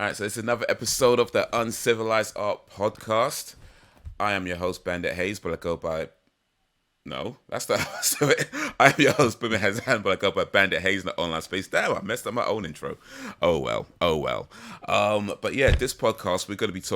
All right, so it's another episode of the Uncivilized Art podcast. I am your host, Bandit Haze, but I go by no, that's the host of it. I'm your host, Boomer Hazan, but I go by Bandit Haze in the online space. Damn, I messed up my own intro. Oh well, oh well. But yeah, this podcast,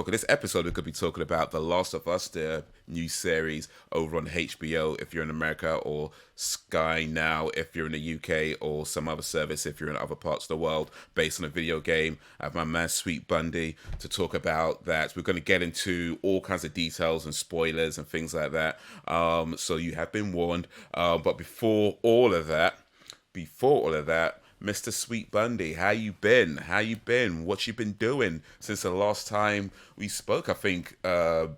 this episode, we're going to be talking about The Last of Us, the new series over on HBO if you're in America, or Sky Now if you're in the UK, or some other service if you're in other parts of the world, based on a video game. I have my man Sweet Bundy to talk about that. We're going to get into all kinds of details and spoilers and things like that. So you have been warned. But before all of that, Mr. Sweet Bundy, how you been? How you been? What you been doing since the last time we spoke? I think, last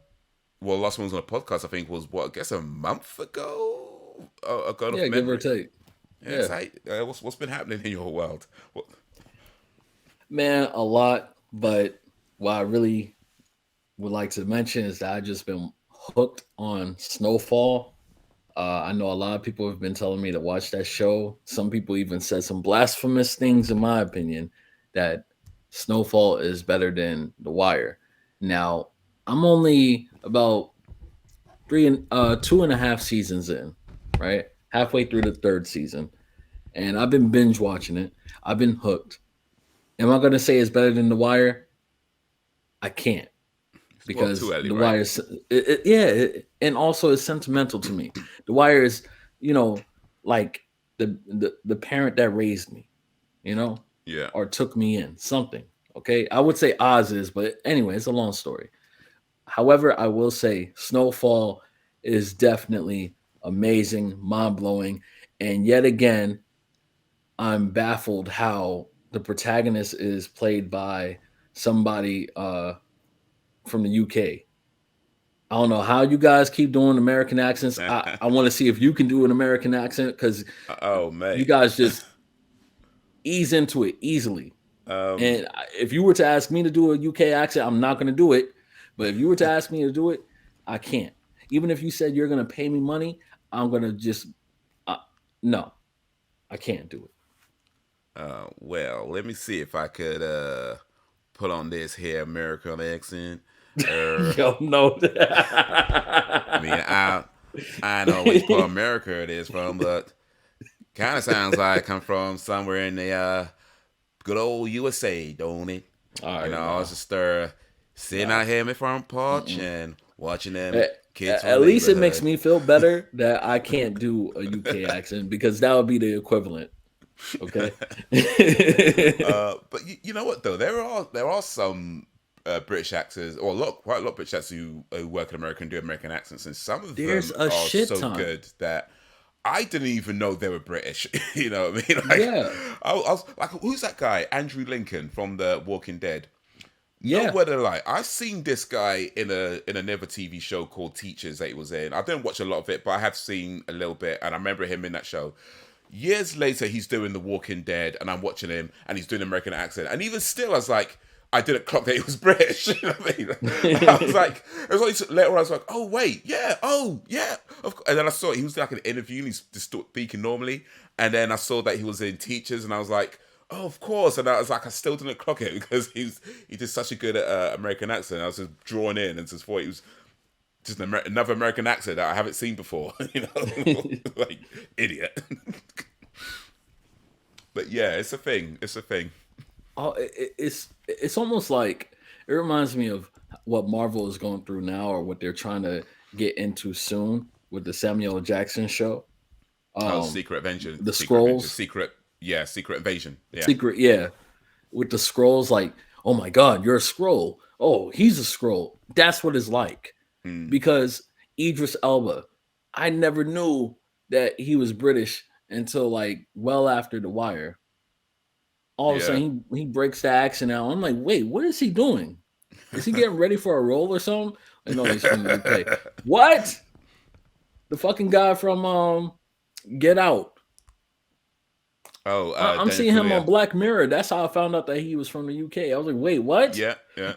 one was on a podcast. I think was I guess a month ago. Yeah, give or take. Yeah. Yeah, What's been happening in your world? man, a lot. But what I really would like to mention is that I just been hooked on Snowfall. I know a lot of people have been telling me to watch that show. Some people even said some blasphemous things, in my opinion, that Snowfall is better than The Wire. Now, I'm only about 2.5 seasons in, right? Halfway through the third season, and I've been binge watching it. I've been hooked. Am I gonna say it's better than The Wire? I can't Well, because too early, The right? Wire is, and also it's sentimental to me. The Wire is, you know, like the parent that raised me, you know, Yeah. or took me in something. Okay, I would say Oz is, but anyway, it's a long story. However, I will say Snowfall is definitely amazing, mind blowing, and yet again, I'm baffled how the protagonist is played by somebody from the UK. I don't know how you guys keep doing American accents. I want to see if you can do an American accent because Oh, you mate. guys just ease into it easily. um, And if you were to ask me to do a UK accent, I'm not going to do it. But if you were to ask me to do it, I can't. Even if you said you're going to pay me money, I'm going to just uh, no, I can't do let me see if I could put on this here American accent. it. Yo, no. I mean, I know which part of America it is from, but kind of sounds like I'm from somewhere in the good old USA, don't it? All You know, right, I was no, just sitting no. out here in my front porch Mm-mm. and watching them At, kids from at the least it makes neighborhood. me feel better that I can't do a UK accent because that would be the equivalent. Okay. But you know what though? There are some British actors, or quite a lot of British actors who work in America and do American accents, and some of There's them a are shit so ton. good that I didn't even know they were British. You know what I mean? Like, Yeah. I was like, who's that guy? Andrew Lincoln from The Walking Dead. No Yeah. word of lie. I've seen this guy in another TV show called Teachers that he was in. I didn't watch a lot of it, but I have seen a little bit, and I remember him in that show. Years later, he's doing The Walking Dead, and I'm watching him, and he's doing an American accent. And even still, I was like, I didn't clock that he was British. You know what I mean? I was like, it was only later on, I was like, oh yeah. And then I saw he was like in an interview, and he's just speaking normally. And then I saw that he was in Teachers, and I was like, oh, of course. And I was like, I still didn't clock it because he did such a good American accent. I was just drawn in and just thought he was just another American accent that I haven't seen before. You know, like idiot. But yeah, it's a thing. It's a thing. Oh, it's almost like it reminds me of what Marvel is going through now, or what they're trying to get into soon with the Samuel L. Jackson show. Oh, Um, the Secret Vengeance, scrolls, Secret Invasion. Yeah. secret, yeah, with the scrolls. Like, oh my God, you're a scroll. Oh, he's a scroll. That's what it's like Hmm. because Idris Elba, I never knew that he was British until like well after The Wire. All of a Yeah. sudden he breaks the accent out. I'm like, wait, what is he doing? Is he getting ready for a role or something? I know he's from the UK. What? The fucking guy from Get Out. Oh, I'm Daniel seeing him on Kaluuya. Black Mirror. That's how I found out that he was from the UK. I was like, wait, what? Yeah, yeah.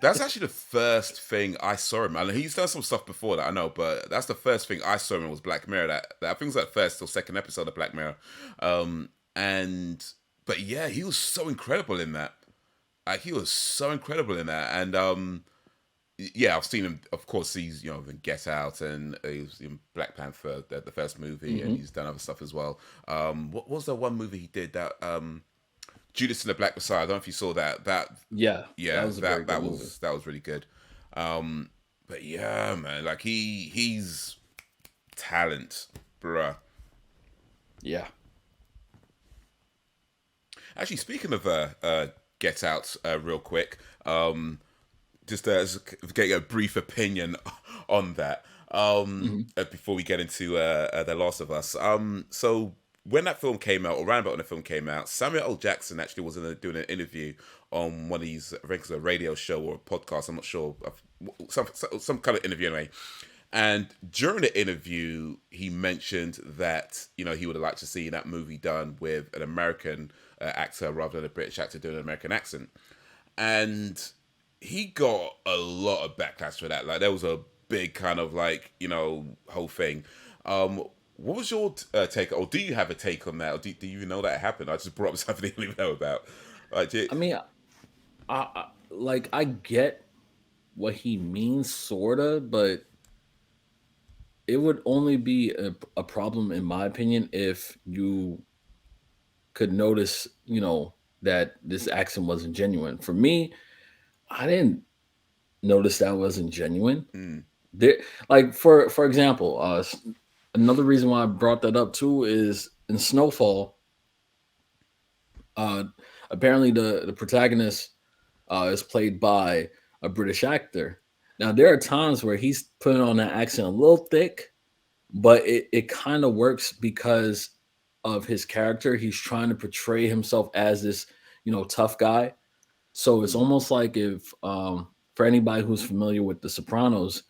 That's actually the first thing I saw him. I mean, he's done some stuff before that, I know, but that's the first thing I saw him was Black Mirror. That I think was that first or second episode of Black Mirror. And but yeah, he was so incredible in that. he was so incredible in that, and yeah, I've seen him. Of course, he's in Get Out, and he was in Black Panther, the first movie, and Hmm. he's done other stuff as well. What was the one movie he did that Judas and the Black Messiah? I don't know if you saw that. Yeah, that Yeah, was a very good that movie. was really good. But yeah, man, like he's talent, bruh. Yeah. Actually, speaking of Get Out, real quick, just getting a brief opinion on that Hmm. before we get into The Last of Us. So when that film came out, or around about when the film came out, Samuel L. Jackson actually was doing an interview on one of these, I think it was a radio show or a podcast, I'm not sure, some kind of interview anyway. And during the interview, he mentioned that he would have liked to see that movie done with an American actor rather than a British actor doing an American accent. And he got a lot of backlash for that. Like there was a big kind of like whole thing. What was your take, or do you have a take on that, or do you even know that happened? I just brought up something you didn't even know about. Like, I mean, like I get what he means, sorta, but it would only be a problem, in my opinion, if you could notice, that this accent wasn't genuine. For me, I didn't notice that wasn't genuine. mm, There, like for example, another reason why I brought that up too is in Snowfall. Uh, Apparently, the protagonist is played by a British actor. Now, there are times where he's putting on that accent a little thick, but it kind of works because of his character. He's trying to portray himself as this, tough guy. So it's mm, almost like if, for anybody who's familiar with The Sopranos,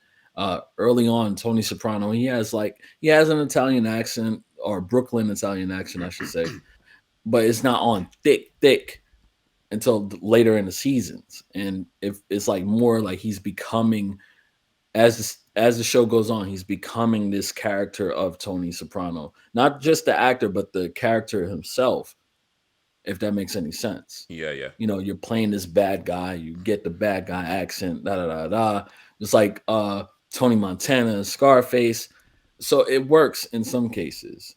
early on, Tony Soprano, he has an Italian accent, or Brooklyn Italian accent, I should say, but it's not on thick, thick until later in the seasons. And if it's like more like he's becoming, as the show goes on, he's becoming this character of Tony Soprano, not just the actor, but the character himself, if that makes any sense. yeah, yeah, You're playing this bad guy, you get the bad guy accent, da da da da. Just like Tony Montana, Scarface. So it works in some cases.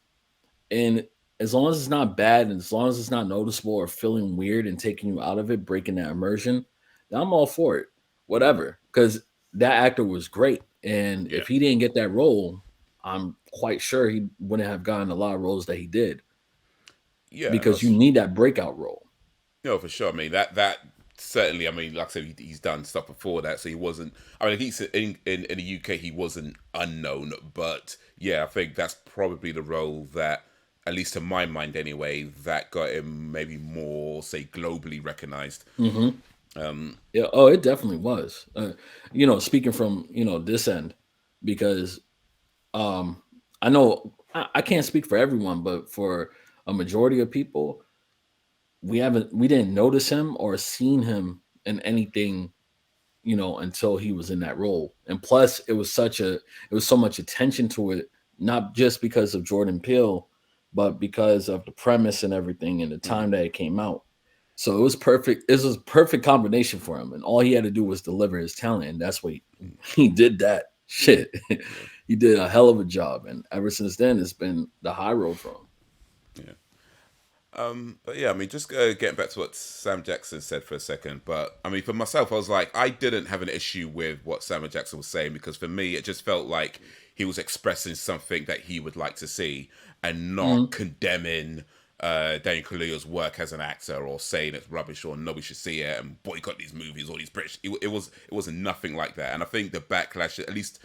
And as long as it's not bad, and as long as it's not noticeable or feeling weird and taking you out of it, breaking that immersion, then I'm all for it. Whatever. Because that actor was great. And yeah, if he didn't get that role, I'm quite sure he wouldn't have gotten a lot of roles that he did, yeah. No, because you need that breakout role. no, for sure. I mean that certainly. I mean, like I said, he's done stuff before that, so he wasn't. I mean, he's in the UK, he wasn't unknown, but yeah, I think that's probably the role that, at least to my mind anyway, that got him maybe more, say, globally recognized. Hmm. Um, Yeah. Oh, it definitely was. Speaking from, this end, because um, I know I can't speak for everyone, but for a majority of people, we didn't notice him or seen him in anything, until he was in that role. And plus, it was so much attention to it, not just because of Jordan Peele, but because of the premise and everything and the time mhm. that it came out. So it was perfect. It was a perfect combination for him, and all he had to do was deliver his talent, and that's what he did. That shit, Yeah, he did a hell of a job, and ever since then, it's been the high road for him. yeah. But yeah, I mean, just getting back to what Sam Jackson said for a second. But I mean, for myself, I was like, I didn't have an issue with what Samuel Jackson was saying, because for me, it just felt like he was expressing something that he would like to see, and not Mhm. condemning Daniel Kaluuya's work as an actor, or saying it's rubbish, or nobody should see it and boycott these movies or these British. It was nothing like that, and I think the backlash, at least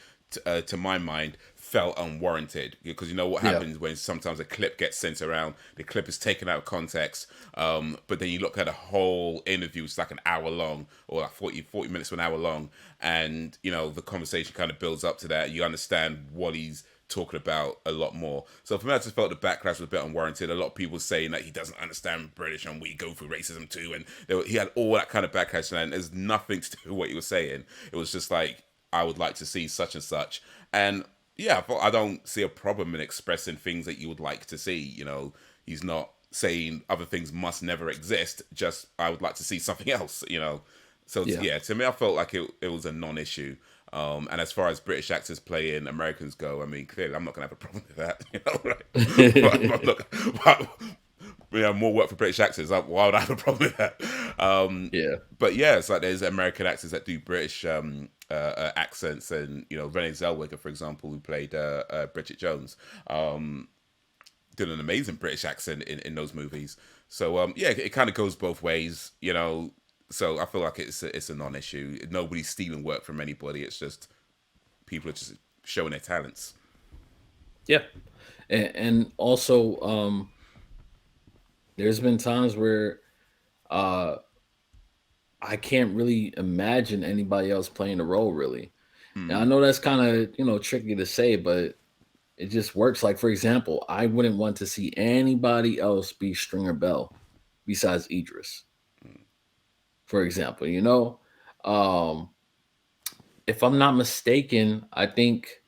to my mind, felt unwarranted, because you know what Yeah. happens when sometimes a clip gets sent around, the clip is taken out of context, but then you look at a whole interview, it's like an hour long, or like 40 minutes to an hour long, and the conversation kind of builds up to that, you understand what he's talking about a lot more. So for me, I just felt the backlash was a bit unwarranted. A lot of people saying that he doesn't understand British and we go through racism too, and he had all that kind of backlash, and there's nothing to do with what he was saying. It was just like, I would like to see such and such, and yeah, but I don't see a problem in expressing things that you would like to see. He's not. saying other things must never exist. Just I would like to see something else, you know. So Yeah. yeah, to me, I felt like it was a non-issue. And as far as British actors playing Americans go, I mean, clearly I'm not gonna have a problem with that, you know. Like, look, more work for British actors. Like, why would I have a problem with that? Yeah. But yeah, it's like there's American actors that do British accents, and you know, Renee Zellweger, for example, who played Bridget Jones. Did an amazing British accent in those movies. So yeah, it kind of goes both ways, you know. So I feel like it's a non-issue. Nobody's stealing work from anybody. It's just people are just showing their talents. Yeah. And also, there's been times where uh, I can't really imagine anybody else playing the role really. And I Mm. know that's kind of, tricky to say, but it just works. Like, for example, I wouldn't want to see anybody else be Stringer Bell besides Idris, for example, Um, if I'm not mistaken, I think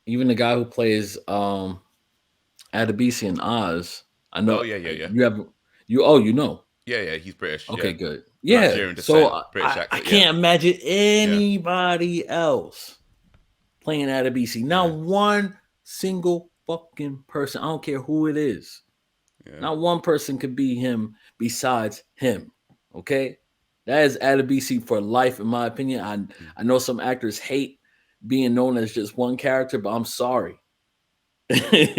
even the guy who plays Adebisi in Oz, I Oh know yeah, yeah, yeah, you have you oh, you know. yeah, yeah. He's British. Okay, Yeah, good. Yeah. Nigerian So descent, British I accent. Yeah, can't imagine yeah, anybody else playing Adebisi. Not yeah, one single fucking person. I don't care who it is. yeah. Not one person could be him besides him. Okay? That is Adebisi for life, in my opinion. Mm. I know some actors hate being known as just one character, but I'm sorry.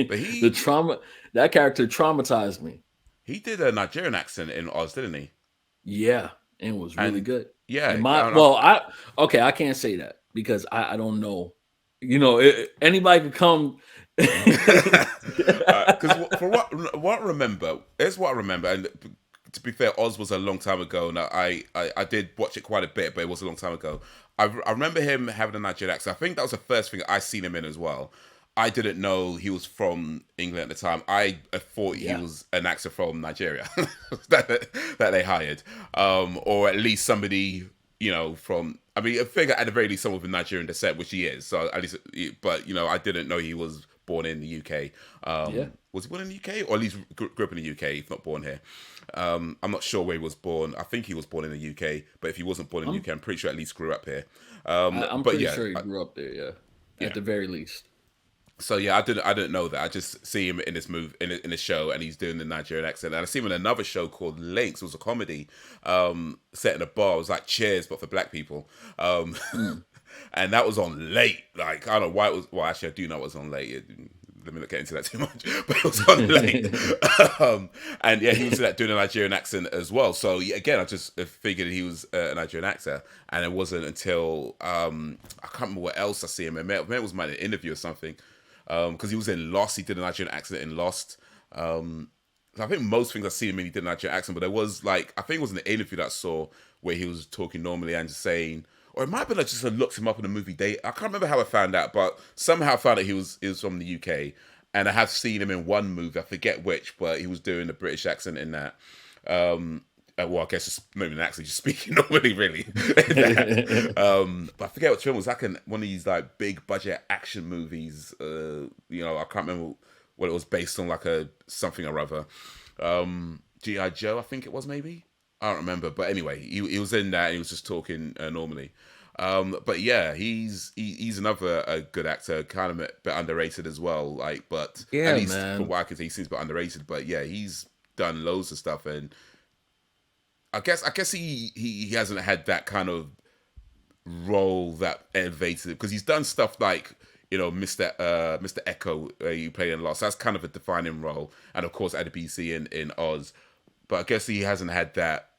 But The trauma that character traumatized me. he did a Nigerian accent in Oz, didn't he? Yeah, and it was really And good. yeah, And my well, I can't say that because I don't know. Anybody could come. because for what I remember, here's what I remember, and to be fair, Oz was a long time ago, and I did watch it quite a bit, but it was a long time ago. I remember him having a Nigerian accent. I think that was the first thing I seen him in as well. I didn't know he was from England at the time. I thought he Yeah. was an actor from Nigeria that they hired, or at least somebody from. I mean, I figure at the very least someone with Nigerian descent, which he is. So at least, but I didn't know he was born in the UK. Yeah. Was he born in the UK, or at least grew up in the UK, if not born here? I'm not sure where he was born. I think he was born in the UK, but if he wasn't born in the I'm UK, I'm pretty sure at least grew up here. I'm But pretty yeah, sure he grew up there. Yeah, at yeah. the very least. So yeah, I didn't know that. I just see him in this move in the show, and he's doing the Nigerian accent. And I see him in another show called Links. It was a comedy set in a bar. It was like Cheers, but for black people. Mm. And that was on late. Like I don't know why it was. Well, actually, I do know it was on late. Let me not get into that too much, but it was on late. And yeah, he was doing a Nigerian accent as well. So yeah, again, I just figured he was a Nigerian actor, and it wasn't until I can't remember what else I see him in. Maybe it was an interview or something, because he was in Lost. He did a Nigerian accent in Lost. I think most things I see him in, he did a Nigerian accent, but there was I think it was an interview that I saw where he was talking normally and just saying. Or it might have been I just looked him up in the movie date. I can't remember how I found out, but somehow I found out he was from the UK, and I have seen him in one movie. I forget which, but he was doing a British accent in that. Well, I guess just maybe an accent, just speaking normally, really. But I forget what film it was. Like one of these big budget action movies. I can't remember what it was based on, like a something or other. G.I. Joe, I think it was maybe. I don't remember, but anyway, he was in that and he was just talking normally. But yeah, he's another good actor, kind of a bit underrated as well. But at Yeah, least from man. what I can see, he seems a bit underrated. But yeah, he's done loads of stuff, and I guess he hasn't had that kind of role that elevated because he's done stuff like Mr. Echo, you played in Lost. That's kind of a defining role, and of course Adebisi in Oz. But I guess he hasn't had that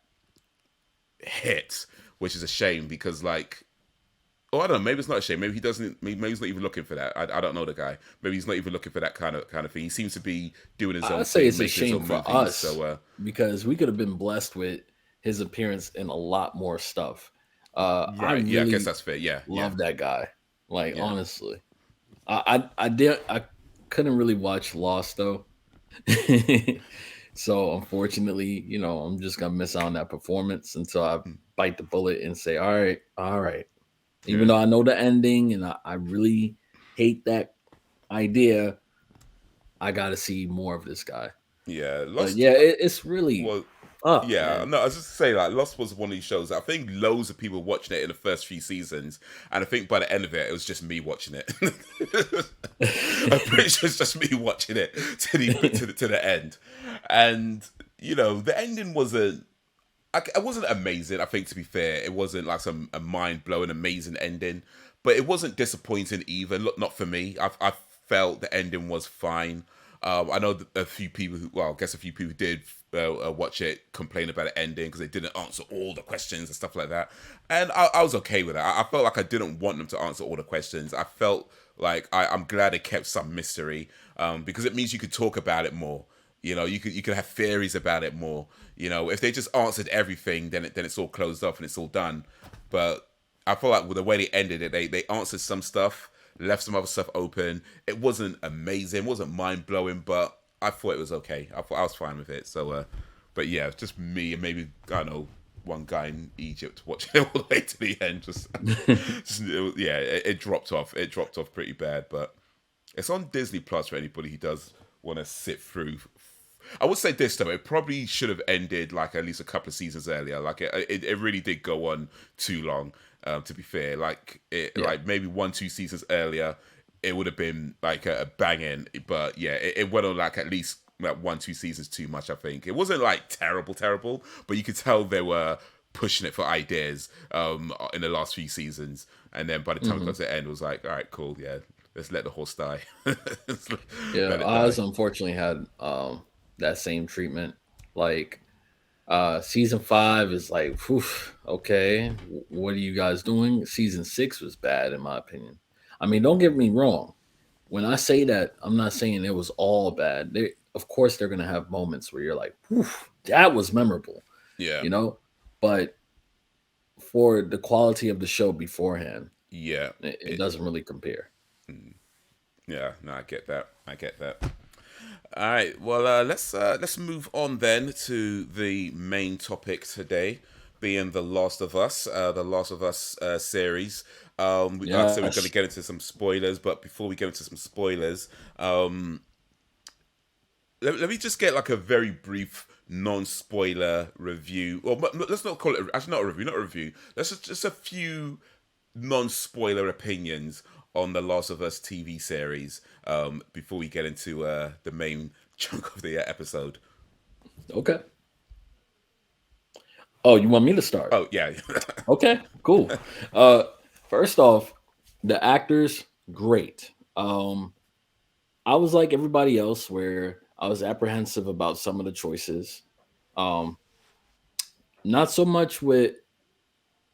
hit, which is a shame because I don't know, maybe it's not a shame. Maybe he doesn't. Maybe he's not even looking for that. I don't know the guy. Maybe he's not even looking for that kind of thing. He seems to be doing his own I'd say thing, it's a making his shame own for movies. us So because we could have been blessed with his appearance in a lot more stuff. I right, yeah, I guess really that's fair. Yeah, yeah, love that guy. Like, yeah. honestly, I couldn't really watch Lost though. So unfortunately, I'm just gonna miss out on that performance until I Mm. bite the bullet and say, all right, all right. Even Yeah. though I know the ending and I really hate that idea, I gotta see more of this guy. Yeah, But Lost yeah, it's really was. up, Yeah, man. no, I was just saying, like, Lost was one of these shows that I think loads of people watching it in the first few seasons, and I think by the end of it, it was just me watching it. I'm pretty sure it's just me watching it to the end, and the ending wasn't. It wasn't amazing. I think, to be fair, it wasn't like a mind blowing amazing ending, but it wasn't disappointing either. Look, not for me. I felt the ending was fine. I know that a few people I guess a few people did watch it complain about the ending because they didn't answer all the questions and stuff like that, and I was okay with that. I felt like I didn't want them to answer all the questions. I felt like I'm glad they kept some mystery, because it means you could talk about it more. You could have theories about it more. If they just answered everything, then it's all closed off and it's all done. But I feel like with the way they ended it, they answered some stuff, left some other stuff open. It wasn't amazing, it wasn't mind blowing, but I thought it was okay. I thought I was fine with it. So, but yeah, it's just me and maybe I don't know one guy in Egypt watching it all the way to the end. Yeah, it dropped off. It dropped off pretty bad, but it's on Disney Plus for anybody who does want to sit through. I would say this though, it probably should have ended like at least a couple of seasons earlier. Like it really did go on too long. To be fair, Yeah. like maybe 1-2 seasons earlier, it would have been like a banging. But yeah, it went on like at least like 1-2 seasons too much. I think it wasn't like terrible, but you could tell they were pushing it for ideas in the last few seasons, and then by the time it Hmm. got to the end, it was like, all right, cool, yeah, let's let the horse die. Yeah, Let it Oz die. unfortunately had that same treatment. Like season 5 is like, whew, okay, what are you guys doing? Season 6 was bad in my opinion. I mean, don't get me wrong. When I say that, I'm not saying it was all bad. Of course, they're gonna have moments where you're like, whew, that was memorable, Yeah, you know. But for the quality of the show beforehand, yeah, it it, doesn't really compare. yeah. No, I get that. I get that. All right. Well, let's move on then to the main topic today, being the Last of Us series. Like I said, we're going to Yes. get into some spoilers, but before we get into some spoilers, um, let me just get like a very brief non-spoiler review, or let's not call it actually not a review, not a review. Let's just a few non-spoiler opinions on the Last of Us TV series before we get into the main chunk of the episode. Okay. Oh, you want me to start? Oh yeah, Okay, cool. Uh First off, the actors great. I was like everybody else where I was apprehensive about some of the choices. Um Not so much with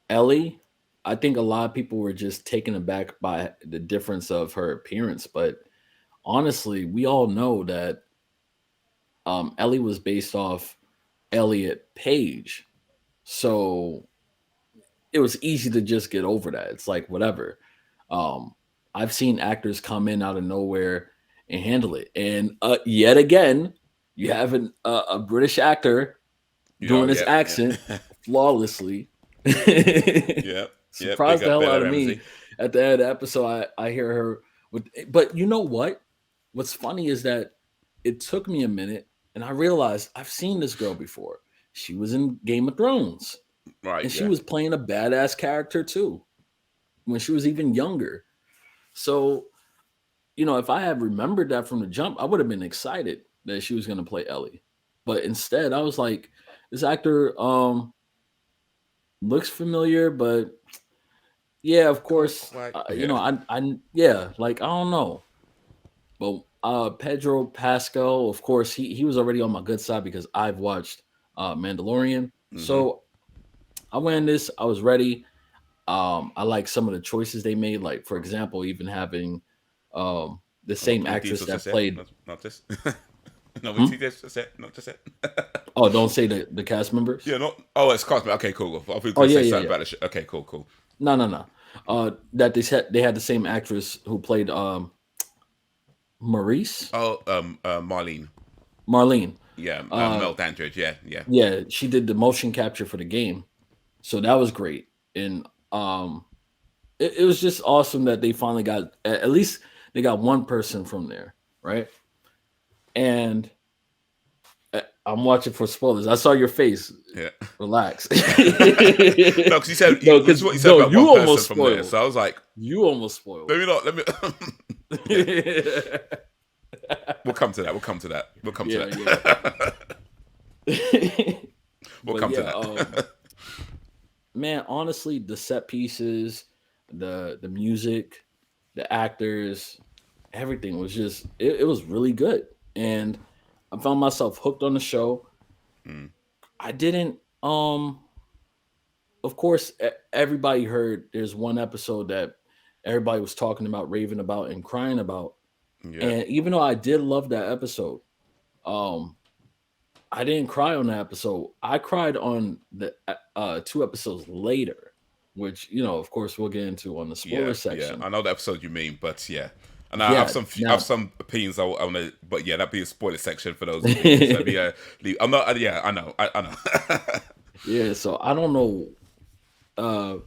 Ellie. I think a lot of people were just taken aback by the difference of her appearance, but honestly, we all know that Ellie was based off Elliot Page. So it was easy to just get over that. It's like whatever. Um, I've seen actors come in out of nowhere and handle it, and yet again, you have a British actor doing his yeah, accent yeah, flawlessly. yeah, yeah. Big Surprised the up hell Bella out of me Ramsey. at the end of the episode. I hear her with, but you know what? What's funny is that it took me a minute, and I realized I've seen this girl before. She was in Game of Thrones, Right, and she yeah, was playing a badass character too when she was even younger. So, if I had remembered that from the jump, I would have been excited that she was going to play Ellie. But instead, I was like, this actor looks familiar, but yeah, of can't course, quite. Yeah, yeah, like I don't know. But Pedro Pascal, of course, he was already on my good side because I've watched Mandalorian. mm-hmm. So I went in this, I was ready. I like some of the choices they made, like for example, even having the I'm not same putting actress details that just yet. played. Not this. No, we Hmm? details just yet. Not just yet. Oh, don't say the cast members. Yeah, not. Oh, it's Cosmic. Okay, cool. I thought you were Oh going to yeah, say yeah, something yeah. about the show. Okay, cool, cool. No, no, no. That they had the same actress who played Maurice Marlene. Marlene. Yeah, Uh, Mel Dandridge. Yeah, yeah. yeah, she did the motion capture for the game, so that was great. And it was just awesome that they finally got at least they got one person from there, right? And I'm watching for spoilers. I saw your face. Yeah. Relax. No, because you said No, this is because what you said no, about one you person almost from there. spoiled. So I was like, You almost spoiled. let me not. Let me. Yeah, Yeah, we'll come to that. We'll come to that. We'll come to yeah. that. We'll But come to yeah, that. man, honestly, the set pieces, the music, the actors, everything was just it was really good. And I found myself hooked on the show. Mm, I didn't of course everybody heard there's one episode that everybody was talking about, raving about and crying about. yeah. And even though I did love that episode, um I didn't cry on that episode. I cried on the 2 episodes later, which of course, we'll get into on the spoiler Yeah, yeah. section. I know the episode you mean, but yeah. And I have Yeah, now, some opinions I want to, but yeah, that'd be a spoiler section for those opinions. That'd be a. I'm not. Yeah, I know. I know. yeah. So I don't know. Uh,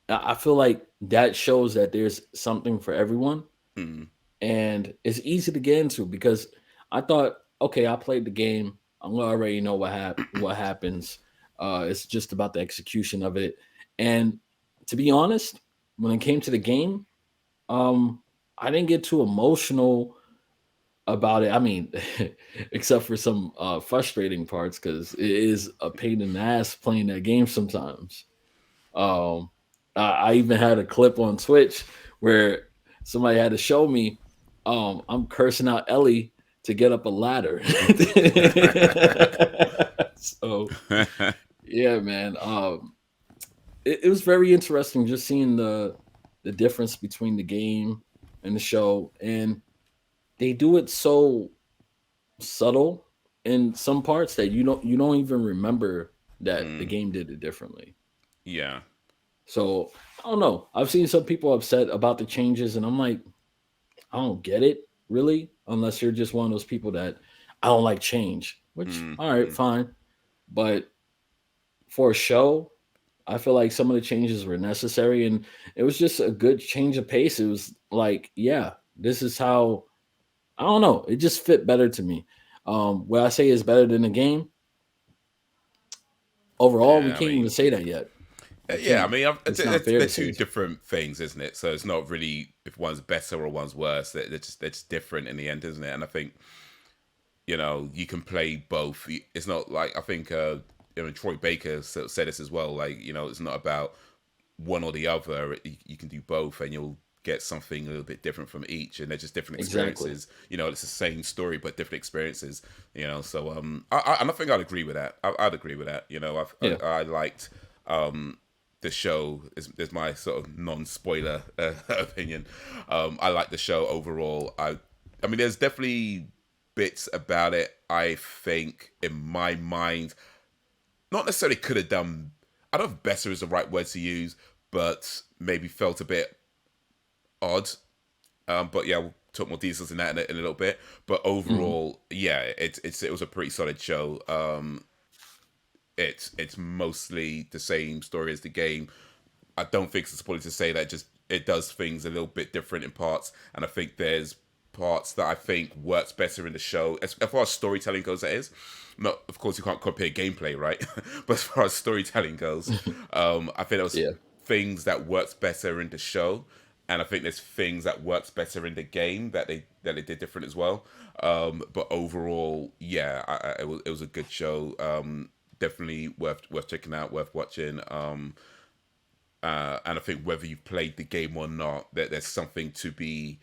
I feel like that shows that there's something for everyone, Mm, and it's easy to get into because I thought, okay, I played the game. I already know what happens. It's just about the execution of it. And to be honest, when it came to the game, um, I didn't get too emotional about it. I mean, except for some frustrating parts because it is a pain in the ass playing that game sometimes. Um, I even had a clip on Twitch where somebody had to show me I'm cursing out Ellie to get up a ladder. So yeah, man. It was very interesting just seeing the difference between the game and the show, and they do it so subtle in some parts that you don't even remember that the mm, game did it differently. yeah. So I don't know. I've seen some people upset about the changes, and I'm like, I don't get it really, unless you're just one of those people that I don't like change. Which, Mm, all right, mm, fine. But for a show, I feel like some of the changes were necessary, and it was just a good change of pace. It was like, yeah, this is how. I don't know. It just fit better to me. What I say is better than the game. Overall, we yeah. I can't even mean, say that yet. We yeah. I can't. mean, It's not fair they're to say two so. different things, isn't it? So it's not really if one's better or one's worse. They're just different in the end, isn't it? And I think you can play both. It's not like I think Troy Baker said this as well. Like it's not about one or the other. You can do both, and you'll get something a little bit different from each, and they're just different Exactly. experiences. It's the same story but different experiences. So I don't think I'd agree with that. I'd agree with that. Yeah. I liked the show is my sort of non-spoiler opinion. I like the show overall. I mean, there's definitely bits about it. I think in my mind, not necessarily could have done. I don't know if better is the right word to use, but maybe felt a bit odd. But yeah, we'll talk more details in that in a little bit. But Mhm. overall, yeah, it was a pretty solid show. It's mostly the same story as the game. I don't think it's a spoiler to say that just it does things a little bit different in parts, and I think there's parts that I think works better in the show as far as storytelling goes. That is, not of course you can't compare gameplay, right? But as far as storytelling goes, I think there was Yeah. things that works better in the show, and I think there's things that works better in the game that they did different as well. But overall, yeah, it was a good show. Definitely worth checking out, worth watching. And I think whether you've played the game or not, that there's something to be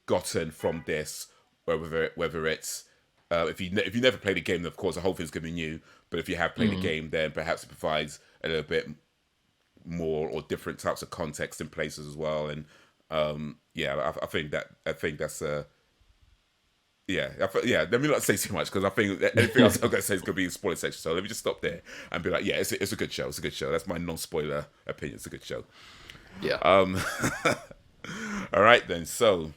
gotten from this. Whether it's if you never played the game, then of course the whole thing's gonna be new. But if you have played the Mhm. game, then perhaps it provides a little bit more or different types of context in places as well. And yeah, I think that's yeah, yeah. Let me not say too much because I think that anything else I'm gonna say is gonna be a spoiler section. So let me just stop there and be like, yeah, it's a good show. It's a good show. That's my non-spoiler opinion. It's a good show. Yeah. Um, all right then. So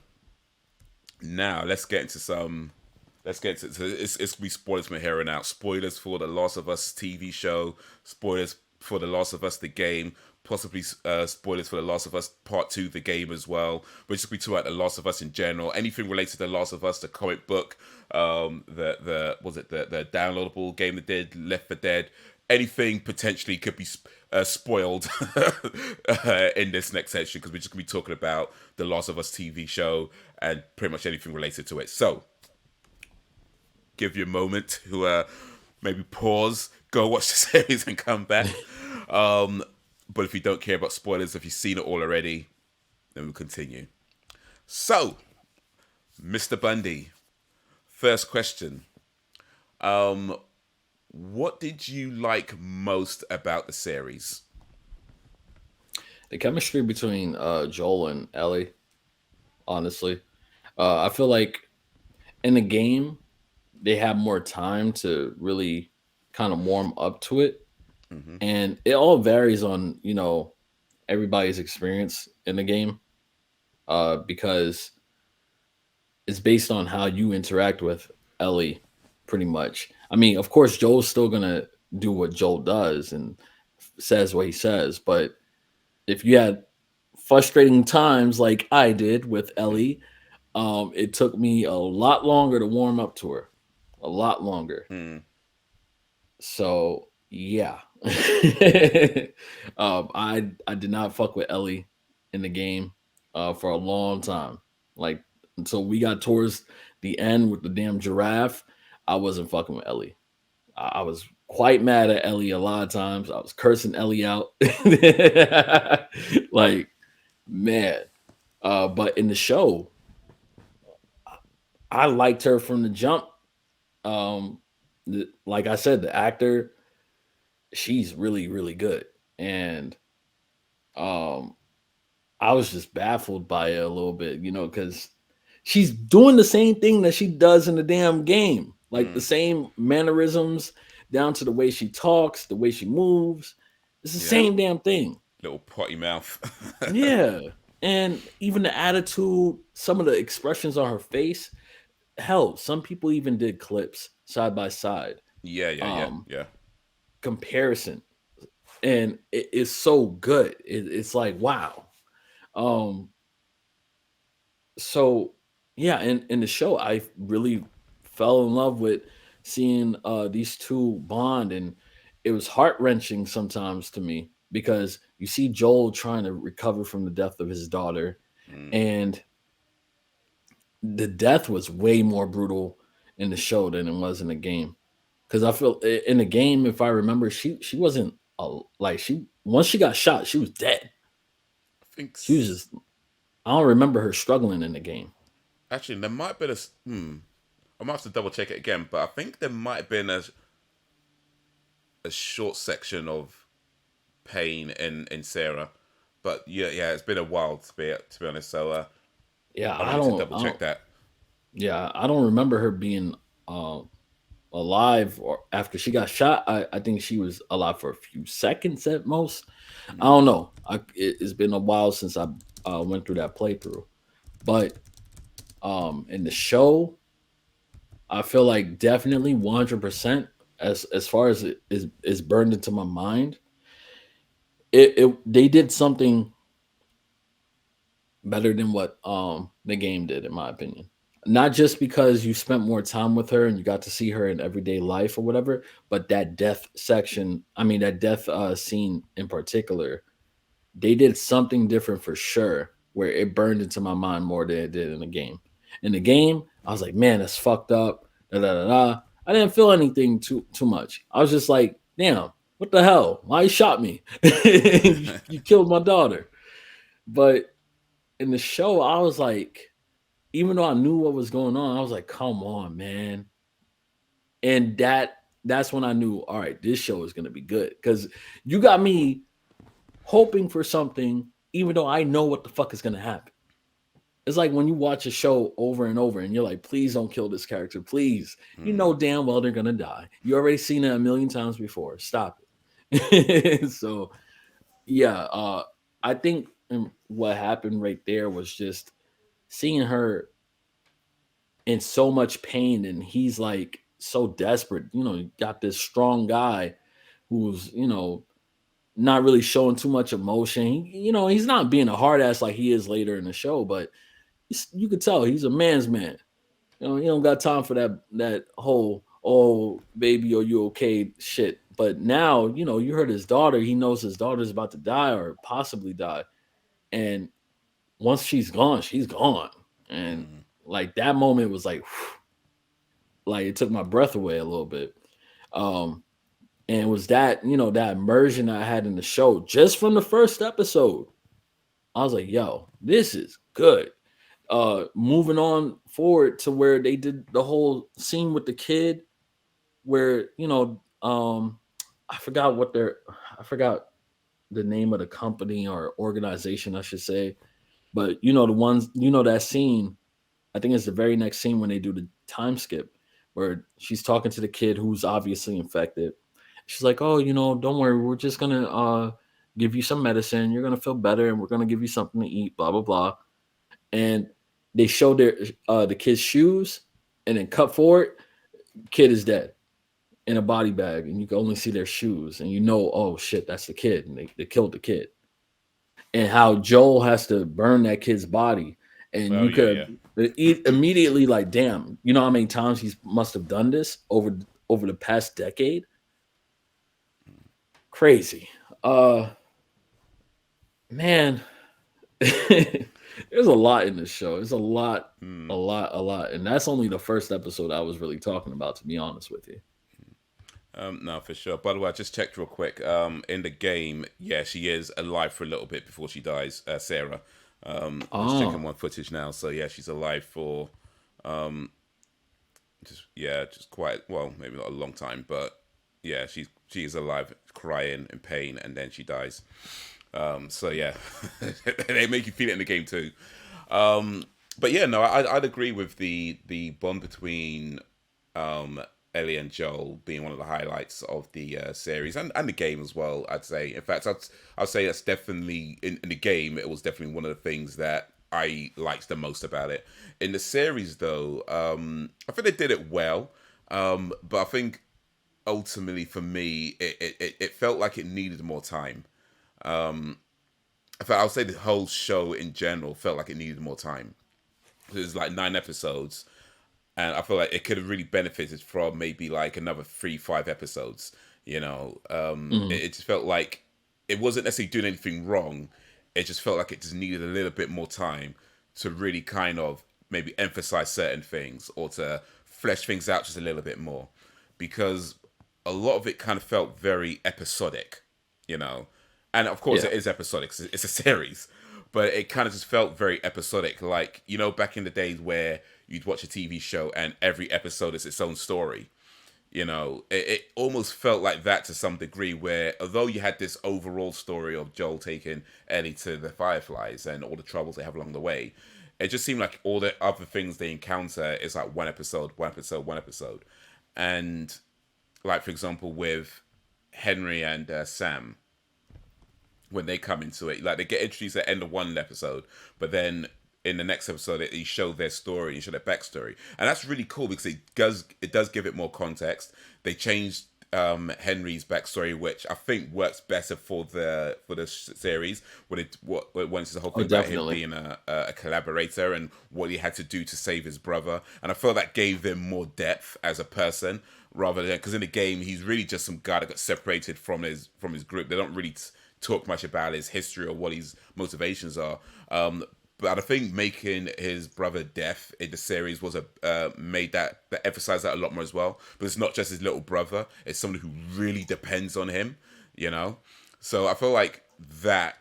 now let's get into some. Let's get into it's be spoilers from here and out. Spoilers for the Last of Us TV show. Spoilers for the Last of Us the game. possibly spoilers for The Last of Us Part 2, the game as well. We're just going to be talking about The Last of Us in general, anything related to The Last of Us, the comic book, the downloadable game that did, Left 4 Dead. Anything potentially could be spoiled in this next section, because we're just going to be talking about The Last of Us TV show and pretty much anything related to it. So, give you a moment to maybe pause, go watch the series and come back. But if you don't care about spoilers, if you've seen it all already, then we'll continue. So, Mr. Bundy, first question. What did you like most about the series? The chemistry between Joel and Ellie, honestly. I feel like in the game, they have more time to really kind of warm up to it. Mm-hmm. And it all varies on, everybody's experience in the game, because it's based on how you interact with Ellie, pretty much. I mean, of course, Joel's still going to do what Joel does and says what he says. But if you had frustrating times like I did with Ellie, it took me a lot longer to warm up to her, a lot longer. Mm. So yeah, I did not fuck with Ellie in the game for a long time. Like until we got towards the end with the damn giraffe, I wasn't fucking with Ellie. I was quite mad at Ellie a lot of times. I was cursing Ellie out, like man. But in the show, I liked her from the jump. Um, like I said, the actor, she's really really good, and um, I was just baffled by it a little bit, because she's doing the same thing that she does in the damn game, like the Mm. same mannerisms, down to the way she talks, the way she moves. It's the Yeah, same damn thing. little potty mouth. Yeah, and even the attitude, some of the expressions on her face. Hell, some people even did clips side by side. Yeah, yeah, yeah, Um, yeah. Comparison, and it's so good. It's like wow. Um, so yeah, in the show, I really fell in love with seeing these two bond, and it was heart wrenching sometimes to me because you see Joel trying to recover from the death of his daughter, Mm. and the death was way more brutal in the show than it was in the game. Because I feel in the game, if I remember, she wasn't like she once she got shot, she was dead. I think She was just I don't remember her struggling in the game. actually there might have been I might have to double check it again, but I think there might have been a short section of pain in Sarah. But yeah, yeah, it's been a while to be honest. So Yeah, I might need to double check that. yeah, I don't remember her being uh, alive or after she got shot. I think she was alive for a few seconds at most. I Mm. don't know. It's been a while since I went through that playthrough, but in the show, I feel like definitely 100%. As far as it is burned into my mind, they did something better than what the game did, in my opinion. Not just because you spent more time with her and you got to see her in everyday life or whatever, but that death section, I mean that death scene in particular, they did something different for sure, where it burned into my mind more than it did in the game. In the game, I was like, man, that's fucked up. Da, da, da, da. I didn't feel anything too much. I was just like, damn, what the hell? Why you shot me? You killed my daughter. But in the show, I was like, even though I knew what was going on, I was like, come on, man. And that's when I knew, all right, this show is gonna be good. Because you got me hoping for something, even though I know what the fuck is gonna happen. It's like when you watch a show over and over and you're like, please don't kill this character, please. You Mm. know damn well they're gonna die. You already seen it a million times before. Stop it. So yeah, I think what happened right there was just seeing her in so much pain, and he's like so desperate. You got this strong guy who's not really showing too much emotion. He's not being a hard ass like he is later in the show, but you could tell he's a man's man. He don't got time for that whole "oh baby, are you okay" shit. But now, you heard his daughter. He knows his daughter's about to die or possibly die, and once she's gone, she's gone. And Mm. like that moment was like, like it took my breath away a little bit. Um, and it was that immersion I had in the show just from the first episode. I was like, yo, this is good. Moving on forward to where they did the whole scene with the kid, where I forgot I forgot the name of the company or organization, I should say, but the ones, that scene. I think it's the very next scene when they do the time skip, where she's talking to the kid who's obviously infected. She's like, "Oh, don't worry, we're just gonna give you some medicine. You're gonna feel better, and we're gonna give you something to eat." Blah blah blah. And they show the kid's shoes, and then cut forward, kid is dead in a body bag, and you can only see their shoes, and oh shit, that's the kid, and they killed the kid. And how Joel has to burn that kid's body, and Oh you yeah, yeah. could immediately like, damn, you know how many times he must have done this over the past decade? Crazy. Man, there's a lot in this show. There's a lot, a Mm. lot, a lot, and that's only the first episode I was really talking about, to be honest with you. No, for sure. By the way, I just checked real quick. In the game, yeah, she is alive for a little bit before she dies. Sarah. I'm just checking Oh, one footage now. So yeah, she's alive for just quite well, maybe not a long time, but yeah, she is alive, crying in pain, and then she dies. So yeah, they make you feel it in the game too. But yeah, no, I'd agree with the bond between Ellie and Joel being one of the highlights of the series and the game as well. I'd say, in fact, I'd say that's definitely in the game. It was definitely one of the things that I liked the most about it. In the series, though, I think they did it well, but I think ultimately for me, it felt like it needed more time. In fact, I'll say the whole show in general felt like it needed more time. There's like 9 episodes, and I feel like it could have really benefited from maybe like another 3, 5 episodes. mhm. It just felt like it wasn't necessarily doing anything wrong. It just felt like it just needed a little bit more time to really kind of maybe emphasize certain things or to flesh things out just a little bit more, because a lot of it kind of felt very episodic, you know. And of course, Yeah, it is episodic. It's a series, but it kind of just felt very episodic. Like, back in the days where you'd watch a TV show and every episode is its own story. It almost felt like that to some degree, where although you had this overall story of Joel taking Ellie to the Fireflies and all the troubles they have along the way, it just seemed like all the other things they encounter is like one episode, one episode, one episode. And like, for example, with Henry and Sam, when they come into it, like they get introduced at the end of one episode, but then in the next episode you show their story, you show their backstory, and that's really cool because it does give it more context. They changed Henry's backstory, which I think works better for the series, when it's the whole oh, thing about him definitely. being a collaborator and what he had to do to save his brother, and I feel that gave him more depth as a person, rather than, because in the game he's really just some guy that got separated from his group. They don't really talk much about his history or what his motivations are. But I think making his brother deaf in the series was made that emphasized that a lot more as well. But it's not just his little brother; it's somebody who really depends on him. You know, so I feel like that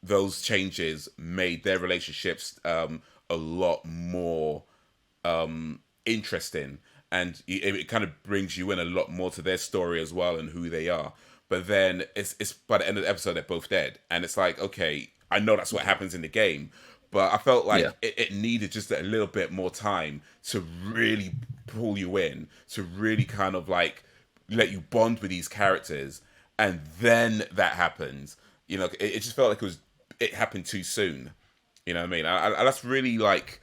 those changes made their relationships a lot more interesting, and it kind of brings you in a lot more to their story as well and who they are. But then it's by the end of the episode they're both dead, and it's like, okay, I know that's what happens in the game, but I felt Yeah, like it needed just a little bit more time to really pull you in, to really kind of like let you bond with these characters, and then that happens. It just felt like it happened too soon. You know what I mean? That's really like,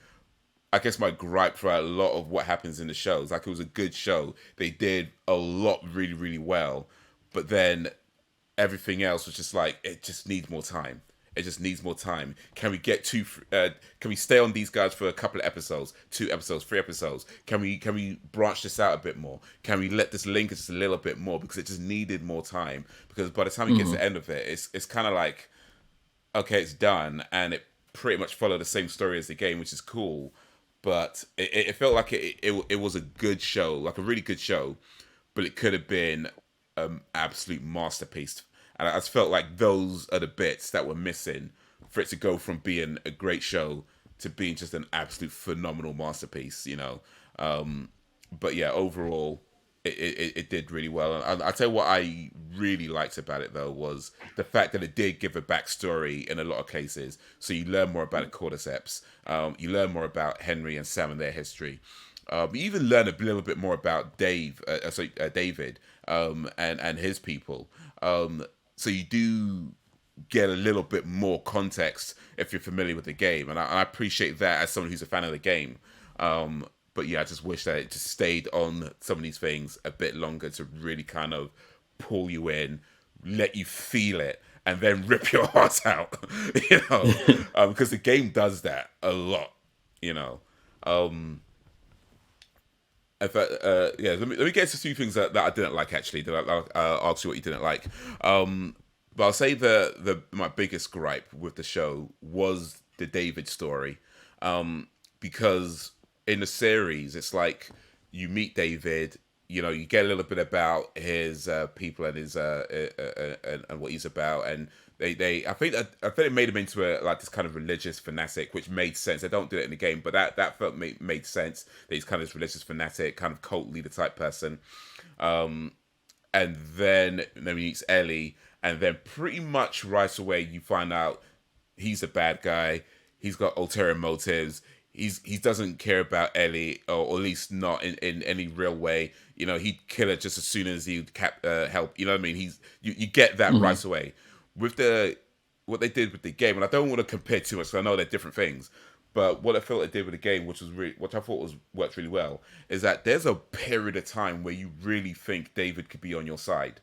I guess, my gripe for a lot of what happens in the shows. Like, it was a good show. They did a lot really, really well. But then everything else was just like it just needs more time. It just needs more time. Can we get can we stay on these guys for a couple of episodes, 2 episodes, 3 episodes? Can we branch this out a bit more? Can we let this linger just a little bit more because it just needed more time? Because by the time it gets to Mhm. the end of it, it's kind of like okay, it's done, and it pretty much followed the same story as the game, which is cool. But it felt like it was a good show, like a really good show, but it could have been absolute masterpiece. And I just felt like those are the bits that were missing for it to go from being a great show to being just an absolute phenomenal masterpiece. But yeah, overall, it did really well. And I tell you what I really liked about it though was the fact that it did give a backstory in a lot of cases. So you learn more about the cordyceps. You learn more about Henry and Sam and their history. You even learn a little bit more about David, and his people. So you do get a little bit more context if you're familiar with the game, and I appreciate that as someone who's a fan of the game. But yeah, I just wish that it just stayed on some of these things a bit longer to really kind of pull you in, let you feel it, and then rip your heart out. Because the game does that a lot. You know, um, yeah, let me get to a few things that I didn't like actually. I'll ask you what you didn't like. But I'll say the my biggest gripe with the show was the David story, because in the series it's like you meet David, you get a little bit about his people and his and what he's about, and I think it made him into like this kind of religious fanatic, which made sense. They don't do it in the game, but that felt made sense that he's kind of this religious fanatic, kind of cult leader type person. Um, and then he meets Ellie, and then pretty much right away you find out he's a bad guy. He's got ulterior motives. He doesn't care about Ellie, or at least not in any real way. He'd kill her just as soon as he'd help. You know what I mean? You get that Mhm. right away with what they did with the game, and I don't want to compare too much because I know they're different things. But what I felt they did with the game, which I thought was worked really well, is that there's a period of time where you really think David could be on your side.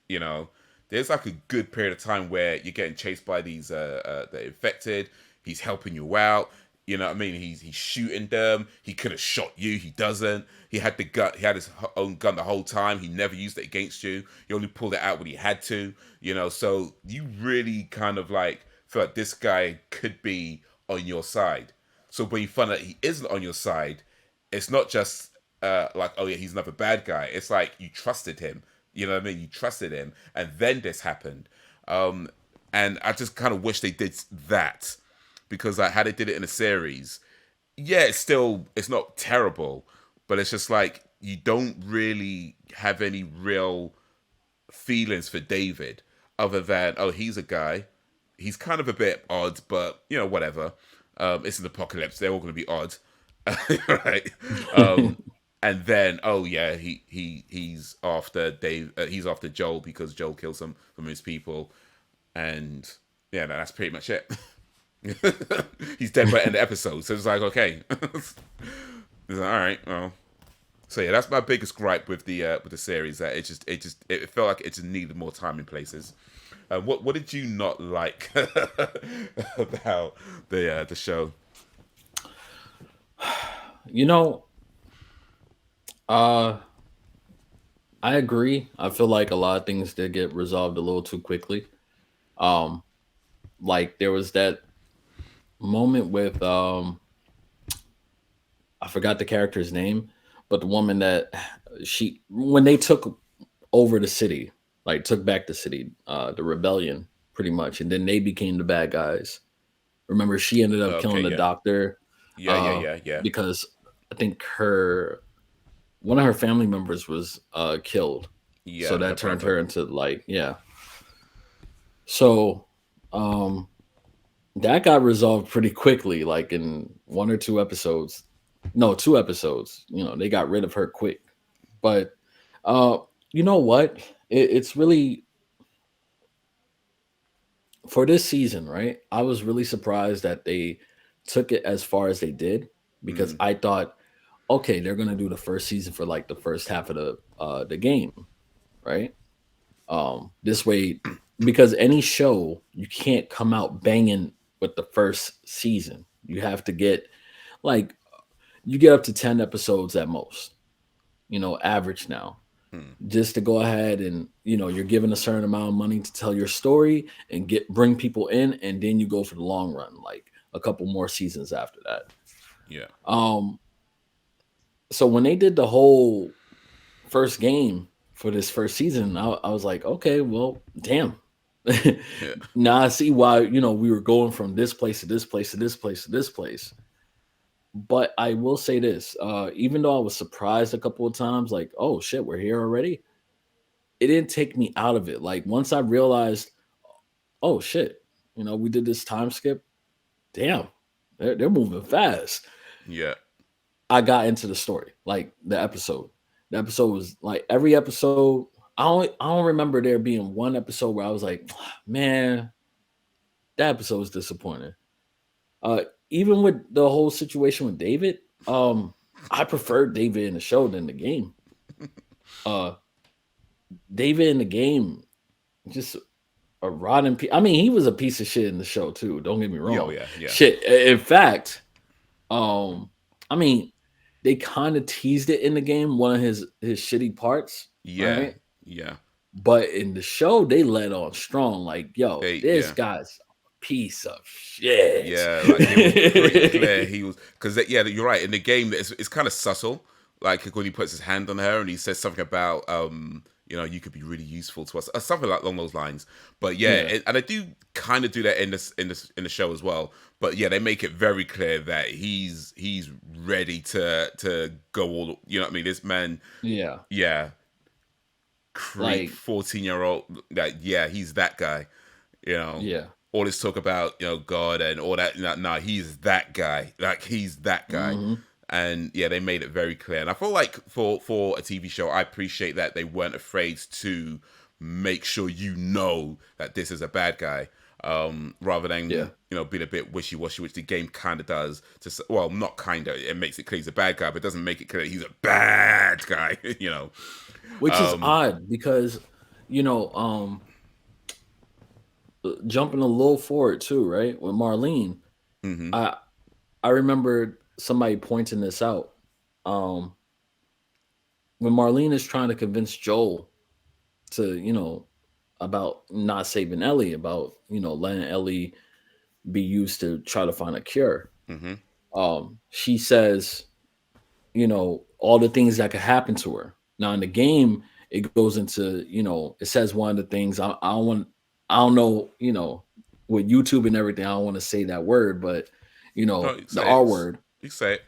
You know, there's like a good period of time where you're getting chased by these the infected. He's helping you out. You know what I mean? He's shooting them. He could have shot you. He doesn't. He had the gun. He had his own gun the whole time. He never used it against you. He only pulled it out when he had to. So you really kind of like feel like this guy could be on your side. So when you find out he isn't on your side, it's not just like, oh yeah, he's another bad guy. It's like you trusted him. You know what I mean? You trusted him, and then this happened. Um, and I just kind of wish they did that, because like how they did it in a series, yeah, it's not terrible, but it's just like you don't really have any real feelings for David other than, oh, he's a guy. He's kind of a bit odd, but whatever. It's an apocalypse. They're all going to be odd, right? And then, oh yeah, he's after Dave. He's after Joel because Joel kills some from his people, and yeah, no, that's pretty much it. He's dead by the end of the episode, so it's like okay. It's like, all right, well. So yeah, that's my biggest gripe with the series. That it felt like it just needed more time in places. What did you not like about the show? You know, uh, I agree. I feel like a lot of things did get resolved a little too quickly. Um, like there was that moment with I forgot the character's name, but the woman that she when they took over the city, like took back the city, the rebellion, pretty much, and then they became the bad guys. Remember, she ended up Okay, killing the yeah, doctor yeah, yeah, uh, yeah, yeah, because I think her one of her family members was killed, yeah. so And her that turned brother. her into like yeah. So um, that got resolved pretty quickly, like in 1 or 2 episodes. No, 2 episodes. They got rid of her quick. But uh, you know what? It's really for this season, right? I was really surprised that they took it as far as they did because Mm, I thought, okay, they're gonna do the first season for like the first half of the game, right? This way, because any show you can't come out banging with the first season. You have to get like you get up to 10 episodes at most, average now, Hmm. just to go ahead and you're given a certain amount of money to tell your story and get bring people in, and then you go for the long run, like a couple more seasons after that. Yeah. um so when they did the whole first game for this first season, I was like, okay, well, damn. Yeah. Now I see why we were going from this place to this place to this place to this place. But I will say this, even though I was surprised a couple of times, like, oh shit, we're here already, it didn't take me out of it. Like once I realized, oh shit, we did this time skip. Damn, they're moving fast. Yeah. I got into the story, like the episode. The episode was like every episode. I don't remember there being one episode where I was like, man, that episode was disappointing. Uh, Even with the whole situation with David, I preferred David in the show than the game. Uh, David in the game, just a rotten piece. I mean, he was a piece of shit in the show too. Don't get me Yo. wrong. Yeah. Yeah. Shit. In fact, I mean, they kind of teased it in the game, one of his shitty parts, Yeah. right? Yeah. But in the show, they let on strong. Like, yo, They. this Yeah. guy's a piece of shit. Yeah, like it was pretty clear he was because yeah, you're right. In the game, it's kind of subtle. Like when he puts his hand on her and he says something about you could be really useful to us, something like along those lines. But yeah, Yeah, and I do kind of do that in the show as well. But yeah, they make it very clear that he's ready to go all. You know what I mean? This man, yeah, yeah, creep like 14-year-old. That yeah, he's that guy. You know, yeah. all this talk about God and all that. Nah, he's that guy. Like he's that guy. Hmm. And yeah, they made it very clear. And I feel like for a TV show, I appreciate that they weren't afraid to make sure that this is a bad guy, rather Yeah, than being a bit wishy washy, which the game kind of does. Well, not kind of. It makes it clear he's a bad guy, but it doesn't make it clear he's a bad guy. which is Um, odd because you know, jumping a little forward too, right? With Marlene, hmm I I remember somebody pointing this out. Um, when Marlene is trying to convince Joel to, about not saving Ellie, about letting Ellie be used to try to find a cure. hmm She says, all the things that could happen to her. Now in the game, it goes into, it says one of the things I don't know, with YouTube and everything, I don't want to say that word, but No, you the say R it. word. You say it.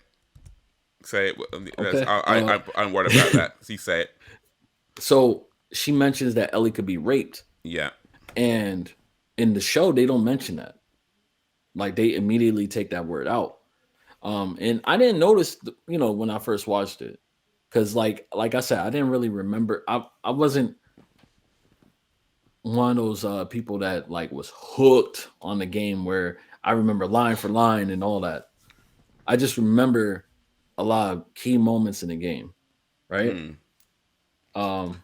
Say it. Okay. I'm worried about that. You say it. So she mentions that Ellie could be raped, Yeah. and in the show they don't mention that. Like they immediately take that word out. And I didn't notice, when I first watched it, because like I said, I didn't really remember. I wasn't one of those people that like was hooked on the game where I remember line for line and all that. I just remember a lot of key moments in the game, right? Mm. Um,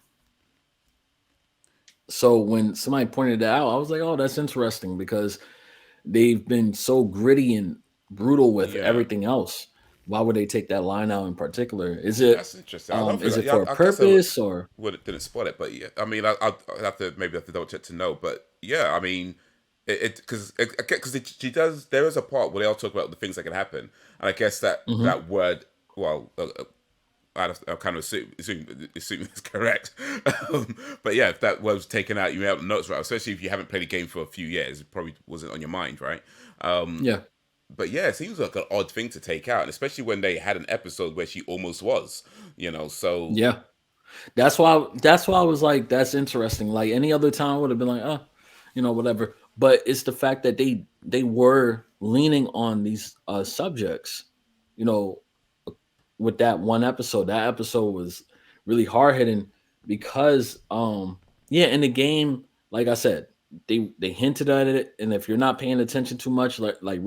so when somebody pointed it out, I was like, oh, that's interesting because they've been so gritty and brutal with Yeah. everything else. Why would they take that line out in particular? Is it That's interesting. I don't think. is it Yeah, for a I guess I purpose or didn't spot it, but yeah. I mean, I'd have to double check to know. But yeah, I mean, because she does. There is a part where they all talk about the things that can happen, and I guess Mhm. that word. Well, I kind of assume it's correct. But yeah, if that was taken out, you may have notes right. Especially if you haven't played a game for a few years, it probably wasn't on your mind, right? Yeah. But yeah, it seems like an odd thing to take out, and especially when they had an episode where she almost was, So Yeah. That's why I was like, that's interesting. Like any other time would have been like, whatever. But it's the fact that they were leaning on these subjects, you know, with that one episode. That episode was really hard hitting because yeah, in the game, like I said, they hinted at it, and if you're not paying attention too much, like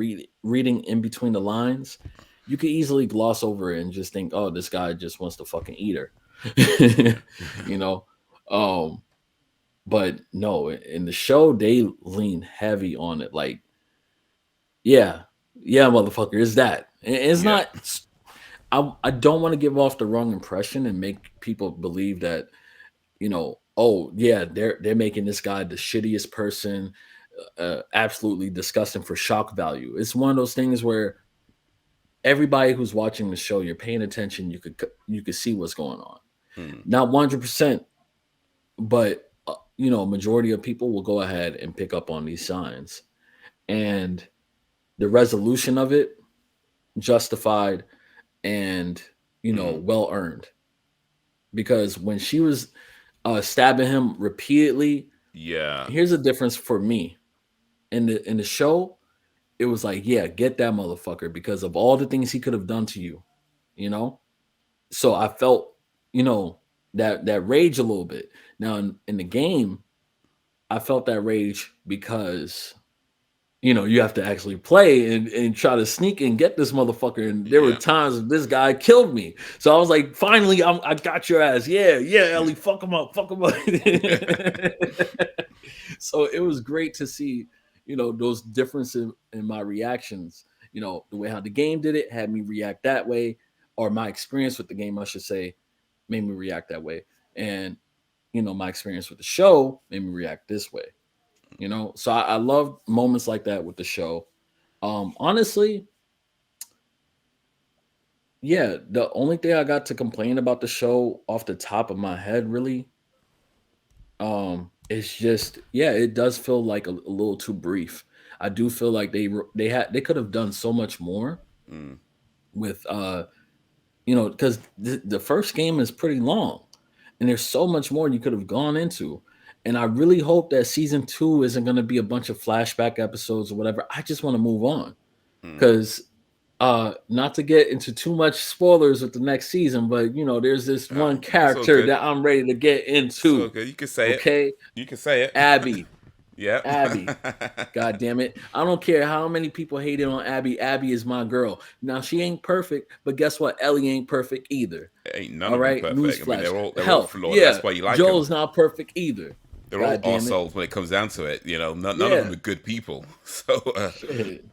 reading in between the lines, you could easily gloss over it and just think, oh, this guy just wants to fucking eat her. yeah, you know. Um But no, in the show they lean heavy on it. Like, yeah, yeah, motherfucker, it's that. It's Yeah. not. I don't want to give off the wrong impression and make people believe that, oh yeah, they're making this guy the shittiest person, absolutely disgusting for shock value. It's one of those things where everybody who's watching the show, you're paying attention, you could see what's going on. Mm. Not 100%, but majority of people will go ahead and pick up on these signs, and the resolution of it justified and Mm. well earned, because when she was stabbing him repeatedly, Yeah. here's a difference for me. In the show, it was like, yeah, get that motherfucker because of all the things he could have done to you, you know? So I felt, that rage a little bit. Now in the game, I felt that rage because you have to actually play and try to sneak and get this motherfucker. And there were Yeah. times this guy killed me. So I was like, finally, I got your ass. Yeah, yeah, Ellie, fuck him up, fuck him up. So it was great to see, those differences in my reactions. The way how the game did it had me react that way, or my experience with the game, I should say, made me react that way. And, my experience with the show made me react this way. So I love moments like that with the show. Honestly, yeah, the only thing I got to complain about the show off the top of my head, really, it's just, yeah, it does feel like a little too brief. I do feel like they could have done so much more Mm. with because the first game is pretty long, and there's so much more you could have gone into. And I really hope that season 2 isn't going to be a bunch of flashback episodes or whatever. I just want to move on, Mm. because not to get into too much spoilers with the next season, but there's this one It's all character good. that I'm ready to get It's all into. good. You can say it. Okay, You can say it. Abbie. Yep. Abby. God damn it. I don't care how many people hated on Abby. Abby is my girl. Now she ain't perfect, but guess what? Ellie ain't perfect either. Ain't none All of them right. perfect. I mean, Newsflash. they're all Hell, flawed. yeah. That's why you like them. Joel's not perfect either. They're all God damn it. arseholes when it comes down to it. None of them Yeah. are good people. So Shit.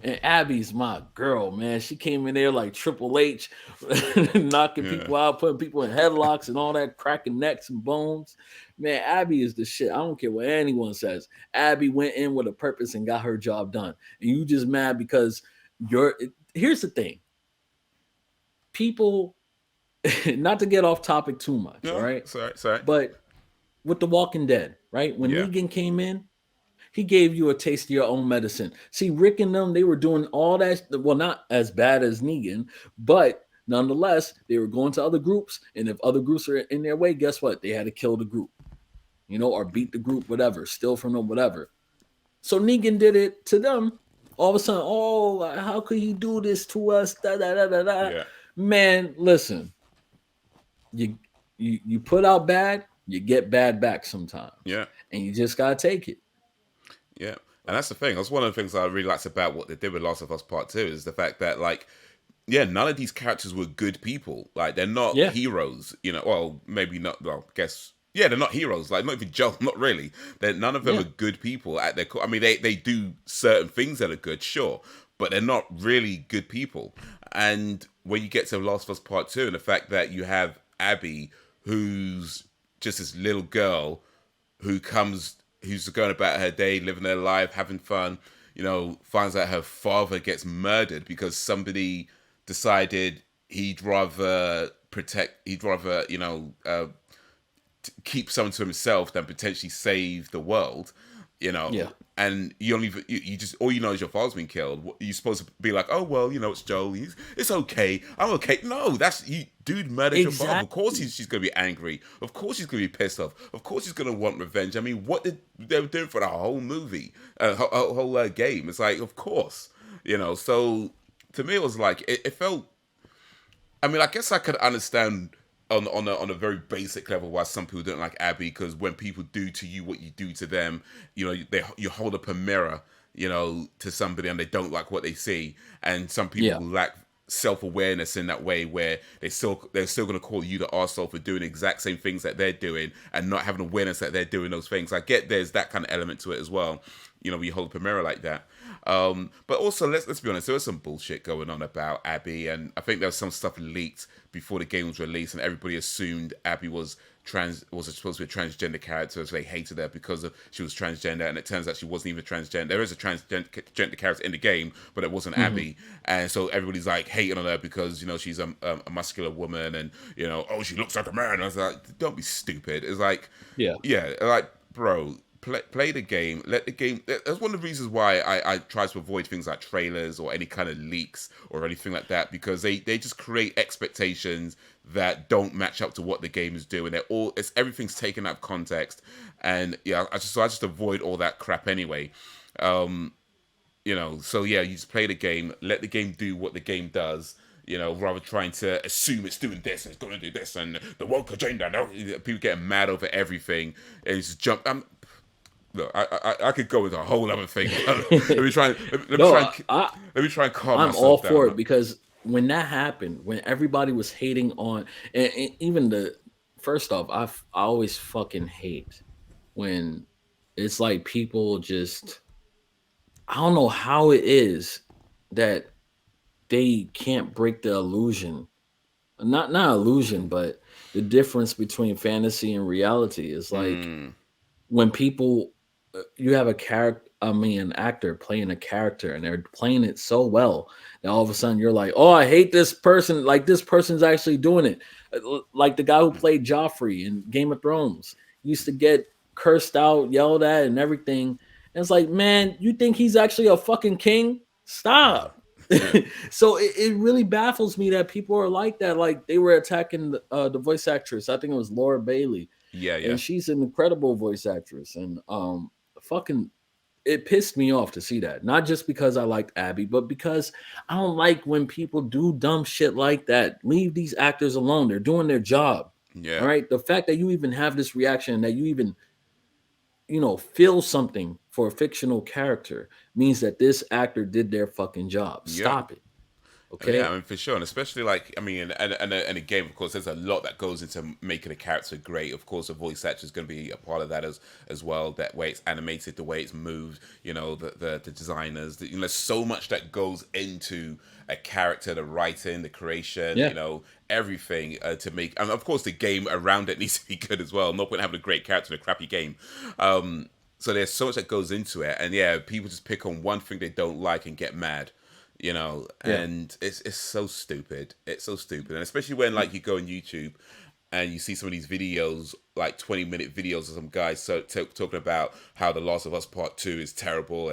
And Abby's my girl, man. She came in there like Triple H, knocking yeah, people out, putting people in headlocks and all that, cracking necks and bones. Man, Abby is the shit. I don't care what anyone says. Abby went in with a purpose and got her job done. And you just mad because here's the thing. People, not to get off topic too much, all no, right? sorry. But with The Walking Dead, right? When Yeah, Negan came in, he gave you a taste of your own medicine. See, Rick and them, they were doing all that. Well, not as bad as Negan, but nonetheless, they were going to other groups. And if other groups are in their way, guess what? They had to kill the group, or beat the group, whatever, steal from them, whatever. So Negan did it to them. All of a sudden, oh, how could he do this to us? Da, da, da, da, da. yeah, Man, listen, you, you put out bad, you get bad back sometimes. yeah, And you just got to take it. yeah. And that's the thing. That's one of the things I really liked about what they did with Last of Us Part 2 is the fact that, like, yeah, none of these characters were good people. Like, they're not Yeah. heroes. Well, maybe not. Well, I guess yeah, they're not heroes. Like, not even Joel. Not really. None of them Yeah. are good people at their core. I mean, they do certain things that are good, sure, but they're not really good people. And when you get to Last of Us Part 2, and the fact that you have Abbie, who's just this little girl who's going about her day, living her life, having fun, finds out her father gets murdered because somebody decided he'd rather, keep someone to himself than potentially save the world, Yeah. and you just all you know is your father's been killed. You're supposed to be like, oh well, it's Joel. It's okay. I'm okay. No, that's you, dude. Murdered your father. Of course, Exactly. she's gonna be angry. Of course, she's gonna be pissed off. Of course, she's gonna want revenge. I mean, what did they were doing for the whole movie, whole game? It's like, of course, So to me, it was like it felt. I mean, I guess I could understand on a very basic level why some people don't like Abbie, because when people do to you what you do to them, you hold up a mirror, to somebody and they don't like what they see, and some people Yeah. lack self-awareness in that way where they're still going to call you the arsehole for doing the exact same things that they're doing and not having awareness that they're doing those things. I get there's that kind of element to it as well, when you hold up a mirror like that. But also, let's be honest, there was some bullshit going on about Abbie, and I think there was some stuff leaked before the game was released, and everybody assumed Abbie was supposed to be a transgender character, so they hated her because she was transgender, and it turns out she wasn't even transgender. There is a transgender character in the game, but it wasn't Abbie, and so everybody's like hating on her because she's a muscular woman, and oh, she looks like a man. And I was like, don't be stupid. It's like, yeah, like, bro, play the game. Let the game. That's one of the reasons why I try to avoid things like trailers or any kind of leaks or anything like that, because they just create expectations that don't match up to what the game is doing. Everything's taken out of context, and yeah, I just avoid all that crap anyway. So yeah, you just play the game, let the game do what the game does. Rather trying to assume it's doing this and it's going to do this and the woke agenda. No, people getting mad over everything and just jump. Look, I could go into a whole other thing. Let me try and calm I'm myself all down. for it, because when that happened, when everybody was hating on, and even first off, I always fucking hate when it's like people just, I don't know how it is that they can't break the illusion, not illusion, but the difference between fantasy and reality is like when people, you have an actor playing a character and they're playing it so well that all of a sudden you're like, oh, I hate this person. Like, this person's actually doing it. Like the guy who played Joffrey in Game of Thrones used to get cursed out, yelled at, and everything. And it's like, man, you think he's actually a fucking king? Stop. So it really baffles me that people are like that. Like, they were attacking the voice actress. I think it was Laura Bailey. Yeah. And she's an incredible voice actress. And fucking, it pissed me off to see that. Not just because I liked Abbie, but because I don't like when people do dumb shit like that. Leave these actors alone. They're doing their job. Yeah. All right. The fact that you even have this reaction, that you even feel something for a fictional character, means that this actor did their fucking job. Stop it. Okay. Yeah, I mean, for sure, and especially like, I mean, and a game, of course, there's a lot that goes into making a character great. Of course, the voice actor is going to be a part of that as well. That way it's animated, the way it's moved, the designers. There's so much that goes into a character, the writing, the creation, everything to make. And of course, the game around it needs to be good as well. No point having a great character in a crappy game. So there's so much that goes into it, and yeah, people just pick on one thing they don't like and get mad. And it's so stupid. It's so stupid. And especially when, like, you go on YouTube and you see some of these videos, like 20-minute videos of some guys talking about how The Last of Us Part 2 is terrible.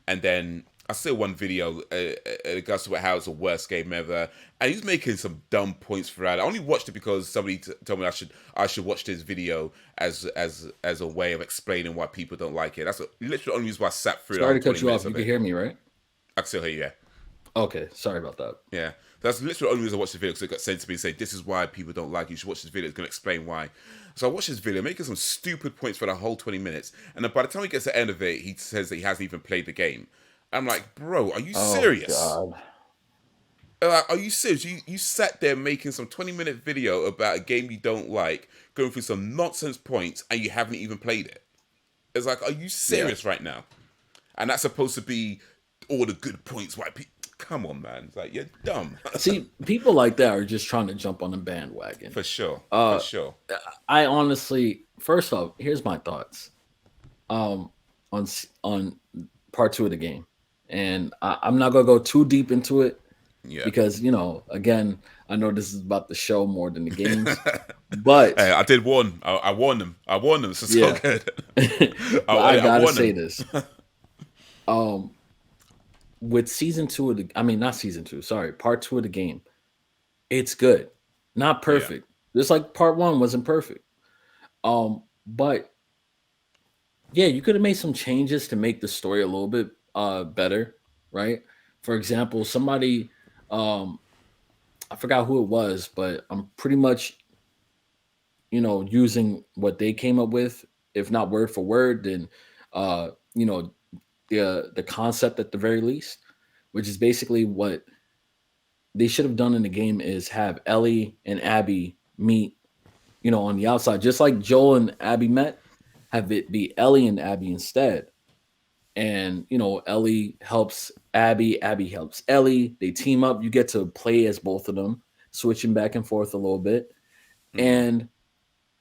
And then I saw one video, a guy talking about how it's the worst game ever. And he's making some dumb points for that. I only watched it because somebody told me I should watch this video as a way of explaining why people don't like it. That's literally the only reason why I sat through it. Sorry to cut you off. You can hear me, right? I can still hear you, yeah. Okay, sorry about that. Yeah, that's literally the only reason I watched the video, because it got sent to me and said, this is why people don't like you. You should watch this video. It's going to explain why. So I watched this video, making some stupid points for the whole 20 minutes. And then by the time he gets to the end of it, he says that he hasn't even played the game. I'm like, bro, are you serious? God. Are you serious? You sat there making some 20-minute video about a game you don't like, going through some nonsense points, and you haven't even played it. It's like, are you serious right now? And that's supposed to be all the good points why people... Come on, man. It's like, you're dumb. See, people like that are just trying to jump on the bandwagon. For sure. For sure. I honestly, first off, here's my thoughts on part 2 of the game. And I'm not going to go too deep into it. Yeah. Because, again, I know this is about the show more than the games. But hey, I did warn. I warned them. So it's so good. I got to say this. With season 2 of part 2 of the game, it's good. Not perfect. Just like part 1 wasn't perfect. But yeah, you could have made some changes to make the story a little bit better, right? For example, somebody, I forgot who it was, but I'm pretty much, using what they came up with, if not word for word, then the concept at the very least, which is basically what they should have done in the game is have Ellie and Abbie meet, on the outside, just like Joel and Abbie met. Have it be Ellie and Abbie instead, and Ellie helps Abbie, Abbie helps Ellie. They team up. You get to play as both of them, switching back and forth a little bit, Mm. and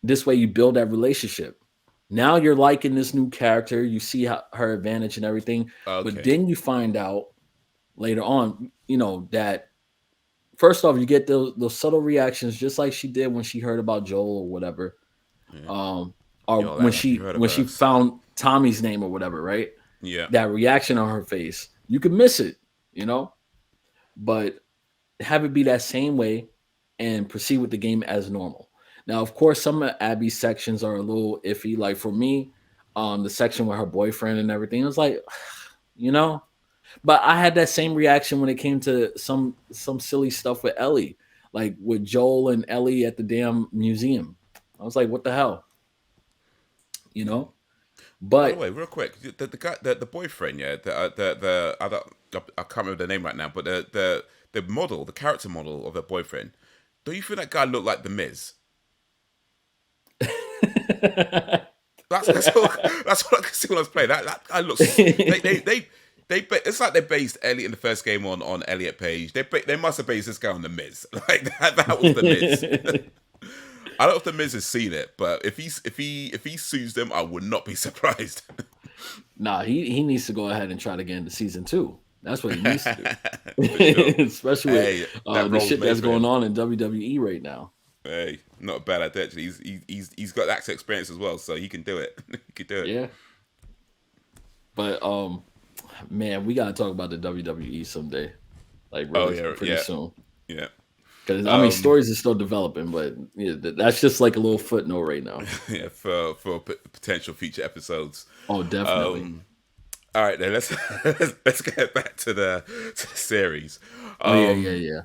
this way you build that relationship. Now you're liking this new character. You see her advantage and everything, but Okay. then you find out later on, that first off, you get those subtle reactions, just like she did when she heard about Joel or whatever, Yeah. um, or You'll act like you heard of when she us. found Tommy's name or whatever, right? Yeah. That reaction on her face, you could miss it, but have it be that same way and proceed with the game as normal. Now, of course, some of Abby's sections are a little iffy. Like for me, the section with her boyfriend and everything, it was like, you know, but I had that same reaction when it came to some silly stuff with Ellie, like with Joel and Ellie at the damn museum. I was like, what the hell, you Yeah. know? By the But way, real quick, the guy, the boyfriend, yeah, the I can't remember the name right now, but the model, the character model of the boyfriend. Do you think that guy looked like the Miz? That's all. That's all I can see when I was playing. That guy looks. It's like they based Elliot in the first game on Elliot Page. They must have based this guy on the Miz. Like that was the Miz. I don't know if the Miz has seen it, but if he sues them, I would not be surprised. nah, he needs to go ahead and try to get into season two. That's what he needs to do. For sure. Especially with Hey, that the role's shit made that's for going him. on in WWE right now. Hey, not a bad idea. Actually, he's got access experience as well, so he can do it. He can do it. Yeah. But man, we gotta talk about the WWE someday. Like Oh really yeah, pretty yeah, soon. yeah. Because I mean Um, stories are still developing, but yeah, that's just like a little footnote right now. yeah, for potential future episodes. Oh, definitely. Um, all right, then let's get back to the series. Oh yeah, yeah, Um, yeah.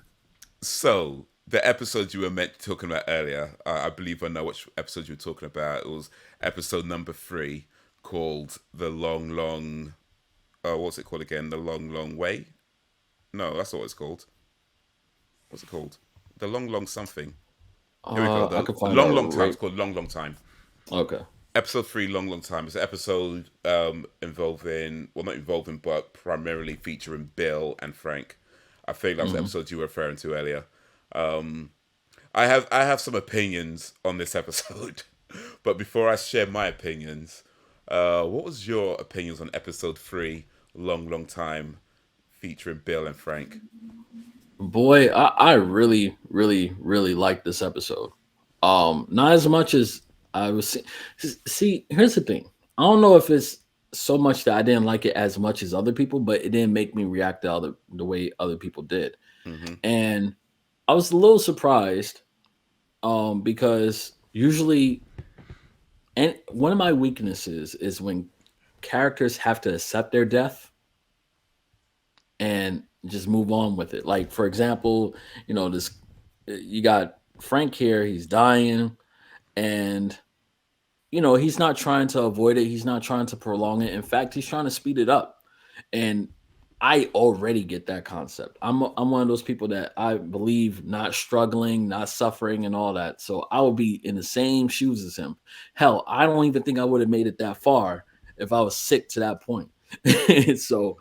so the episodes you were meant talking about earlier, I believe I know which episode you were talking about. It was episode number 3, called the long, long. What's it called again? The long, long way. No, that's not what it's called. What's it called? The long, long something. Here we go. I The could find out long, long time. right. It's called long, long time. Okay. Episode 3, long, long time. It's an episode involving, well, not involving, but primarily featuring Bill and Frank. I think that was the Hmm. episode you were referring to earlier. Um, I have some opinions on this episode, but before I share my opinions, what was your opinions on episode 3, long, long time, featuring Bill and Frank? Boy, I really, really, really like this episode. Not as much as I was. See, here's the thing. I don't know if it's so much that I didn't like it as much as other people, but it didn't make me react to the way other people did. Mm-hmm. And I was a little surprised, because usually, and one of my weaknesses is when characters have to accept their death and just move on with it. Like for example, this you got Frank here, he's dying, and he's not trying to avoid it, he's not trying to prolong it. In fact, he's trying to speed it up. And I already get that concept. I'm one of those people that I believe not struggling, not suffering, and all that. So I would be in the same shoes as him. Hell, I don't even think I would have made it that far if I was sick to that point. So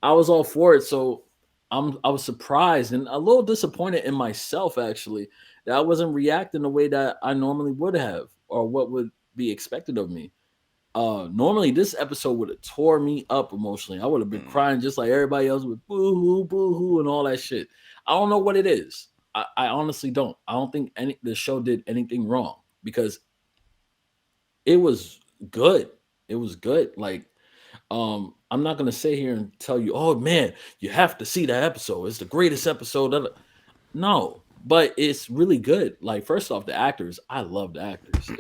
I was all for it. So I was surprised and a little disappointed in myself actually that I wasn't reacting the way that I normally would have or what would be expected of me. Normally this episode would have tore me up emotionally. I would have been Mm. crying just like everybody else with boo hoo and all that shit. I don't know what it is. I honestly don't. I don't think the show did anything wrong because it was good. It was good. Like, I'm not gonna sit here and tell you, oh man, you have to see that episode. It's the greatest episode of no, but it's really good. Like, first off, the actors, I love the actors.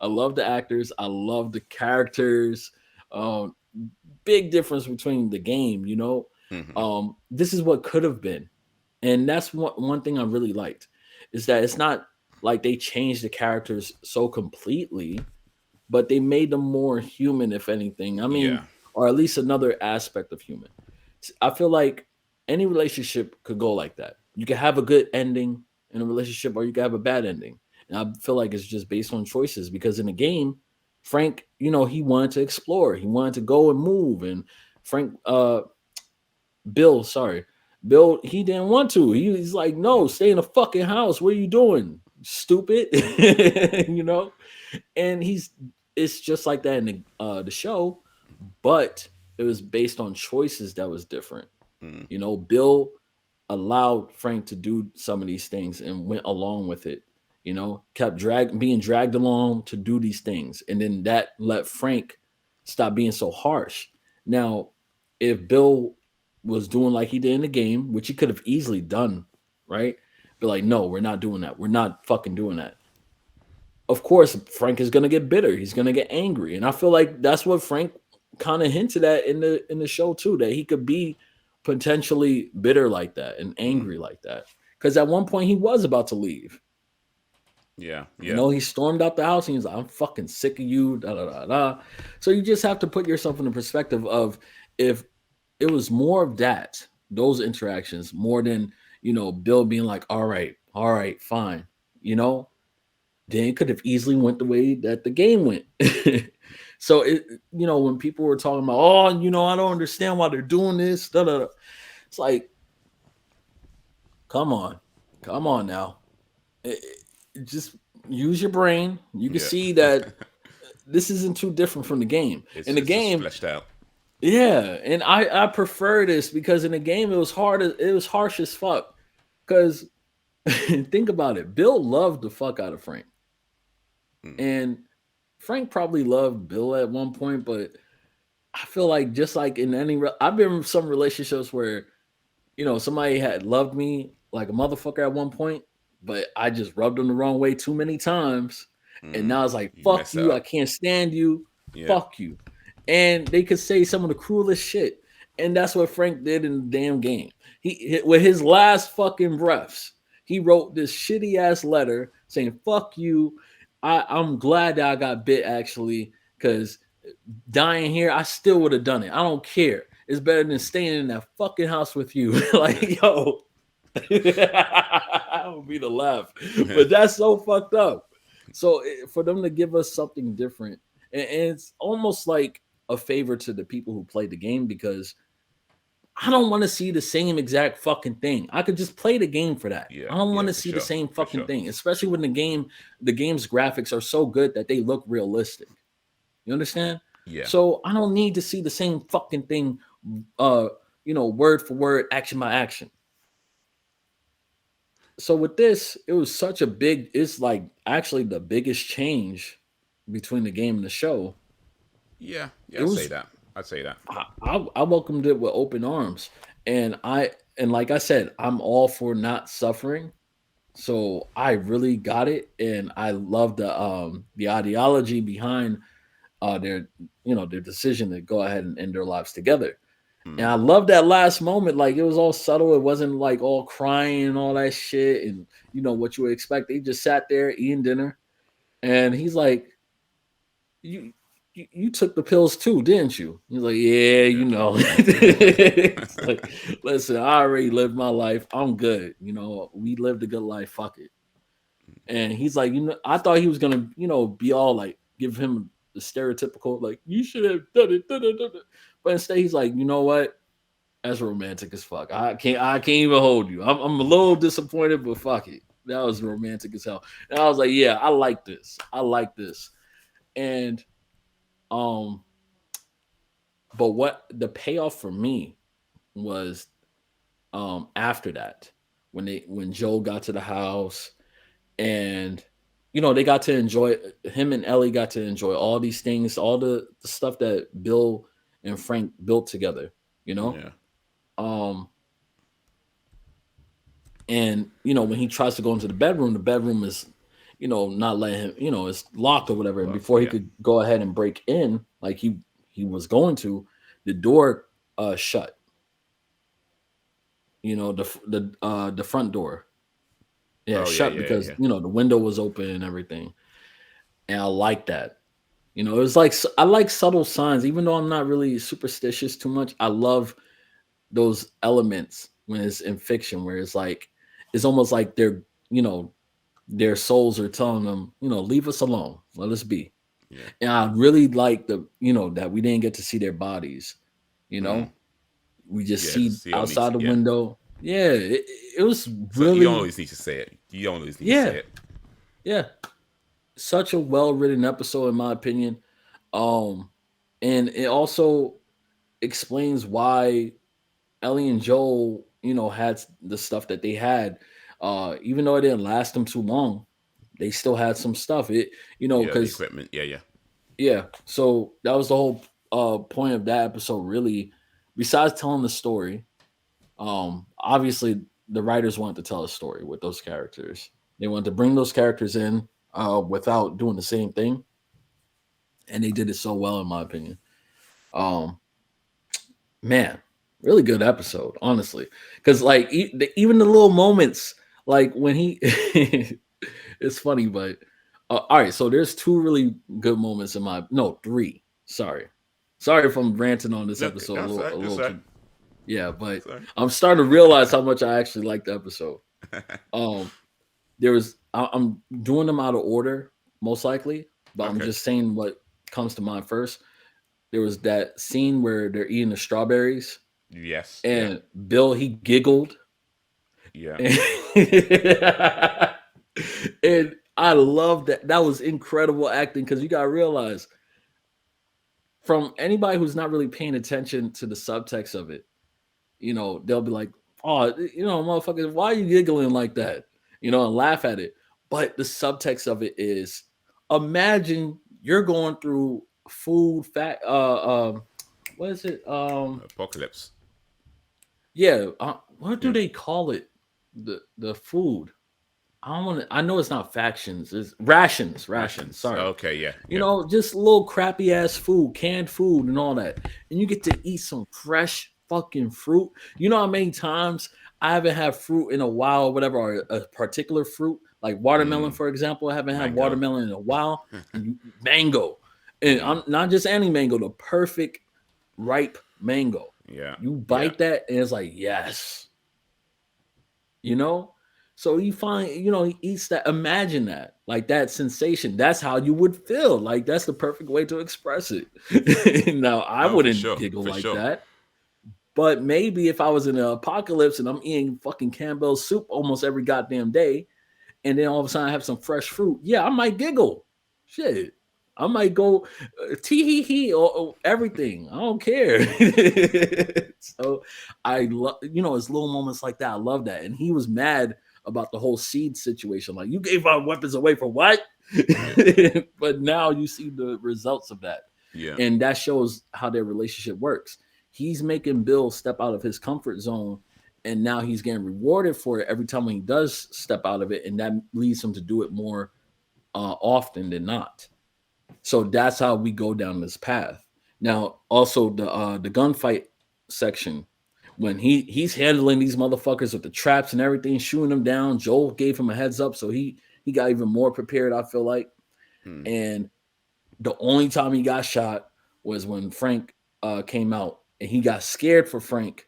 I love the actors. I love the characters. Um, Big difference between the game. Mm-hmm. This is what could have been, and that's one thing I really liked is that it's not like they changed the characters so completely, but they made them more human, if anything. I mean, Yeah. or at least another aspect of human. I feel like any relationship could go like that. You can have a good ending in a relationship, or you can have a bad ending. And I feel like it's just based on choices because in the game, Frank, he wanted to explore, he wanted to go and move, and Frank, Bill, sorry, Bill, he didn't want to. He's like, no, stay in the fucking house. What are you doing, stupid? you know, and it's just like that in the show, but it was based on choices that was different. Mm. Bill allowed Frank to do some of these things and went along with it. Kept being dragged along to do these things, and then that let Frank stop being so harsh. Now, if Bill was doing like he did in the game, which he could have easily done, right? Be like, no, we're not doing that. We're not fucking doing that. Of course, Frank is gonna get bitter. He's gonna get angry, and I feel like that's what Frank kind of hinted at in the show too, that he could be potentially bitter like that and Mm. angry like that. Because at one point he was about to leave. Yeah, yeah, He stormed out the house and he was like, "I'm fucking sick of you." Da da da da. So you just have to put yourself in the perspective of if it was more of that, those interactions, more than Bill being like, all right, fine," you know then it could have easily went the way that the game went. So when people were talking about, oh, I don't understand why they're doing this, da, da, da. It's like, come on, come on now. Just use your brain. You can yeah. see that this isn't too different from the game. In the It's just game, fleshed out. yeah, and I prefer this because in the game it was hard. It was harsh as fuck. Because think about it, Bill loved the fuck out of Frank, Mm. and Frank probably loved Bill at one point, but I feel like just like in I've been in some relationships where somebody had loved me like a motherfucker at one point, but I just rubbed them the wrong way too many times, and Mm. now it's like You fuck mess it you, I up. can't stand you, Yeah. fuck you, and they could say some of the cruelest shit, and that's what Frank did in the damn game. He with his last fucking breaths, he wrote this shitty ass letter saying fuck you. I'm glad that I got bit actually, because dying here, I still would have done it. I don't care. It's better than staying in that fucking house with you. Like, yo, that would be the laugh. But that's so fucked up. So for them to give us something different, and it's almost like a favor to the people who played the game because I don't want to see the same exact fucking thing. I could just play the game for that. Yeah, I don't want yeah, to for see the sure, same for fucking sure. thing, especially when the game's graphics are so good that they look realistic. You understand? Yeah, So I don't need to see the same fucking thing, word for word, action by action. So with this, it was such a big. It's like actually the biggest change between the game and the show. yeah, yeah. It I'd say was that. I'd say that. I welcomed it with open arms, and like I said, I'm all for not suffering. So I really got it, and I love the ideology behind their their decision to go ahead and end their lives together. And Mm. I love that last moment. Like it was all subtle. It wasn't like all crying and all that shit. And what you would expect. They just sat there eating dinner. And he's like, you took the pills too, didn't you? He's like, yeah, Yeah. It's like, listen, I already lived my life. I'm good. We lived a good life. Fuck it. And he's like, I thought he was gonna, be all like, give him the stereotypical, like, you should have done it. Da, da, da, da. But instead, he's like, you know what? That's romantic as fuck. I can't even hold you. I'm a little disappointed, but fuck it. That was romantic as hell. And I was like, yeah, I like this. I like this. And um, but what the payoff for me was after that, when Joel got to the house and they got to enjoy, him and Ellie got to enjoy all these things, all the stuff that Bill and Frank built together, you know? Yeah. Um And when he tries to go into the bedroom is, not letting him, it's locked or whatever. And Locked. before he Yeah. could go ahead and break in, like he was going to, the door shut. The front door, yeah, Oh yeah, shut yeah, because yeah. the window was open and everything. And I like that. It was like I like subtle signs, even though I'm not really superstitious too much. I love those elements when it's in fiction, where it's like it's almost like you know their souls are telling them, leave us alone, let us be. Yeah. And I really like that we didn't get to see their bodies. You Mm. know, we just Yeah. see Just you don't need outside to. the Yeah. window. Yeah, it was So you don't really, always need to say it. You don't always need to say yeah, it. yeah, such a well written episode in my opinion. Um, and it also explains why Ellie and Joel, had the stuff that they had. Even though it didn't last them too long, they still had some stuff. Yeah. The Because equipment. Yeah. Yeah. yeah, so that was the whole point of that episode, really. Besides telling the story, obviously the writers wanted to tell a story with those characters. They wanted to bring those characters in without doing the same thing, and they did it so well, in my opinion. Um, Man, really good episode, honestly. Because like even the little moments, like when he, it's funny, but all right. So there's two really good moments in my no three. Sorry if I'm ranting on this Okay. episode That's a right. That's little right. too. Yeah, but That's right. I'm starting to realize how much I actually like the episode. Um, I'm doing them out of order, most likely, but I'm Okay. just saying what comes to mind first. There was that scene where they're eating the strawberries Yes. Yeah. and Bill he giggled Yeah. and, and I love that. That was incredible acting because you gotta realize from anybody who's not really paying attention to the subtext of it, they'll be like, "Oh, motherfucker, why are you giggling like that?" And laugh at it. But the subtext of it is, imagine you're going through food fat. What is it? Apocalypse. Yeah. What do Yeah. they call it? The food. I don't want to. I know it's not factions. It's rations. Rations. Rations. Sorry. Okay. Yeah. Yeah. Just little crappy ass food, canned food, and all that. And you get to eat some fresh fucking fruit. You know how many times I haven't had fruit in a while, or whatever, or a particular fruit like watermelon, Mm. for example. I haven't had Mango. watermelon in a while. Mango, and Mm. I'm not just any mango, the perfect ripe mango. Yeah. You Yeah. bite that, and it's like yes, you know so you find he eats that, imagine that, like that sensation, that's how you would feel, like that's the perfect way to express it. Now I No, for wouldn't sure. giggle For like sure. that, but maybe if I was in an apocalypse and I'm eating fucking Campbell's soup almost every goddamn day, and then all of a sudden I have some fresh fruit, yeah, I might giggle. Shit, I might go tee hee hee or everything. I don't care. So I love, it's little moments like that. I love that. And he was mad about the whole seed situation. Like, you gave our weapons away for what? Yeah. But now you see the results of that. Yeah. And that shows how their relationship works. He's making Bill step out of his comfort zone, and now he's getting rewarded for it every time when he does step out of it, and that leads him to do it more often than not. So that's how we go down this path. Now, also the gunfight section, when he's handling these motherfuckers with the traps and everything, shooting them down. Joel gave him a heads up, so he got even more prepared, I feel like. Hmm. And the only time he got shot was when Frank came out, and he got scared for Frank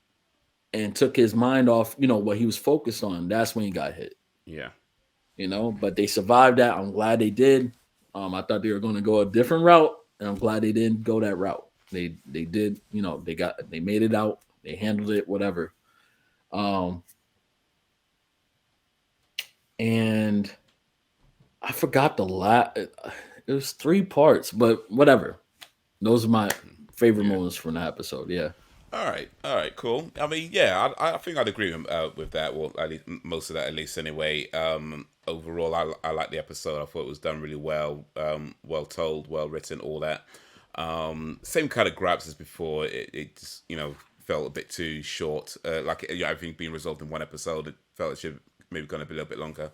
and took his mind off, what he was focused on. That's when he got hit. Yeah. But they survived that. I'm glad they did. I thought they were going to go a different route, and I'm glad they didn't go that route. They did, they made it out, they handled it, whatever. Um, and I forgot the last. It was three parts, but whatever. Those are my favorite Yeah. moments from the episode. Yeah. All right, cool. I mean, yeah, I think I'd agree with that. Well, at least most of that, at least anyway. Overall, I like the episode. I thought it was done really well. Well told, well written, all that. Same kind of grabs as before. It just, felt a bit too short. Everything being resolved in one episode. It felt it should have maybe gone a little bit longer.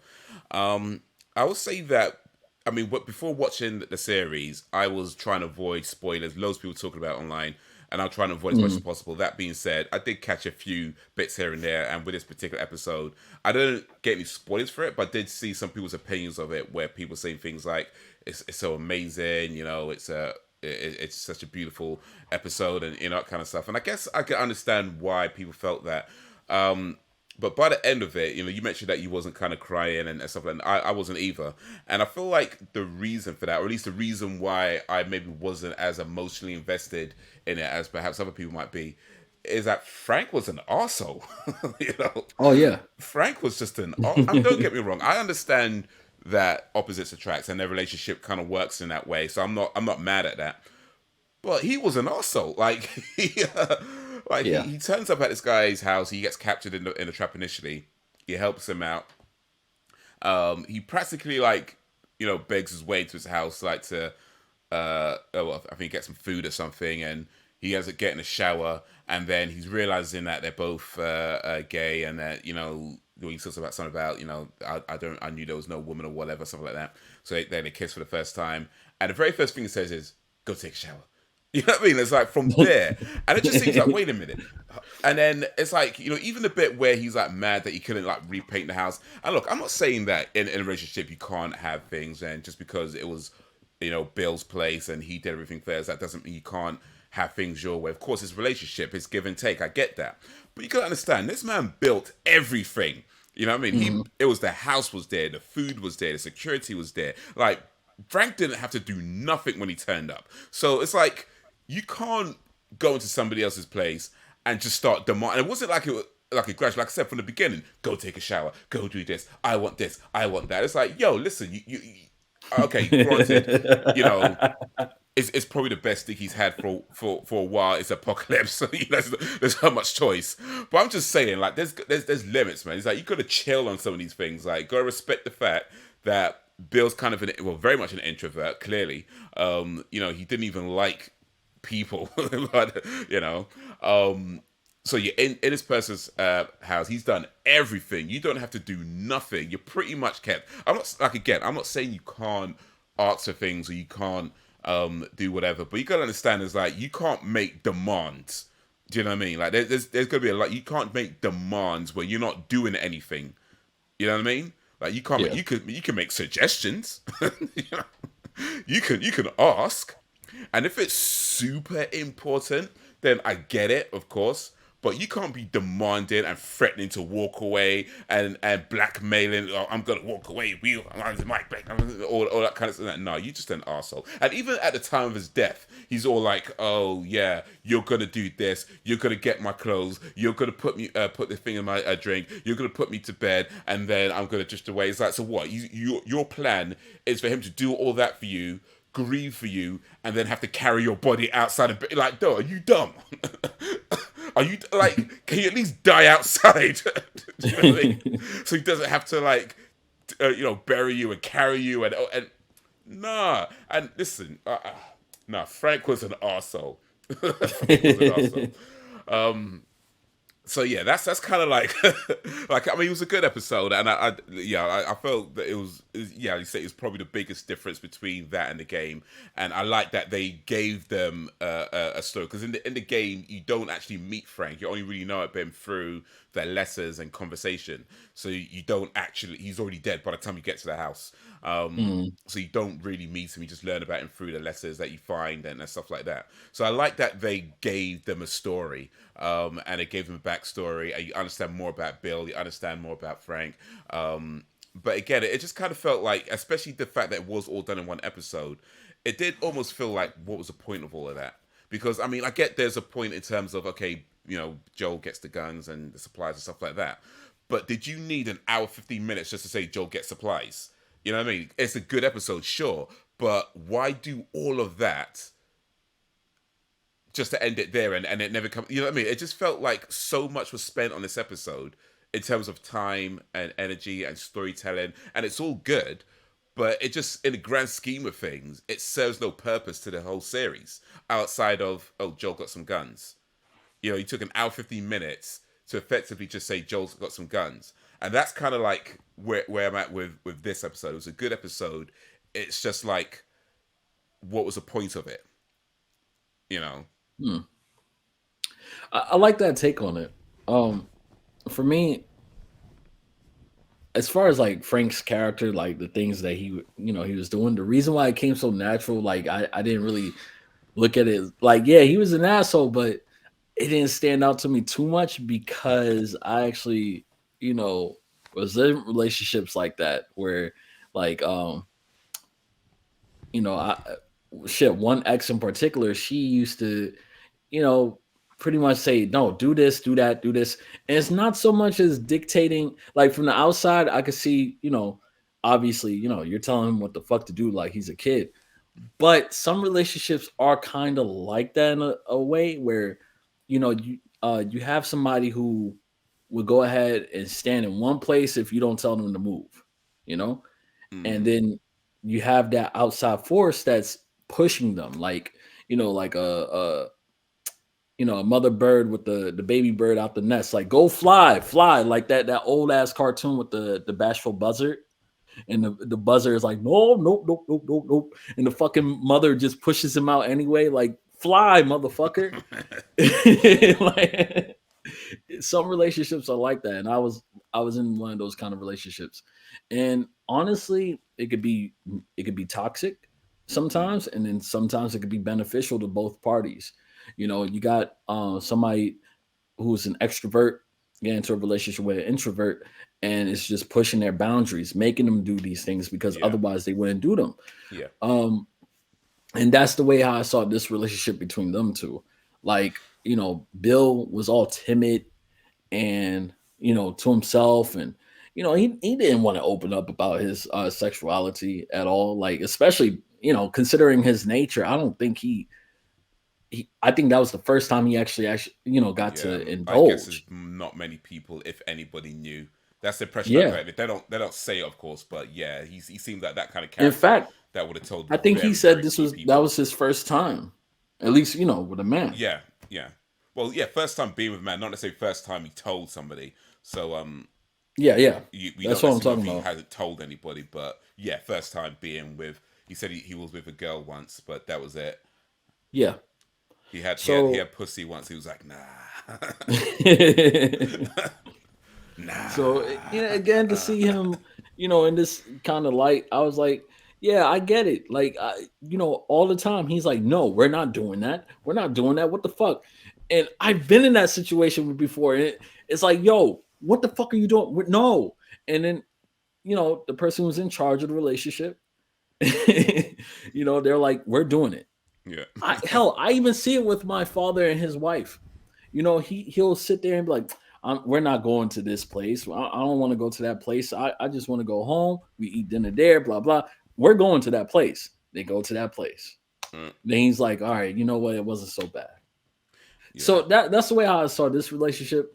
I will say that. I mean, before watching the series, I was trying to avoid spoilers. Loads of people talking about it online, and I'm trying to avoid as much as Mhm. possible. That being said, I did catch a few bits here and there, and with this particular episode, I didn't get any spoilers for it, but I did see some people's opinions of it, where people saying things like it's so amazing, it's such a beautiful episode, and that kind of stuff. And I guess I can understand why people felt that. But by the end of it, you mentioned that you wasn't kind of crying and stuff like that. I wasn't either. And I feel like the reason for that, or at least the reason why I maybe wasn't as emotionally invested in it as perhaps other people might be, is that Frank was an arsehole. you know, Oh yeah. Frank was just don't get me wrong. I understand that opposites attract and their relationship kind of works in that way. So I'm not mad at that. But he was an arsehole. Like Yeah. he turns up at this guy's house. He gets captured in the trap initially. He helps him out. He practically begs his way to his house, like to I think he gets some food or something, and he has to get in a shower, and then he's realizing that they're both gay, and that he talks about something about I knew there was no woman or whatever, something like that. So they kiss for the first time, and the very first thing he says is, "Go take a shower." You know what I mean? It's like from there, and it just seems like, wait a minute. And then it's like, even the bit where he's like mad that he couldn't like repaint the house. And look, I'm not saying that in a relationship you can't have things, and just because it was, Bill's place and he did everything first, that doesn't mean you can't have things your way. Of course, it's relationship, it's give and take. I get that. But you gotta understand, this man built everything. You know what I mean? It was the house was there, the food was there, the security was there. Like, Frank didn't have to do nothing when he turned up. So it's like, you can't go into somebody else's place and just start demanding. It wasn't like it was like a grudge. Like I said from the beginning, go take a shower, go do this. I want this. I want that. It's like, yo, listen, you okay, granted, it's probably the best thing he's had for a while. It's Apocalypse, so there's not much choice. But I'm just saying, like, there's limits, man. It's like you gotta chill on some of these things. Like, gotta respect the fact that Bill's kind of very much an introvert. Clearly, he didn't even like people, but so you're in this person's house. He's done everything. You don't have to do nothing. You're pretty much kept. I'm not saying you can't ask for things or you can't do whatever, but you gotta understand is like you can't make demands. Do you know what I mean? Like there's gonna be you can't make demands where you're not doing anything. You know what I mean? Like you can't. Yeah. You can make suggestions. You can ask. And if it's super important, then I get it, of course. But you can't be demanding and threatening to walk away and blackmailing. Oh, I'm gonna walk away. I'm all that kind of stuff. No, you just an arsehole. And even at the time of his death, he's all like, "Oh yeah, you're gonna do this. You're gonna get my clothes. You're gonna put the thing in my drink. You're gonna put me to bed, and then I'm gonna drift away." It's like, so what? Your plan is for him to do all that for you, grieve for you, and then have to carry your body outside of like, dude, are you dumb? Are you like, can you at least die outside? Do you know what I mean? So he doesn't have to bury you and carry you and nah. And listen, nah, Frank was an arsehole. Frank was an arsehole. So yeah, that's kind of like, I mean, it was a good episode, and I felt that it was you say it's probably the biggest difference between that and the game, and I like that they gave them a story, because in the game you don't actually meet Frank, you only really know about him through their letters and conversation, so you don't actually, he's already dead by the time you get to the house, so you don't really meet him, you just learn about him through the letters that you find and stuff like that. So I like that they gave them a story. And it gave him a backstory, and you understand more about Bill, you understand more about Frank. But again, it just kind of felt like, especially the fact that it was all done in one episode, it did almost feel like, what was the point of all of that? Because, I mean, I get there's a point in terms of, okay, Joel gets the guns and the supplies and stuff like that. But did you need an hour, 15 minutes just to say Joel gets supplies? You know what I mean? It's a good episode, sure. But why do all of that just to end it there and it never comes? You know what I mean? It just felt like so much was spent on this episode in terms of time and energy and storytelling, and it's all good, but it just, in the grand scheme of things, it serves no purpose to the whole series outside of, oh, Joel got some guns. You took an hour, 15 minutes to effectively just say Joel's got some guns, and that's kind of like where I'm at with this episode. It was a good episode. It's just like, what was the point of it? I like that take on it. For me, as far as like Frank's character, like the things that he was doing, the reason why it came so natural, like I didn't really look at it like, yeah, he was an asshole, but it didn't stand out to me too much because I actually, you know, was in relationships like that where like I shit, one ex in particular, she used to, you know, pretty much say, no, do this, do that, do this. And it's not so much as dictating, like from the outside, I could see, obviously, you're telling him what the fuck to do, like he's a kid. But some relationships are kind of like that in a way where, you have somebody who will go ahead and stand in one place if you don't tell them to move, you know? And Mm, then you have that outside force that's pushing them, like, like a mother bird with the baby bird out the nest, like go fly, fly, like that old ass cartoon with the bashful buzzard, and the buzzer is like, no, nope, nope, nope, nope, nope, and the fucking mother just pushes him out anyway, like fly, motherfucker. Like, some relationships are like that, and I was in one of those kind of relationships, and honestly, it could be toxic mm, sometimes, and then sometimes it could be beneficial to both parties. You got somebody who's an extrovert get into a relationship with an introvert, and it's just pushing their boundaries, making them do these things because yeah, otherwise they wouldn't do them. yeah, um and that's the way how I saw this relationship between them two. Like, Bill was all timid and, to himself, and he didn't want to open up about his sexuality at all, like, especially, considering his nature. I don't think I think that was the first time he actually got yeah. to I guess there's indulge. not many people, if anybody, knew. That's the impression I Yeah. got. They don't say it, of course, but yeah, he seemed like that kind of In character fact, that would have told I think he very, said very this few was that people. was his first time, at least, with a man. Yeah, yeah. Well, yeah, first time being with a man, not necessarily first time he told somebody. So Yeah, yeah. we That's don't what I'm necessarily know if talking he about. hasn't told anybody, but yeah, first time being with. He said he was with a girl once, but that was it. Yeah. He had So pussy once. He was like, nah, so nah. again, to see him, in this kind of light, I was like, yeah, I get it. Like, all the time he's like, no, we're not doing that. We're not doing that. What the fuck? And I've been in that situation before, and it's like, yo, what the fuck are you doing? No. And then, the person who's in charge of the relationship, they're like, we're doing it. Yeah, I even see it with my father and his wife. He'll sit there and be like, we're not going to this place. I don't want to go to that place. I just want to go home. We eat dinner there, blah, blah. We're going to that place. They go to that place. mm, Then he's like, all right, you know what? It wasn't so bad. yeah, So that's the way how I saw this relationship.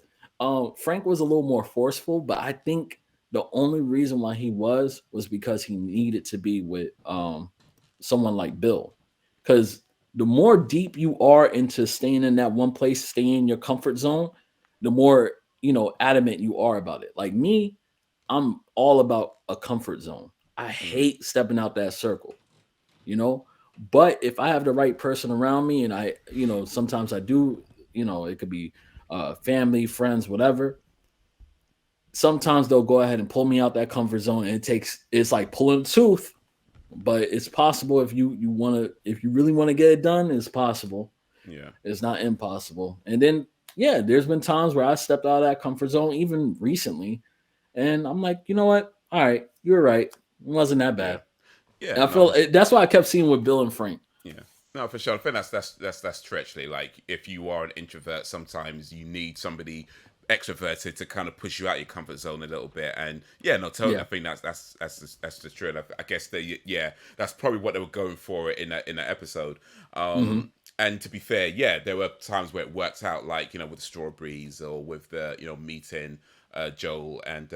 Frank was a little more forceful, but I think the only reason why he was because he needed to be with someone like Bill. Because the more deep you are into staying in that one place, staying in your comfort zone, the more adamant you are about it. Like me, I'm all about a comfort zone. I mm, hate stepping out that circle, you know. But if I have the right person around me, and sometimes I do, it could be family, friends, whatever. Sometimes they'll go ahead and pull me out that comfort zone, and it's like pulling a tooth, but it's possible if if you really want to get it done, it's possible. yeah, It's not impossible. And then yeah, there's been times where I stepped out of that comfort zone, even recently, and I'm like, you know what? All right, you're right. It wasn't that yeah, bad. yeah. And I No, feel that's why I kept seeing with Bill and Frank. yeah. No, for sure. I think that's treachery. Like, if you are an introvert, sometimes you need somebody extroverted to kind of push you out your comfort zone a little bit. And yeah, no, totally. I Yeah. think that's the truth. I guess yeah, that's probably what they were going for in that episode. Hmm. And to be fair, yeah, there were times where it worked out, like, with the strawberries, or with the meeting Joel and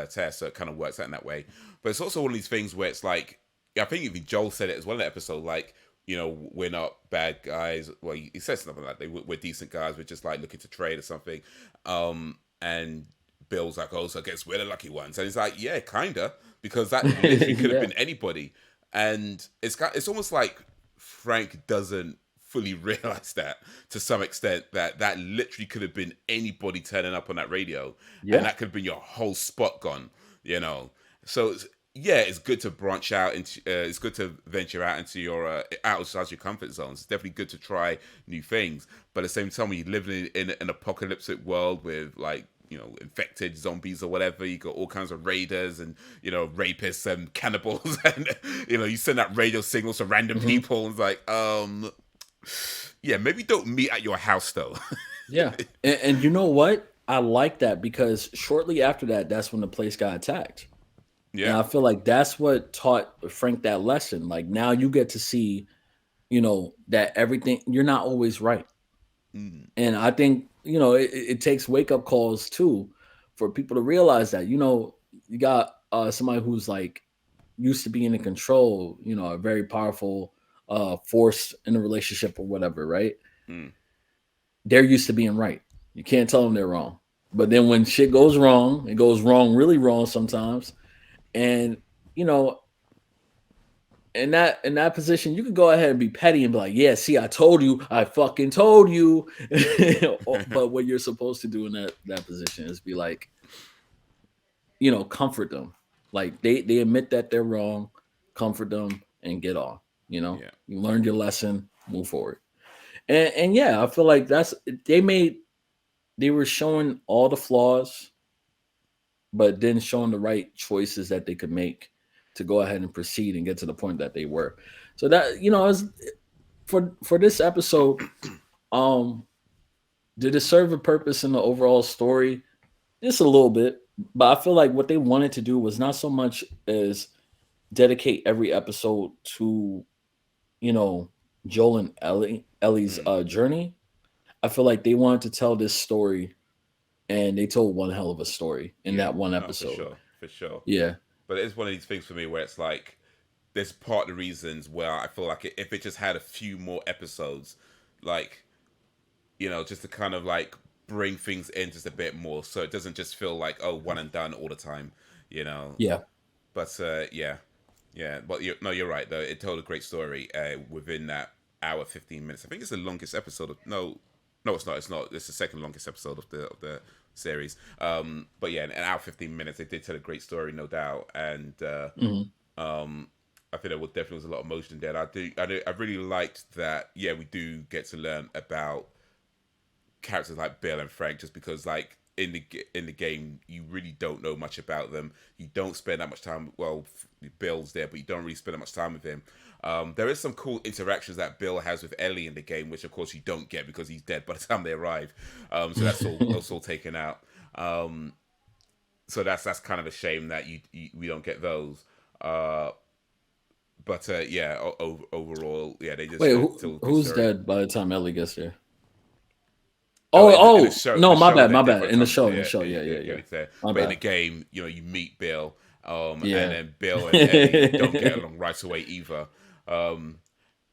Tess, so it kind of works out in that way. But it's also one of these things where it's like, I think even Joel said it as well in the episode, like, we're not bad guys. Well, he says something like that. We're decent guys. We're just like looking to trade or something. And Bill's like, oh, so I guess we're the lucky ones. And he's like, yeah, kinda, because that literally could have Yeah. been anybody. And it's almost like Frank doesn't fully realize that, to some extent, that literally could have been anybody turning up on that radio, and Yeah. that could have been your whole spot gone. You know, so yeah, it's good to branch out into. It's good to venture out into your outside your comfort zones. It's definitely good to try new things. But at the same time, when you live in an apocalyptic world with like infected zombies or whatever, you got all kinds of raiders and rapists and cannibals, and you send out radio signals to random Hmm. people. And it's like, yeah, maybe don't meet at your house though. Yeah, and you know what? I like that because shortly after that, that's when the place got attacked. And Yeah. I feel like that's what taught Frank that lesson. Like now you get to see, that everything you're not always right. Mm. And I think, it takes wake up calls too for people to realize that, you got somebody who's like used to being in control, a very powerful force in a relationship or whatever, right? Mm. They're used to being right. You can't tell them they're wrong. But then when shit goes wrong, it goes wrong, really wrong sometimes. And, you know, in that position, you could go ahead and be petty and be like, "Yeah, see, I told you, I fucking told you." But what you're supposed to do in that position is be like, comfort them. Like they admit that they're wrong, comfort them, and get on. Yeah. You learned your lesson, move forward. And yeah, I feel like they were showing all the flaws, but then showing the right choices that they could make to go ahead and proceed and get to the point that they were. So that is for this episode. Um, did it serve a purpose in the overall story? Just a little bit, but I feel like what they wanted to do was not so much as dedicate every episode to you know Joel and Ellie's Mm. journey. I feel like they wanted to tell this story, and they told one hell of a story in Yeah. that one No, for episode. sure, for sure. Yeah, But it's one of these things for me where it's like there's part of the reasons where I feel like if it just had a few more episodes, like just to kind of like bring things in just a bit more, so it doesn't just feel like one and done all the time, you know. yeah. But yeah, yeah. But no, you're right though. It told a great story within that hour 15 minutes. I think it's the longest episode of no, it's not. It's not. It's the second longest episode of the series. But yeah, in an hour 15 minutes, they did tell a great story, no doubt, and Hmm. um, I think there was definitely was a lot of emotion there. I really liked that. Yeah, we do get to learn about characters like Bill and Frank, just because like in the game you really don't know much about them. You don't spend that much time. Well, Bill's there, but you don't really spend that much time with him. There is some cool interactions that Bill has with Ellie in the game, which of course you don't get because he's dead by the time they arrive. So that's all taken out. So that's kind of a shame that we don't get those. But yeah, overall, yeah, they just Wait, showed still a good who's story. dead by the time Ellie gets there? Oh, Oh, in the oh, show, no, my bad, they're my bad. different In the from show, yeah, yeah, yeah, yeah. it's there. My But in the bad. game, you meet Bill, and Yeah, then Bill and Ellie don't get along right away either. Um,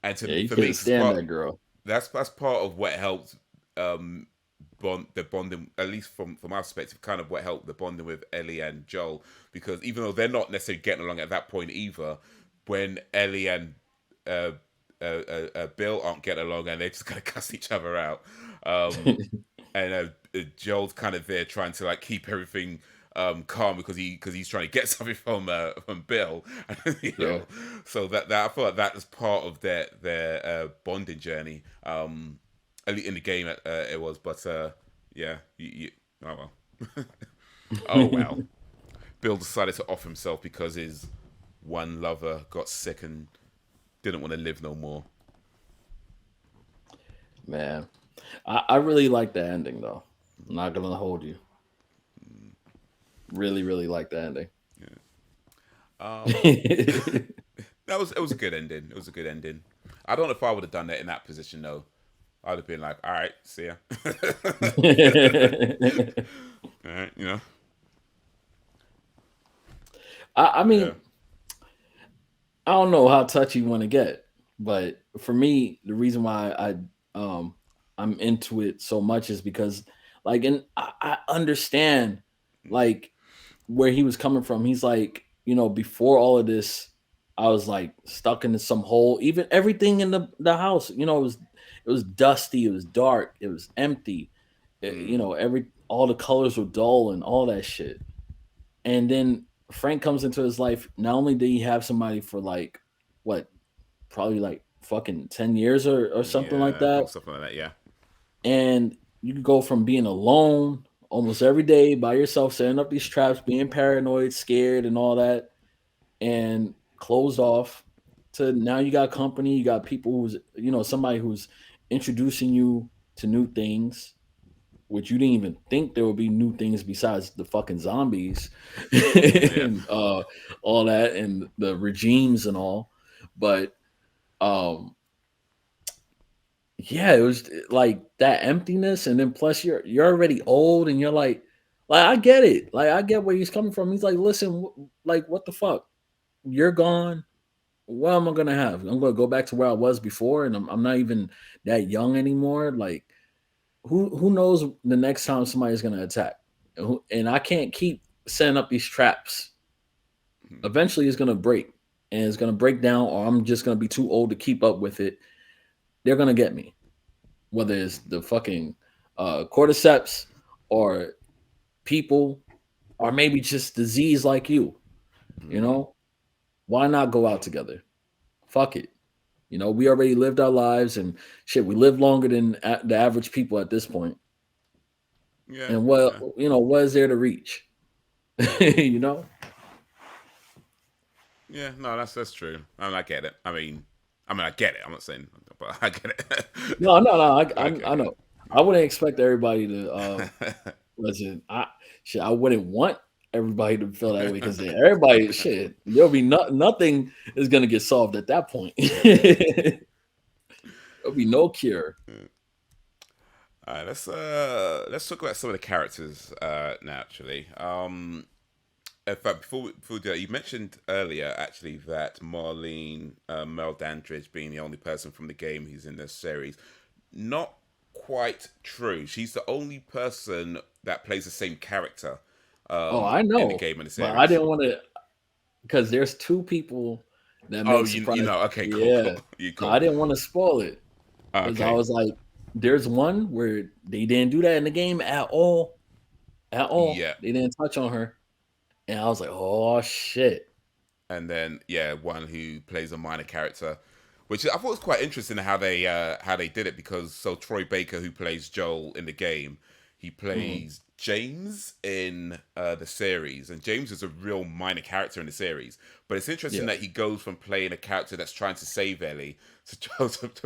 and yeah. You for me, couldn't it's stand part that girl. that's part of what helped the bonding, at least from our perspective, kind of what helped the bonding with Ellie and Joel, because even though they're not necessarily getting along at that point either, when Ellie and uh, Bill aren't getting along and they just kind of cuss each other out. And Joel's kind of there trying to like keep everything calm because he's trying to get something from Bill, Yeah. So that I feel like that is part of their bonding journey. At least in the game it was, but yeah, oh well, oh well. Bill decided to off himself because his one lover got sick and didn't want to live no more. Man, I really like the ending though. I'm not gonna hold you. Really, really like the ending. Um, it was a good ending. It was a good ending. I don't know if I would have done that in that position though. I'd have been like, all right, see ya. All right, I yeah. mean, I don't know how touchy you want to get, but for me, the reason why I'm into it so much is because like, and I understand like where he was coming from. He's like, before all of this, I was like stuck into some hole. Even everything in the house, it was dusty, it was dark, it was empty. Mm, Every all the colors were dull and all that shit. And then Frank comes into his life. Not only did he have somebody for like what, probably like fucking 10 years or something like Yeah, that, or something like that. Yeah. and you can go from being alone almost every day by yourself, setting up these traps, being paranoid, scared, and all that, and closed off, to now you got company, you got people who's, somebody who's introducing you to new things, which you didn't even think there would be new things besides the fucking zombies Yeah. and all that, and the regimes and all. But um yeah, it was like that emptiness, and then plus you're already old, and you're like I get it, like I get where he's coming from. He's like, listen, like what the fuck, you're gone. What am I gonna have? I'm gonna go back to where I was before, and I'm not even that young anymore. Like who knows the next time somebody's gonna attack, and I can't keep setting up these traps. Eventually, it's gonna break, and it's gonna break down, or I'm just gonna be too old to keep up with it. They're gonna get me, whether it's the fucking cordyceps or people, or maybe just disease like you. You Hmm. know, why not go out together? Fuck it. We already lived our lives, and shit, we live longer than the average people at this point. Yeah. And what Yeah. what is there to reach? you know? Yeah. No, that's true. I mean, I get it. I mean, I get it. I'm not saying, but I get it. No, no, no. I Okay. know. I wouldn't expect everybody to listen. I wouldn't want everybody to feel that way, because then everybody, shit, there'll be nothing is gonna get solved at that point. There'll be no cure. All right, let's talk about some of the characters now. Actually, in fact, before we do that, you mentioned earlier actually that Marlene Mel Dandridge being the only person from the game who's in this series. Not quite true. She's the only person that plays the same character Oh, I in the know, game and the but I series. didn't want to, because there's two people that Oh, make you surprise. know. Okay, cool, cool. Yeah, You so I cool. didn't want to spoil it, because I Okay. was like, there's one where they didn't do that in the game at all, at all. Yeah. They didn't touch on her, and I was like, oh shit. And then yeah, one who plays a minor character, which I thought was quite interesting how they did it, because so Troy Baker, who plays Joel in the game, he Mhm. plays James in the series, and James is a real minor character in the series. But it's interesting Yeah, that he goes from playing a character that's trying to save Ellie to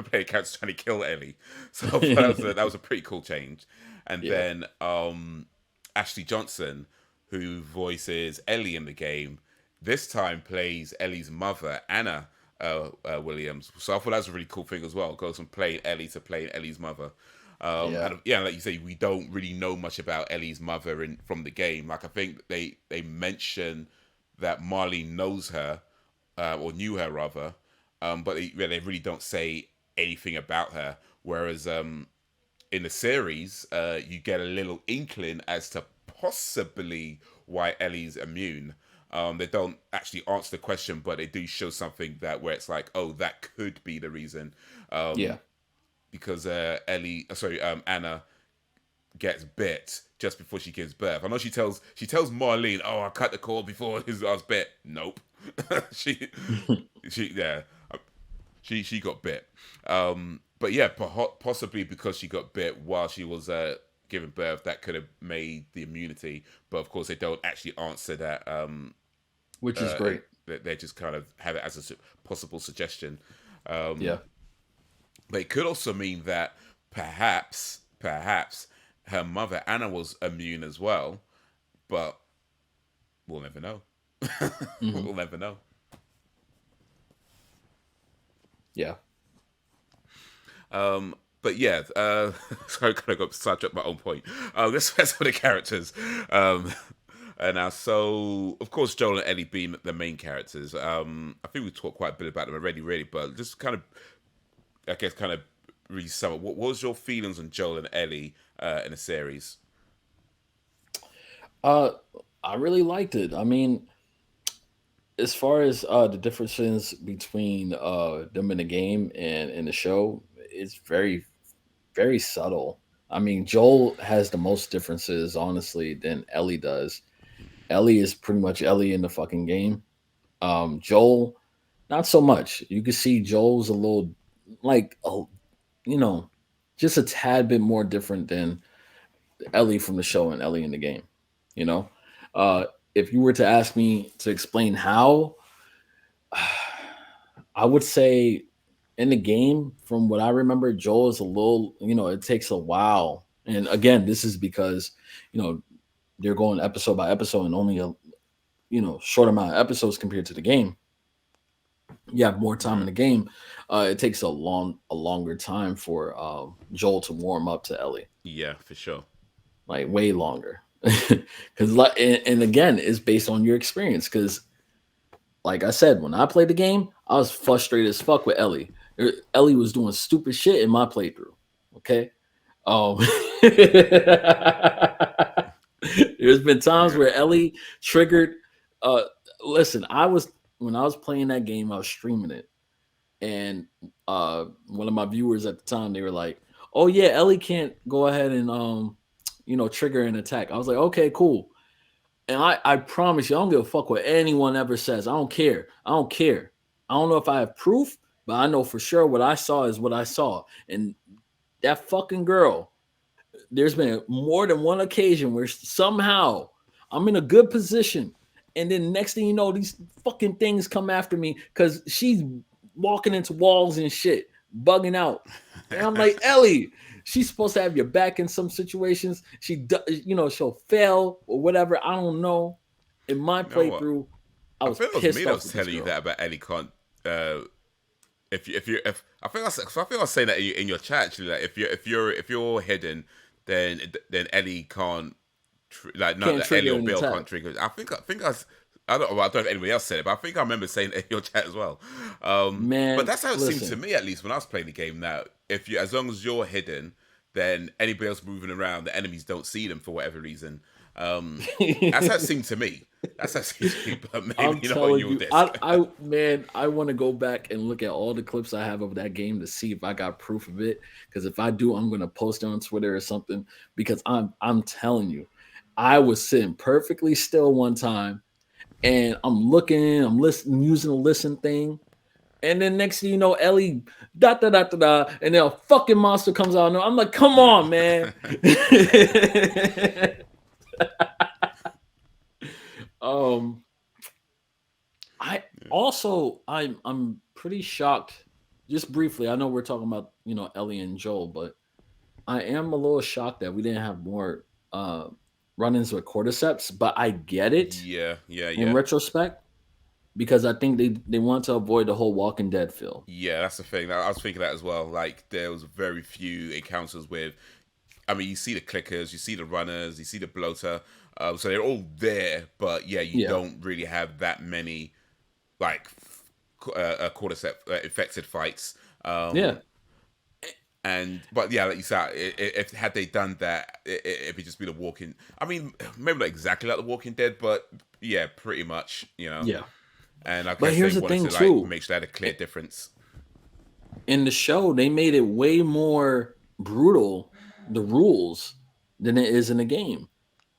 play a character trying to kill Ellie. So I thought that was a pretty cool change. And yeah, then Ashley Johnson, who voices Ellie in the game, this time plays Ellie's mother, Anna Williams. So I thought that was a really cool thing as well. Goes from playing Ellie to playing Ellie's mother. yeah, And yeah, like you say, we don't really know much about Ellie's mother from the game. Like I think they mention that Marley knows her, or knew her rather, but they really don't say anything about her. Whereas in the series, you get a little inkling as to possibly why Ellie's immune. They don't actually answer the question, but they do show something that where it's like, oh, that could be the reason, yeah. because Anna gets bit just before she gives birth. I know she tells Marlene, "Oh, I cut the cord before I was bit." Nope, she yeah, she got bit. But yeah, possibly because she got bit while she was giving birth, that could have made the immunity. But of course, they don't actually answer that. Which is great. They just kind of have it as a possible suggestion. Yeah. But it could also mean that perhaps her mother Anna was immune as well. But we'll never know. Hmm. We'll never know. Yeah. But yeah, so I kind of got sidetracked my own point. Let's first for the characters. Um, and now, so of course, Joel and Ellie being the main characters. I think we talked quite a bit about them already, really. But just kind of, I guess, kind of really sum up. What was your feelings on Joel and Ellie in the series? Uh, I really liked it. I mean, as far as the differences between them in the game and in the show, it's very, very subtle. I mean, Joel has the most differences, honestly, than Ellie does. Ellie is pretty much Ellie in the fucking game. Joel, not so much. You can see Joel's a little like you know, just a tad bit more different than Ellie from the show and Ellie in the game. You know, uh, if you were to ask me to explain how, I would say in the game, from what I remember, Joel is a little, it takes a while. And again, this is because, you know, they're going episode by episode and only a, short amount of episodes compared to the game. You have more time in Mm. the game. It takes a longer time for Joel to warm up to Ellie, Yeah, for sure. like way longer. Because like, and again, it's based on your experience. Because like I said, when I played the game, I was frustrated as fuck with Ellie. Ellie was doing stupid shit in my playthrough. Okay. Um, there's been times Yeah. where Ellie triggered. Uh, listen, I was when I was playing that game, I was streaming it, and one of my viewers at the time, they were like, "Oh yeah, Ellie can't go ahead and trigger an attack." I was like, "Okay, cool." And I promise you, I don't give a fuck what anyone ever says. I don't care. I don't care. I don't know if I have proof, but I know for sure what I saw is what I saw. And that fucking girl, there's been more than one occasion where somehow I'm in a good position. And then next thing you know, these fucking things come after me because she's walking into walls and shit, bugging out. And I'm like, Ellie, she's supposed to have your back in some situations. She'll fail or whatever. I don't know. In my You know what? playthrough, I I was feel it was me pissed that off was with this telling you girl. that about Ellie can't. If I think I was saying that in your chat actually. Like if you're hidden, then Ellie can't like no, Can't that Ellie trigger or an Bill attack. can't trigger. I don't know if anybody else said it, but I think I remember saying it in your chat as well. But Man, that's how it seemed to listen. me, at least when I was playing the game. Now, if you, as long as you're hidden, then anybody else moving around, the enemies don't see them for whatever reason. That's how it seemed to me. That's how it seemed to me. But maybe I'm you know on telling your you, disc. I want to go back and look at all the clips I have of that game to see if I got proof of it. Because if I do, I'm gonna post it on Twitter or something. Because I'm telling you, I was sitting perfectly still one time, and I'm looking, I'm listening, using the listen thing, and then next thing you know, Ellie da da da da da, and then a fucking monster comes out. And I'm like, come on, man. um, I also I'm pretty shocked. Just briefly, I know we're talking about Ellie and Joel, but I am a little shocked that we didn't have more run-ins with cordyceps. But I get it Yeah, yeah, in yeah. retrospect because I think they want to avoid the whole Walking Dead feel. Yeah, that's the thing. I was thinking that as well. Like there was very few encounters with. I mean, you see the clickers, you see the runners, you see the bloater. So they're all there, but yeah, you Yeah, don't really have that many like cordyceps infected fights. yeah, And but yeah, like you said, if had they done that, it'd just be the Walking. I mean, maybe not exactly like the Walking Dead, but yeah, pretty much. yeah. And I But guess they here's the wanted thing to like too. make sure they had a clear difference. In the show, they made it way more brutal, the rules, than it is in the game.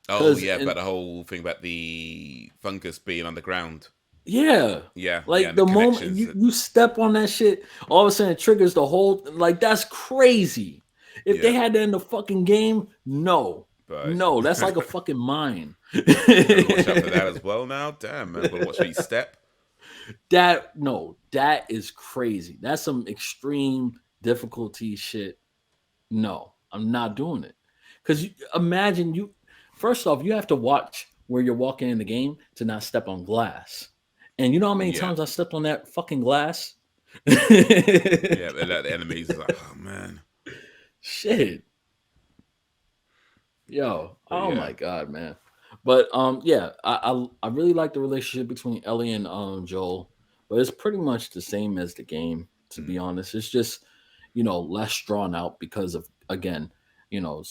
Oh Because yeah, but the whole thing about the fungus being underground. yeah. Yeah, yeah, Like and the the moment connections. you step on that shit, all of a sudden it triggers the whole like that's crazy. If they Yeah, had that in the fucking game, no. but No, that's like a fucking mine. gotta watch out for that as well. Now, damn man, gotta watch where you step. That no, that is crazy. That's some extreme difficulty shit. No, I'm not doing it. Cause imagine you first off, you have to watch where you're walking in the game to not step on glass. And you know how many Yeah, times I stepped on that fucking glass? yeah, but the enemies is like, oh man, Shit. Yo. but Oh yeah, my god, man. But yeah, I really like the relationship between Ellie and Joel, but it's pretty much the same as the game, to mm. be honest. It's just, less drawn out because of again, you know,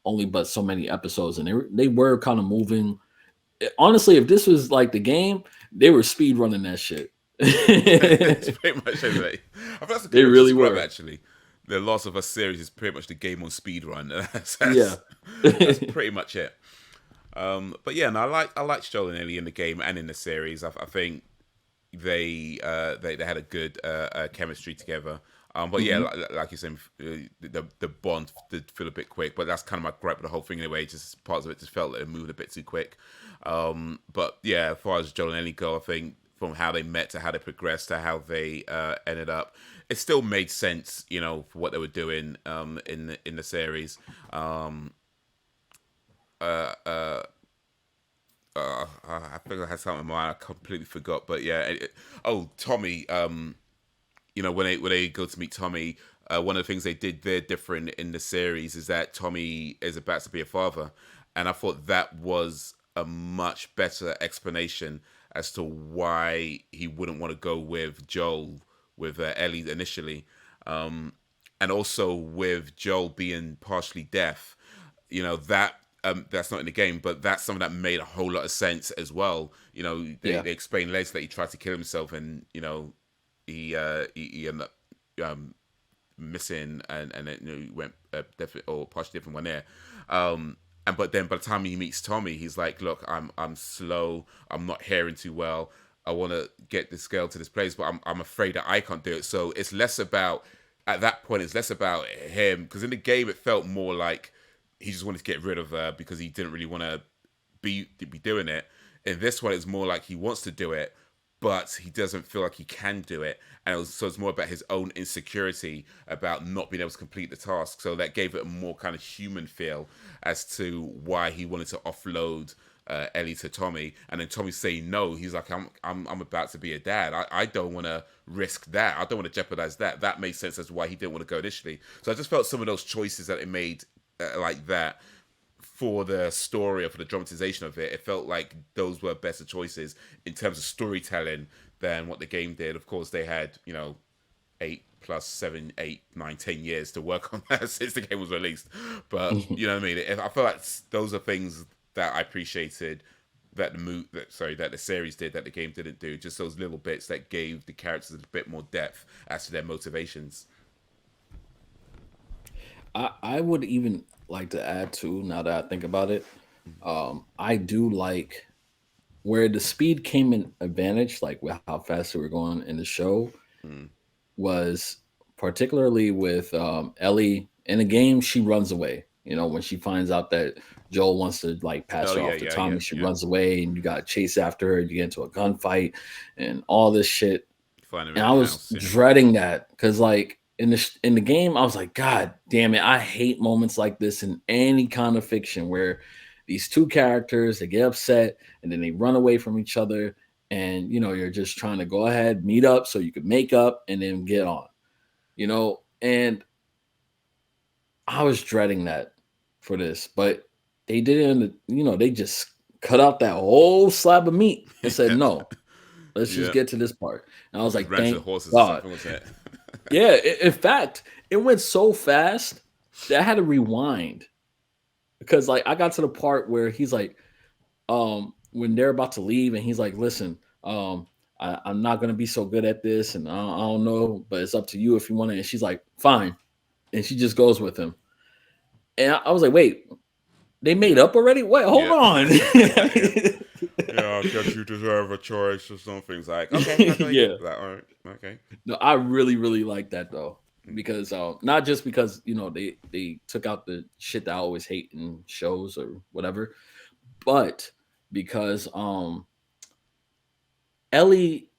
only but so many episodes and they were kind of moving. Honestly, if this was like the game, they were speed running that shit. It's pretty much it. I think that's a They good way to really describe it. were. Actually, the Last of Us series is pretty much the game on speed run. Yeah. That's pretty much it. But yeah, and I like Joel and Ellie in the game and in the series. I think they had a good chemistry together. But yeah, Hmm. like you said, the bond did feel a bit quick. But that's kind of my gripe with the whole thing anyway. Just parts of it just felt like it moved a bit too quick. But yeah, as far as Joel and Ellie go, I think from how they met to how they progressed to how they ended up, it still made sense, for what they were doing in the series. Um, uh, uh, I think I had something in mind. I completely forgot. But yeah, oh, Tommy. When they go to meet Tommy, one of the things they did there different in the series is that Tommy is about to be a father, and I thought that was a much better explanation as to why he wouldn't want to go with Joel with Ellie initially, and also with Joel being partially deaf. That's not in the game, but that's something that made a whole lot of sense as well. They Yeah. explain later that he tried to kill himself, and he ended up missing, and then he went definitely or partially different one there. And but then by the time he meets Tommy, he's like, "Look, I'm slow. I'm not hearing too well. I want to get this girl to this place, but I'm afraid that I can't do it." So it's less about at that point. It's less about him because in the game it felt more like he just wanted to get rid of her because he didn't really want to be doing it. In this one, it's more like he wants to do it, but he doesn't feel like he can do it. So it's more about his own insecurity about not being able to complete the task. So that gave it a more kind of human feel as to why he wanted to offload Ellie to Tommy, and then Tommy saying no. He's like, I'm about to be a dad. I don't want to risk that. I don't want to jeopardize that. That made sense as to why he didn't want to go initially. So I just felt some of those choices that it made like that for the story or for the dramatization of it, it felt like those were better choices in terms of storytelling than what the game did. Of course, they had 8 plus 7, 8, 9, 10 years to work on that since the game was released. But you know what I mean. I feel like those are things that I appreciated that that the series did that the game didn't do. Just those little bits that gave the characters a bit more depth as to their motivations. I would even like to add too, now that I think about it, I do like where the speed came in advantage, like with how fast they were going in the show, Mm. was particularly with Ellie in the game. She runs away. When she finds out that Joel wants to like pass Oh her yeah, off to yeah, yeah, Tommy, she yeah. runs away, and you got to chase after her. You get into a gunfight and all this shit. Find him And in I the was house. Yeah. dreading that because, like, in the game, I was like, God damn it, I hate moments like this in any kind of fiction where these two characters they get upset and then they run away from each other, and you're just trying to go ahead meet up so you can make up and then get on. And I was dreading that for this, but they did it. They just cut out that whole slab of meat and said, "No, let's just Yeah. get to this part." And I was Just like, ran to the "Thank horses or God." something, wasn't it? Yeah, in fact, it went so fast that I had to rewind because like I got to the part where he's like, when they're about to leave, and he's like, "Listen, I'm not gonna be so good at this, and I don't know, but it's up to you if you want it." And she's like, "Fine," and she just goes with him. And I was like, "Wait, they made up already? Wait, hold Yeah. on." Yeah. Yeah, I guess you deserve a choice or something. It's like, okay, I'll take it. Yeah. Like, all right, okay. No, I really, really like that though, because not just because they took out the shit that I always hate in shows or whatever, but because Ellie,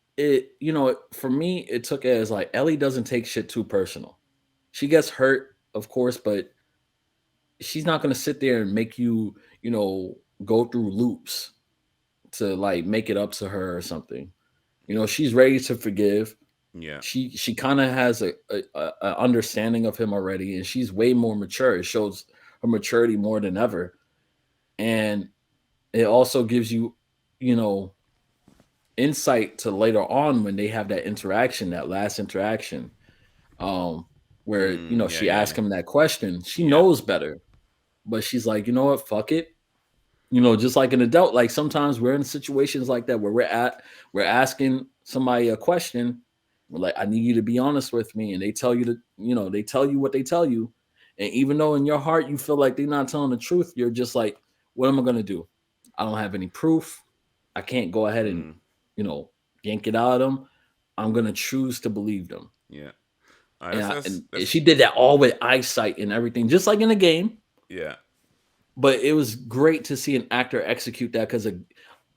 for me, it took it as like Ellie doesn't take shit too personal. She gets hurt, of course, but she's not gonna sit there and make you, go through loops to like make it up to her or something. She's ready to forgive. Yeah. She kind of has a understanding of him already, and she's way more mature. It shows her maturity more than ever, and it also gives you, you know, insight to later on when they have that interaction, that last interaction, um, where Yeah, she yeah, asked yeah. him that question. She Yeah. knows better, but she's like, you know what, fuck it. Just like an adult, like sometimes we're in situations like that where we're asking somebody a question. We're like, I need you to be honest with me. And they tell you they tell you what they tell you. And even though in your heart you feel like they're not telling the truth, you're just like, what am I gonna do? I don't have any proof. I can't go ahead and, Mm, you know, yank it out of them. I'm gonna choose to believe them. yeah. All right, And, that's she did that all with eyesight and everything, just like in the game. yeah. But it was great to see an actor execute that because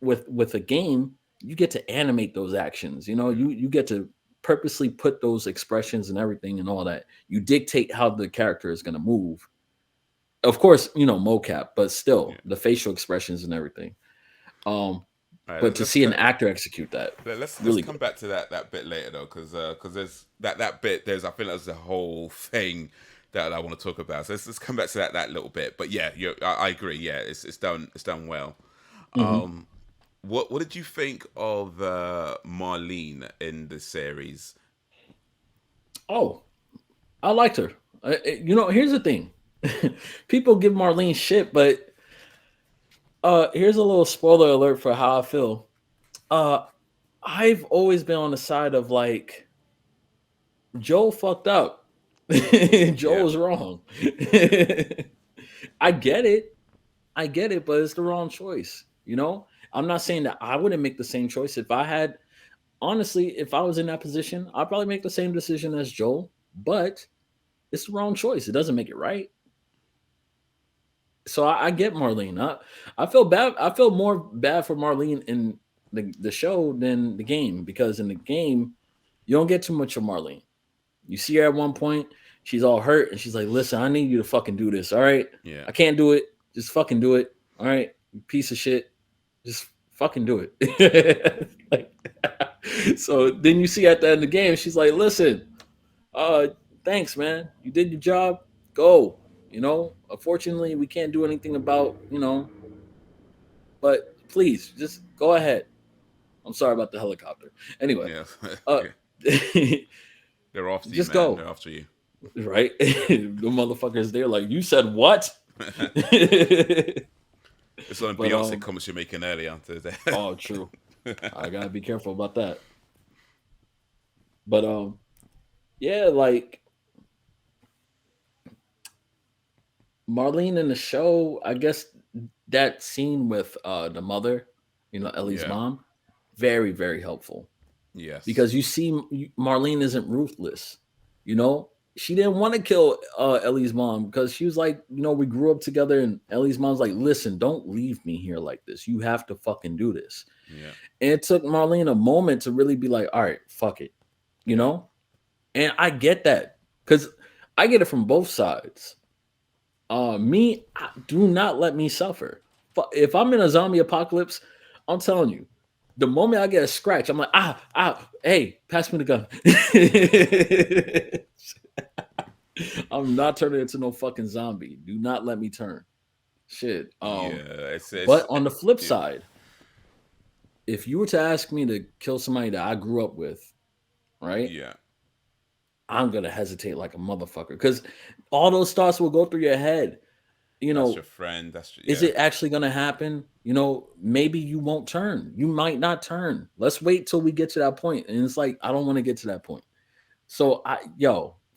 with a game, you get to animate those actions. You know, Mm, you get to purposely put those expressions and everything and all that. You dictate how the character is going to move. Of course, you know, mocap, but yeah. still the facial expressions and everything. Um, All right, but to let's see an cut. actor execute that, Let's really come good. back to that bit later though, because there's that bit. There's I think there's a whole thing that I want to talk about. So let's come back to that little bit. But yeah, I agree. Yeah, it's done well. Hmm. Um, what did you think of Marlene in the series? Oh, I liked her. You know, here's the thing. People give Marlene shit, but here's a little spoiler alert for how I feel. Uh, I've always been on the side of like Joel fucked up. Joel Yeah, was wrong. I get it. I get it, but it's the wrong choice. You know, I'm not saying that I wouldn't make the same choice if I had. Honestly, if I was in that position, I'd probably make the same decision as Joel. But it's the wrong choice. It doesn't make it right. So I get Marlene. I feel bad. I feel more bad for Marlene in the show than the game because in the game you don't get too much of Marlene. You see her at one point, she's all hurt and she's like, "Listen, I need you to fucking do this. All right, yeah, I can't do it. Just fucking do it. All right, you piece of shit. Just fucking do it." Like, so then you see at the end of the game, she's like, "Listen, uh, thanks, man. You did your job. Go. You know, unfortunately, we can't do anything about, you know, but please just go ahead. I'm sorry about the helicopter. Anyway, yeah. uh, They're after you, just man. go. They're after you. Right? The motherfuckers there, like, you said what? It's on But, Beyonce comments you're making earlier today. oh, true. I gotta be careful about that. But, yeah, like, Marlene in the show, I guess that scene with the mother, you know, Ellie's Yeah. mom, very, very helpful Yes. because you see Marlene isn't ruthless. You know, she didn't want to kill Ellie's mom because she was like, you know, we grew up together, and Ellie's mom's like, listen, don't leave me here like this. You have to fucking do this. Yeah. And it took Marlene a moment to really be like, all right, fuck it, you Yeah. know. And I get that because I get it from both sides. Do not let me suffer. If I'm in a zombie apocalypse, I'm telling you, the moment I get a scratch, I'm like, hey, pass me the gun. I'm not turning into no fucking zombie. Do not let me turn. Shit. Yeah. But It's on the flip yeah. side, if you were to ask me to kill somebody that I grew up with, right? Yeah. I'm gonna hesitate like a motherfucker because all those thoughts will go through your head. You That's know, your friend. is Yeah. it actually going to happen? You know, maybe you won't turn. You might not turn. Let's wait till we get to that point. And it's like, I don't want to get to that point. So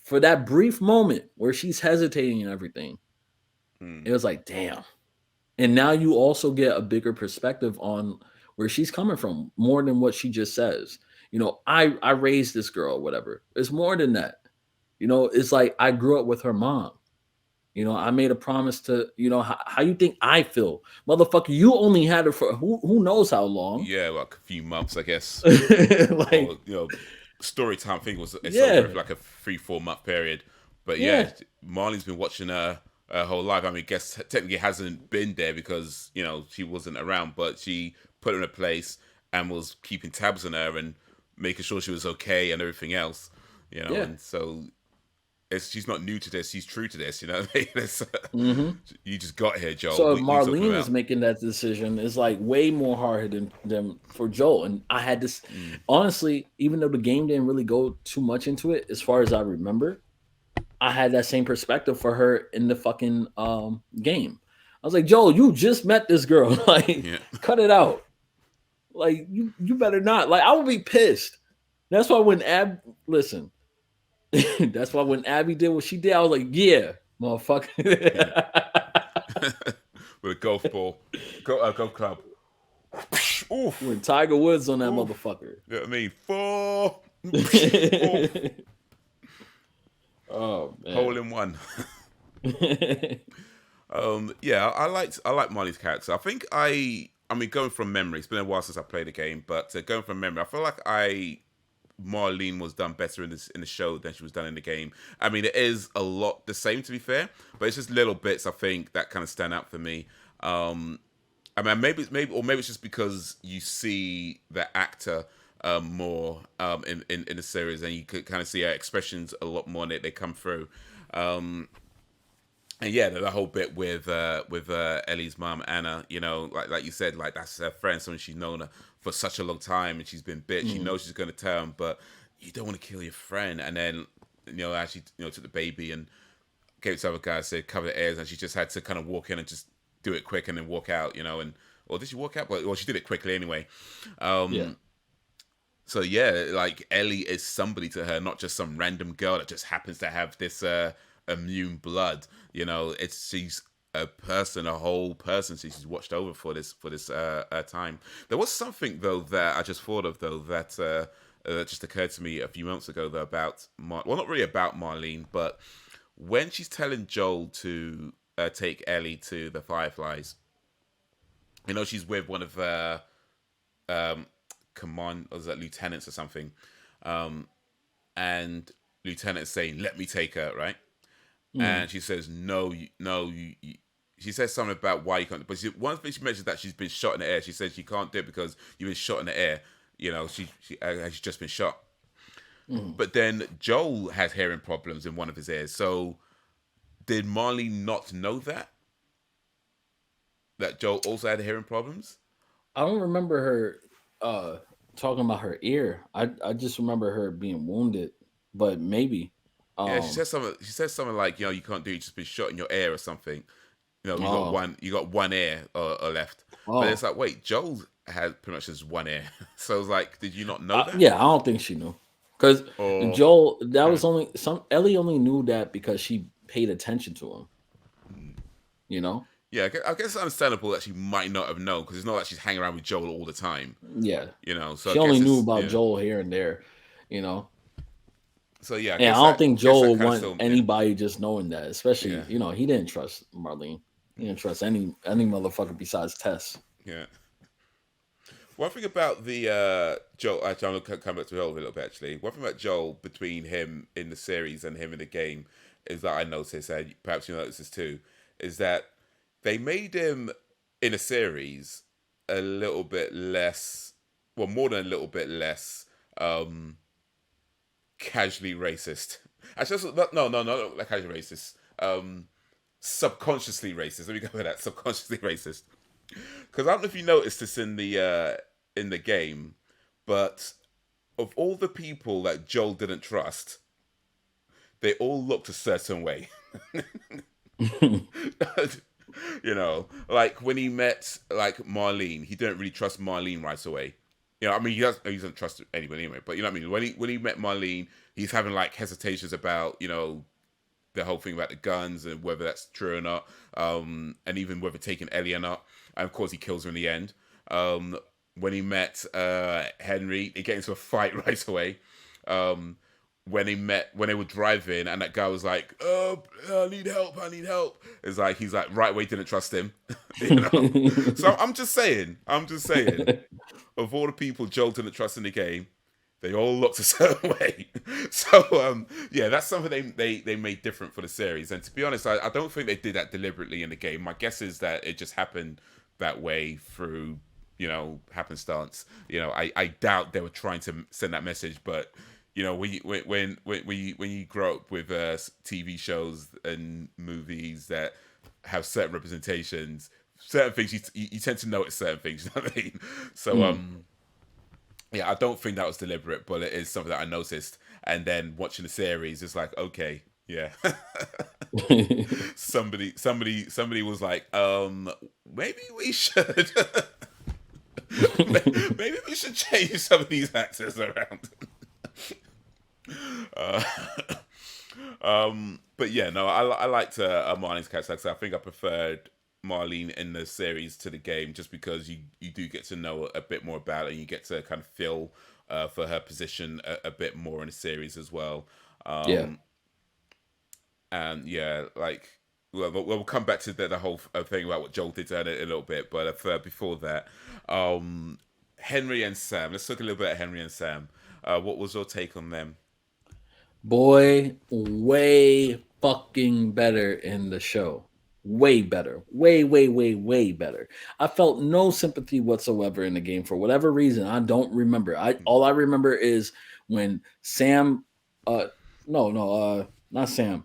for that brief moment where she's hesitating and everything, Hmm. it was like, damn. And now you also get a bigger perspective on where she's coming from, more than what she just says. You know, I raised this girl, or whatever. It's more than that. You know, it's like I grew up with her mom. You know, I made a promise to, you know, how you think I feel? Motherfucker, you only had her for who knows how long. Yeah. Like a few months, I guess. Or Like, story time thing was it's over yeah, for like a 3 4 month period. But yeah, yeah, Marlene's been watching her whole life. I mean, guess technically hasn't been there because she wasn't around, but she put her in a place and was keeping tabs on her and making sure she was okay and everything else. yeah. And so she's not new to this. She's true to this. Hmm. You just got here, Joel. So if What are you talking Marlene is about? making that decision, it's like way more hard than for Joel. And I had this Mm, honestly, even though the game didn't really go too much into it, as far as I remember, I had that same perspective for her in the fucking game. I was like, Joel, you just met this girl. Like, yeah. cut it out. Like, you better not. Like, I would be pissed. That's why when listen, that's why when Abbie did what she did, I was like, yeah, motherfucker. with a golf ball, golf club. Oof, When Tiger Woods on that oof. motherfucker. You know what I mean? Four. Oof. Oh Hole man. in one. Yeah, I like Marley's character. I mean, going from memory, it's been a while since I played the game, but going from memory, I feel like Marlene was done better in the show than she was done in the game. I mean, it is a lot the same, to be fair, but it's just little bits I think that kind of stand out for me. I mean, maybe it's just because you see the actor more in the series, and you could kind of see her expressions a lot more, and they come through. Um, and yeah, the whole bit with Ellie's mom Anna, you know, like you said, like that's her friend, someone she's known her for such a long time, and she's been bit. She knows she's going to tell him, but you don't want to kill your friend. And then actually took the baby and gave it to other guys, said cover the ears, and she just had to kind of walk in and just do it quick and then walk out, and or did she walk out? Well, she did it quickly anyway. Yeah. So yeah, like Ellie is somebody to her, not just some random girl that just happens to have this immune blood. She's a person, a whole person. She's watched over for this time. There was something though that I just thought of though that just occurred to me a few months ago though about well, not really about Marlene, but when she's telling Joel to take Ellie to the Fireflies, she's with one of command, or is that lieutenants or something, and lieutenant's saying, "Let me take her," right? And she says, "No, she says something about why you can't. But one thing she mentions that she's been shot in the air. She says she can't do it because you've been shot in the air. She's just been shot. But then Joel has hearing problems in one of his ears. So did Marley not know that Joel also had hearing problems? I don't remember her talking about her ear. I just remember her being wounded, but maybe. Yeah, she says something. She says something like, you can't do it. You've just been shot in your ear or something. Oh, You got one ear left. But it's oh, like, wait, Joel had pretty much just one ear. So it's like, did you not know that? yeah. I don't think she knew because Or Joel. That huh. was only some. Ellie only knew that because she paid attention to him. You know. Yeah, I guess it's understandable that she might not have known because it's not like she's hanging around with Joel all the time. Yeah. So I She only guess knew it's about yeah. Joel here and there. You know. So yeah, And I don't think guess that Joel kind of want still anybody just knowing that. Especially, yeah he didn't trust Marlene. He didn't trust any motherfucker besides Tess. yeah. One thing about the Joel, actually, I'm gonna come back to Joel a little bit. Actually, one thing about Joel between him in the series and him in the game is that I noticed, and perhaps you noticed this too, is that they made him in a series a little bit less, well, more than a little bit less casually racist. Actually, no, not like casually racist. Subconsciously racist. Let me go with that. Subconsciously racist. Because I don't know if you noticed this in the game, but of all the people that Joel didn't trust, they all looked a certain way. Like when he met like Marlene, he didn't really trust Marlene right away. I mean, he doesn't trust anybody anyway. But you know what I mean. When he met Marlene, he's having like hesitations about the whole thing about the guns and whether that's true or not, and even whether taking Ellie or not. And of course, he kills her in the end. When he met Henry, they get into a fight right away. When they were driving, and that guy was like, "Oh, I need help! I need help!" It's like he's like right away didn't trust him, So I'm just saying, of all the people Joel didn't trust in the game, they all looked a certain way. So yeah, that's something they made different for the series. And to be honest, I don't think they did that deliberately in the game. My guess is that it just happened that way through happenstance. I doubt they were trying to send that message, but when you grow up with TV shows and movies that have certain representations, certain things you tend to notice certain things. You know what I mean? So yeah, I don't think that was deliberate, but it is something that I noticed. And then watching the series, it's like, okay, yeah. somebody was like, maybe we should, maybe we should change some of these actors around. uh, but yeah, no, I liked Marley's character. I think I preferred Marlene in the series to the game, just because you do get to know a bit more about it, and you get to kind of feel for her position a bit more in the series as well. Yeah. Um, and yeah, like we'll come back to the whole thing about what Joel did in a little bit, but before that, um, Henry and Sam. Let's look a little bit at Henry and Sam. What was your take on them? Boy, way fucking better in the show. Way better. Way, way, way, way better. I felt no sympathy whatsoever in the game for whatever reason. I don't remember. I all I remember is when Sam uh no, no, not Sam.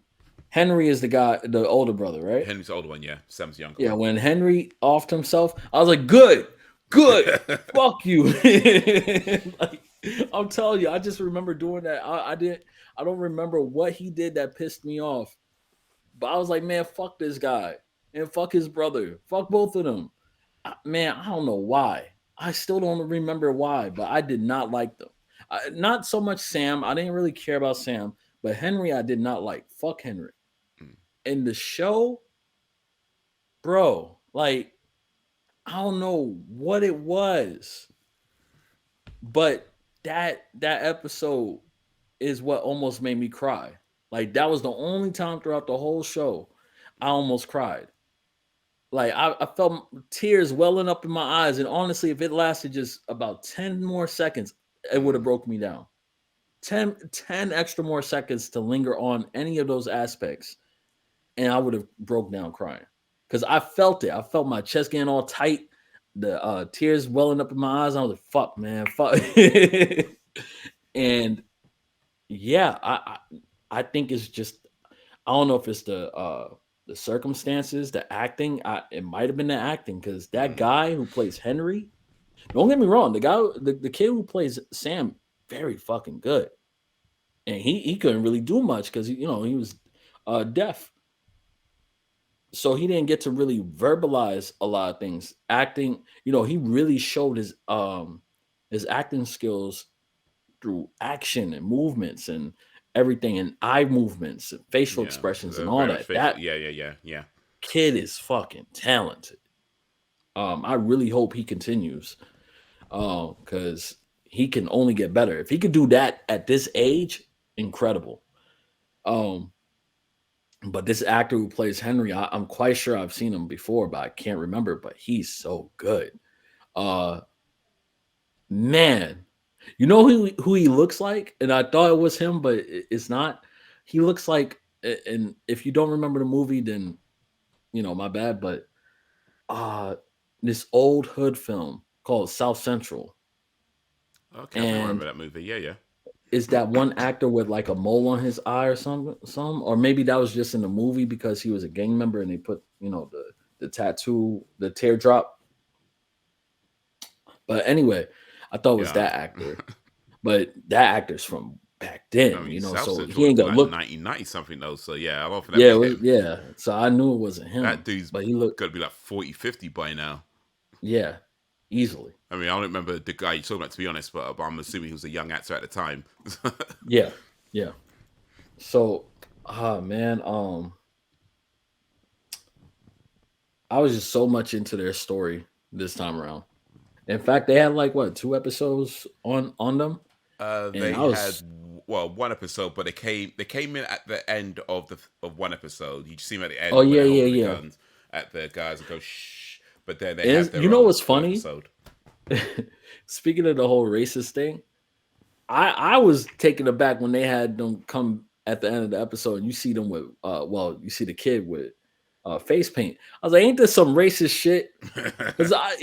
Henry is the guy, the older brother, right? Henry's the older one, yeah. Sam's the younger Yeah, one. when Henry offed himself, I was like, good, good, fuck you. Like, I'm telling you, I just remember doing that. I don't remember what he did that pissed me off. But I was like, man, fuck this guy. And fuck his brother. Fuck both of them. Man, I don't know why. I still don't remember why, but I did not like them. Not so much Sam. I didn't really care about Sam, but Henry, I did not like. Fuck Henry. In the show, bro, like, I don't know what it was, but that episode is what almost made me cry. Like that was the only time throughout the whole show I almost cried. Like I felt tears welling up in my eyes, and honestly, if it lasted just about 10 more seconds, it would have broke me down. 10 extra more seconds to linger on any of those aspects, and I would have broke down crying because I felt it. I felt my chest getting all tight, the tears welling up in my eyes. I was like, "Fuck, man, fuck." And yeah, I think it's just I don't know if it's the circumstances, the acting. It might have been the acting because that guy who plays Henry. Don't get me wrong, the kid who plays Sam, very fucking good, and he couldn't really do much because he was deaf, so he didn't get to really verbalize a lot of things. Acting, he really showed his acting skills through action and movements and everything, and eye movements and facial Yeah, expressions and all very much that. faithful. That Yeah. kid is fucking talented. I really hope he continues, because he can only get better. If he could do that at this age, incredible. Um, but this actor who plays Henry, I'm quite sure I've seen him before, but I can't remember. But he's so good. Uh, Man, you know who he looks like? And I thought it was him, but it's not. He looks like, and if you don't remember the movie, then my bad. But uh this old hood film called South Central, Okay, I think I remember and that movie. Yeah, is that one actor with like a mole on his eye or something, or maybe that was just in the movie because he was a gang member and they put the tattoo, the teardrop. But anyway, I thought it was yeah. that actor. But that actor's from back I then, mean, South so Central he would ain't be gonna like look. 1990 something though. So yeah, I don't think that'd Yeah, be him. yeah. So I knew it wasn't That him, dude's but he looked, got to be like 40, 50 by now. yeah, easily. I mean, I don't remember the guy you're talking about, to be honest, but I'm assuming he was a young actor at the time. Yeah, yeah. So, man, I was just so much into their story this time around. In fact, they had like what, 2 episodes on them, and They I had was, one episode, but they came in at the end of one episode. You just see them at the oh end when yeah, they're yeah, holding the yeah. guns at the guys and go shh. But then they Is have you their know own what's full funny? episode. Speaking of the whole racist thing, I was taken aback when they had them come at the end of the episode and you see them with you see the kid with face paint. I was like, ain't this some racist shit? Because I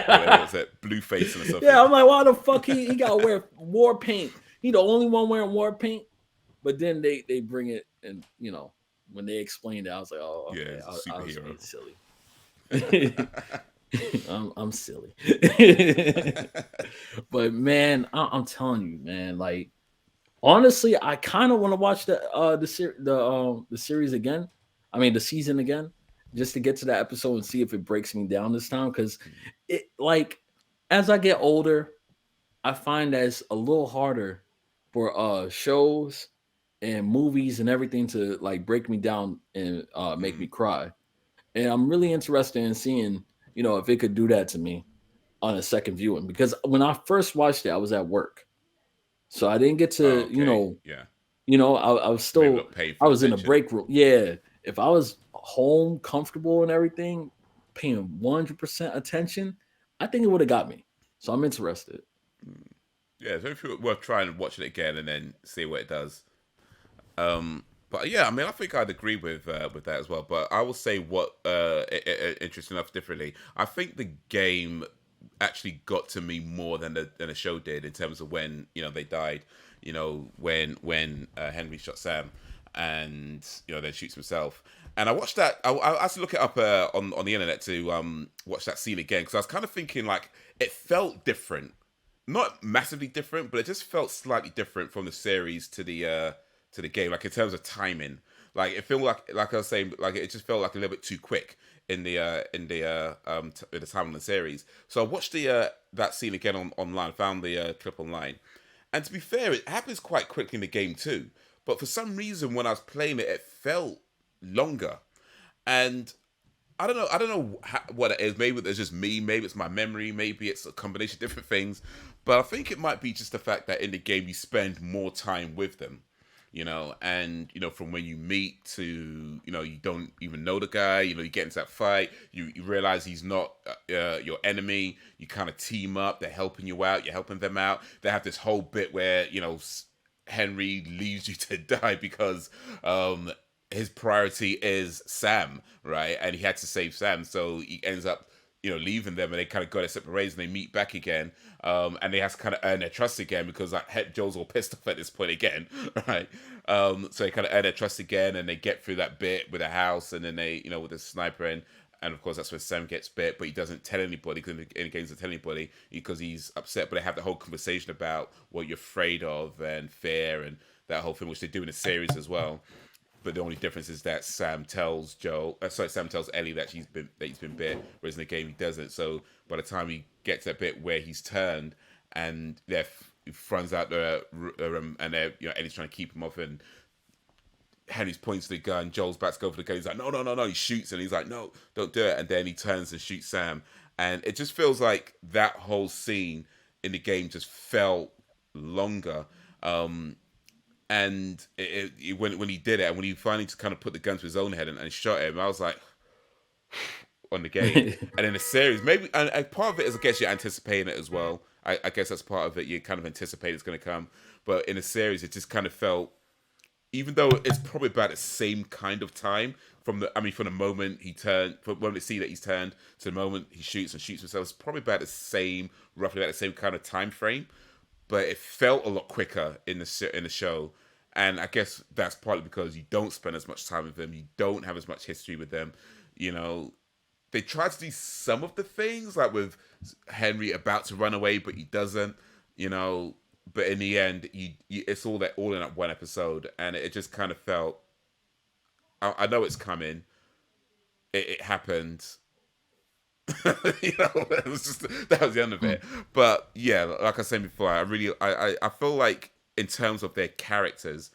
Whatever was that, blue facing or something. yeah, I'm like, why the fuck he gotta wear war paint? He the only one wearing war paint. But then they bring it, and when they explained it, I was like, oh, Yeah, okay, he's a I was superhero. being silly. I'm silly. But man, I'm telling you, man, like, honestly, I kind of want to watch the series again. I mean, the season again, just to get to that episode and see if it breaks me down this time. Because it, like, as I get older, I find that it's a little harder for shows and movies and everything to like break me down and make me cry. and I'm really interested in seeing, if it could do that to me on a second viewing. Because when I first watched it, I was at work, so I didn't get Oh, to, okay, yeah. I was Maybe still, not paying I full was in a attention. break room. Yeah, if I was home, comfortable, and everything, paying 100% attention, I think it would have got me. So I'm interested. Yeah, so if it's worth trying and watching it again and then see what it does. But yeah, I mean, I think I'd agree with that as well. But I will say what interesting enough differently. I think the game actually got to me more than the show did in terms of when they died. When Henry shot Sam, and then shoots himself. And I watched that. I had to look it up on the internet to watch that scene again because I was kind of thinking like it felt different, not massively different, but it just felt slightly different from the series to the game, like in terms of timing. Like it felt like I was saying, like it just felt like a little bit too quick in the time of the series. So I watched the that scene again online, found the clip online, and to be fair, it happens quite quickly in the game too. But for some reason, when I was playing it, it felt longer, and I don't know what it is. Maybe it's just me. Maybe it's my memory. Maybe it's a combination of different things. But I think it might be just the fact that in the game you spend more time with them, and from when you meet to you don't even know the guy. You get into that fight. You realize he's not your enemy. You kind of team up. They're helping you out. You're helping them out. They have this whole bit where Henry leaves you to die because his priority is Sam, right? And he had to save Sam, so he ends up, leaving them, and they kind of go their separate ways, and they meet back again, and they have to kind of earn their trust again because like Joel's all pissed off at this point again, right? So they kind of earn their trust again, and they get through that bit with the house, and then they, with the sniper, and of course that's where Sam gets bit, but he doesn't tell anybody because in the game he doesn't tell anybody because he's upset. But they have the whole conversation about what you're afraid of and fear and that whole thing, which they do in the series as well. But the only difference is that Sam tells Sam tells Ellie that he's been bit, whereas in the game he doesn't. So by the time he gets to that bit where he's turned and he runs out the room and Ellie's trying to keep him off, and Henry's points to the gun, Joel's about to go for the gun. He's like, no, no, no, no. He shoots and he's like, no, don't do it. And then he turns and shoots Sam, and it just feels like that whole scene in the game just felt longer. And when he did it, and when he finally just kind of put the gun to his own head and shot him, I was like, on the game. And in the series, maybe, and part of it is, I guess, you're anticipating it as well. I guess that's part of it. You kind of anticipate it's going to come. But in the series, it just kind of felt, even though it's probably about the same kind of time from the moment he turned, from when they see that he's turned to the moment he shoots and shoots himself, it's probably about the same, roughly about the same kind of time frame. But it felt a lot quicker in the show, and I guess that's partly because you don't spend as much time with them, you don't have as much history with them. You know, they try to do some of the things like with Henry about to run away, but he doesn't. You know, but in the end, it's all in that one episode, and it just kind of felt. I know it's coming. It happened. It was just that was the end of it. But yeah, like I said before, I feel like in terms of their characters,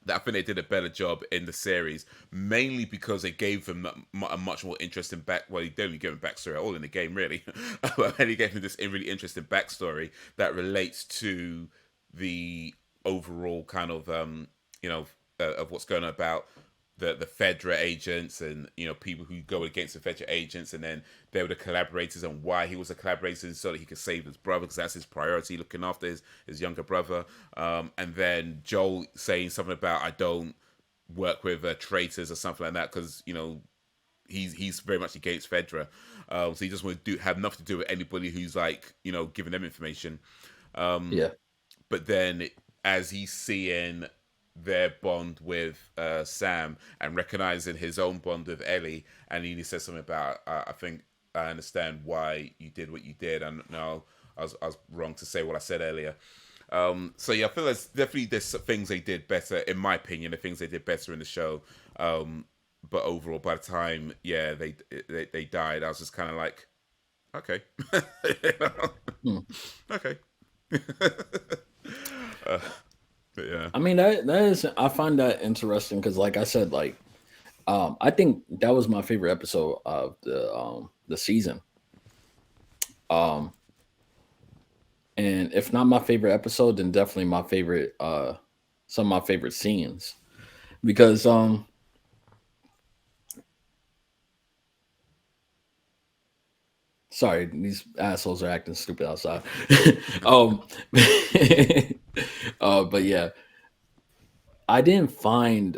that I think they did a better job in the series, mainly because they gave them a much more interesting back. Well, they didn't give them backstory at all in the game, really, but they gave them this really interesting backstory that relates to the overall kind of of what's going on about the Fedra agents, and people who go against the Fedra agents, and then they were the collaborators, and why he was a collaborator so that he could save his brother, because that's his priority, looking after his younger brother. And then Joel saying something about, I don't work with traitors or something like that, because he's very much against Fedra. So he just want to have nothing to do with anybody who's like giving them information. Yeah. But then as he's seeing their bond with Sam and recognizing his own bond with Ellie, and he says something about, I think I understand why you did what you did, and no, I was wrong to say what I said earlier. So yeah, I feel there's things they did better, in my opinion, the things they did better in the show. But overall, by the time they died, I was just kind of like, okay, Hmm. okay. But yeah. I mean, that is, I find that interesting because, like I said, like I think that was my favorite episode of the season. Um, and if not my favorite episode, then definitely my favorite some of my favorite scenes because sorry, these assholes are acting stupid outside. um, but yeah, I didn't find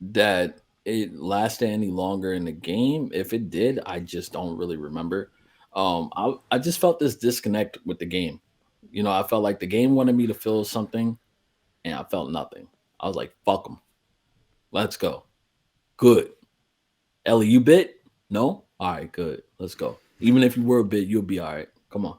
that it lasted any longer in the game. If it did, I just don't really remember. I just felt this disconnect with the game. You know, I felt like the game wanted me to feel something, and I felt nothing. I was like, "Fuck them, let's go." Good, Ellie, you bit? No, all right, good, let's go. Even if you were a bit, you'll be all right. Come on,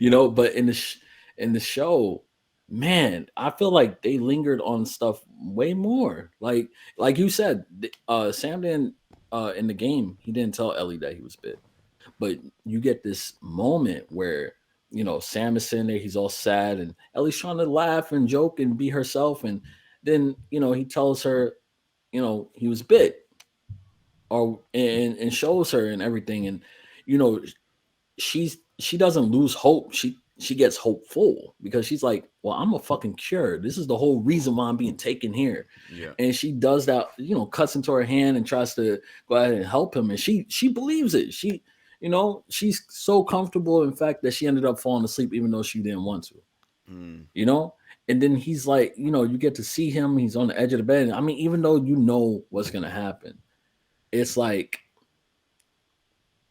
you know. But in the show, man, I feel like they lingered on stuff way more. Like you said, Sam didn't in the game. He didn't tell Ellie that he was bit, but you get this moment where Sam is sitting there, he's all sad, and Ellie's trying to laugh and joke and be herself, and then he tells her he was bit, or and shows her and everything, and you know she doesn't lose hope. She gets hopeful because she's like, well, I'm a fucking cure. This is the whole reason why I'm being taken here. Yeah. And she does that, cuts into her hand and tries to go ahead and help him. And she believes it. She's so comfortable, in fact, that she ended up falling asleep even though she didn't want to. Mm. You know? And then he's like, you get to see him, he's on the edge of the bed. I mean, even though you know what's gonna happen, it's like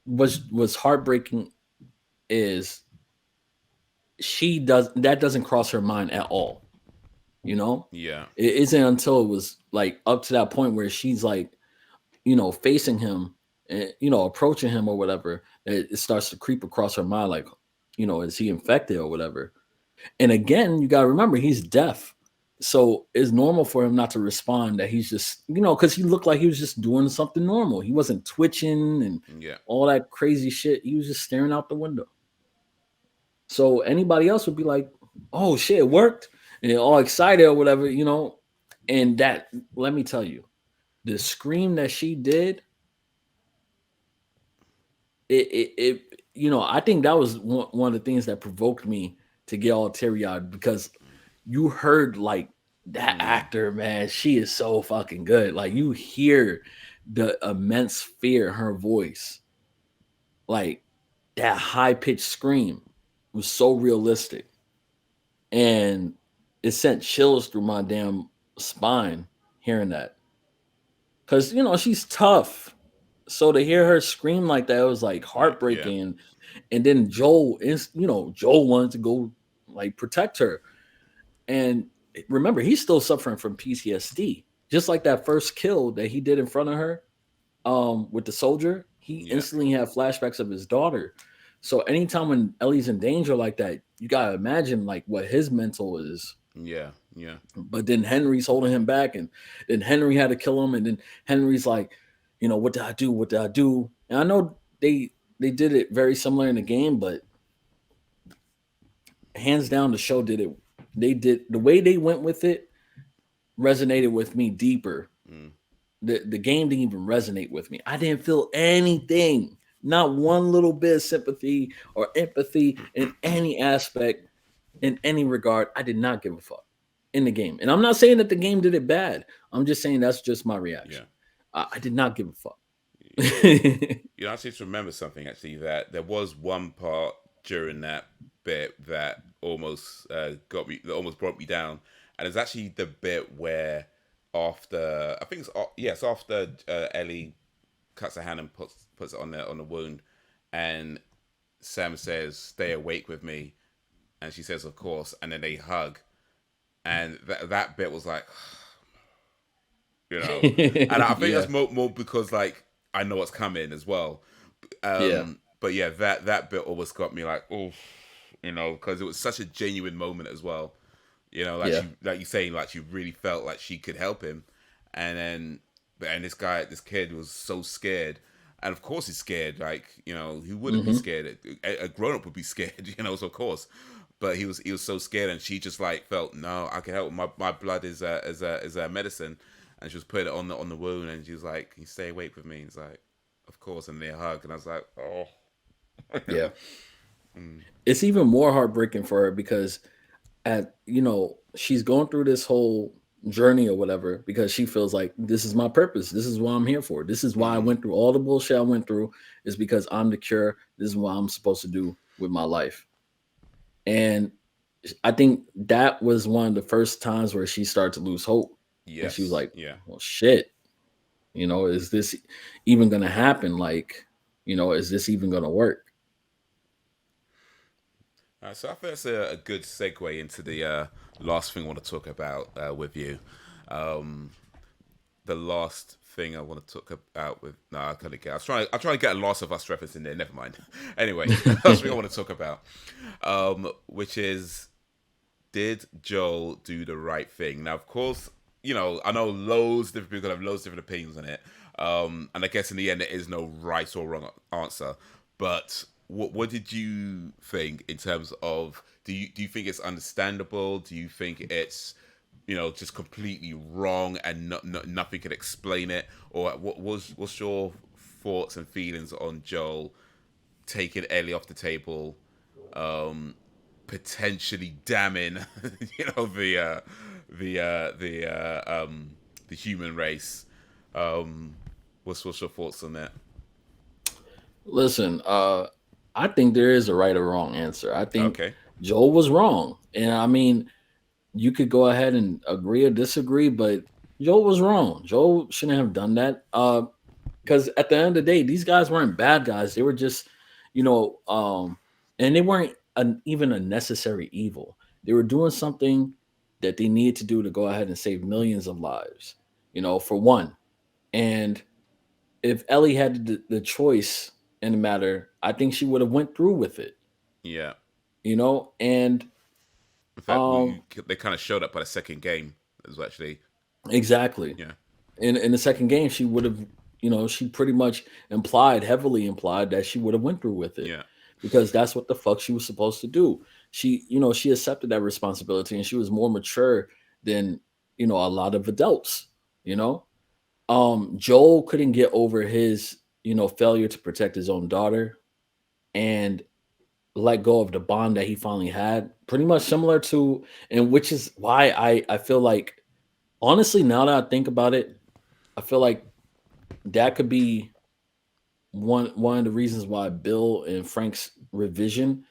what's heartbreaking is that doesn't cross her mind at all. You know, Yeah. it isn't until it was like up to that point where she's like, facing him and approaching him or whatever, that it starts to creep across her mind, like, is he infected or whatever. And again, you gotta remember he's deaf. So it's normal for him not to respond, that he's just, because he looked like he was just doing something normal. He wasn't twitching and Yeah. all that crazy shit. He was just staring out the window. So anybody else would be like, "Oh shit, it worked," and all excited or whatever, And that, let me tell you, the scream that she did, it I think that was one of the things that provoked me to get all teary eyed, because you heard like that Mm. actor, man, she is so fucking good. Like you hear the immense fear in her voice, like that high pitched scream was so realistic. And it sent chills through my damn spine hearing that, because she's tough. So to hear her scream like that, it was like Yeah. Yeah. heartbreaking. And then Joel is, Joel wanted to go like protect her. And remember, he's still suffering from PTSD, just like that first kill that he did in front of her, with the soldier. He Yeah. instantly had flashbacks of his daughter. So anytime when Ellie's in danger like that, you gotta imagine like what his mental is. Yeah. Yeah. But then Henry's holding him back, and then Henry had to kill him, and then Henry's like, what did I do? What did I do? And I know they did it very similar in the game, but hands down, the show did it. They did the way they went with it resonated with me deeper. Mm. The game didn't even resonate with me. I didn't feel anything, not one little bit of sympathy or empathy in any aspect, in any regard. I did not give a fuck in the game. And I'm not saying that the game did it bad. I'm just saying that's just my Yeah. reaction. I did not give a fuck. I just remember something actually, that there was one part during that bit that almost that almost brought me down, and it's actually the bit where after I think it's after Ellie cuts her hand and puts it on the wound, and Sam says, "Stay awake with me," and she says, "Of course," and then they hug, and that bit was like, you know, and I think Yeah, that's more because like I know what's coming as well. yeah, But yeah, that bit always got me like, oh, because it was such a genuine moment as well. Like yeah. she, like you saying, like she really felt like she could help him, and then, and this kid was so scared, and of course he's scared. Like who wouldn't be Hmm. scared? A grown up would be scared, so of course. But he was so scared, and she just like felt, no, I can help. My blood is a medicine, and she was putting it on the wound, and she was like, "Can you stay awake with me?" He's like, "Of course," and they hug, and I was like, "Oh." Yeah. Mm, It's even more heartbreaking for her because she's going through this whole journey or whatever because she feels like this is my purpose. This is what I'm here for. This is why I mm, went through all the bullshit I went through is because I'm the cure. This is what I'm supposed to do with my life. And I think that was one of the first times where she started to lose hope. And she was yes, like, yeah. well, shit, is this even going to happen? Like, is this even going to work? So I think that's a good segue into the last thing I want to talk about with you. Um, the last thing I want to talk about with no, I kind of get. I'm trying to get a Last of Us reference in there. Never mind. Anyway, the last thing I want to talk about, which is, did Joel do the right thing? Now, of course, I know loads of different people have loads of different opinions on it, and I guess in the end there is no right or wrong answer. But what did you think in terms of, do you think it's understandable? Do you think it's just completely wrong and nothing can explain it? Or what's your thoughts and feelings on Joel taking Ellie off the table, um, potentially damning, the uh, the uh, um, the human race? Um, what's your thoughts on that? Listen, I think there is a right or wrong answer. I think Okay. Joel was wrong. And I mean, you could go ahead and agree or disagree, but Joel was wrong. Joel shouldn't have done that. Because at the end of the day, these guys weren't bad guys. They were just, and they weren't even a necessary evil. They were doing something that they needed to do to go ahead and save millions of lives, for one. And if Ellie had the choice in the matter, I think she would have went through with it, Yeah. and In fact, um, they kind of showed up by the second game. It was actually, exactly. yeah, In the second game, she would have, she pretty much heavily implied that she would have went through with it yeah, because that's what the fuck she was supposed to do. She accepted that responsibility and she was more mature than, a lot of adults, you know. Joel couldn't get over his, failure to protect his own daughter and let go of the bond that he finally had, pretty much similar to, and which is why I feel like, honestly, now that I think about it, I feel like that could be one of the reasons why Bill and Frank's revision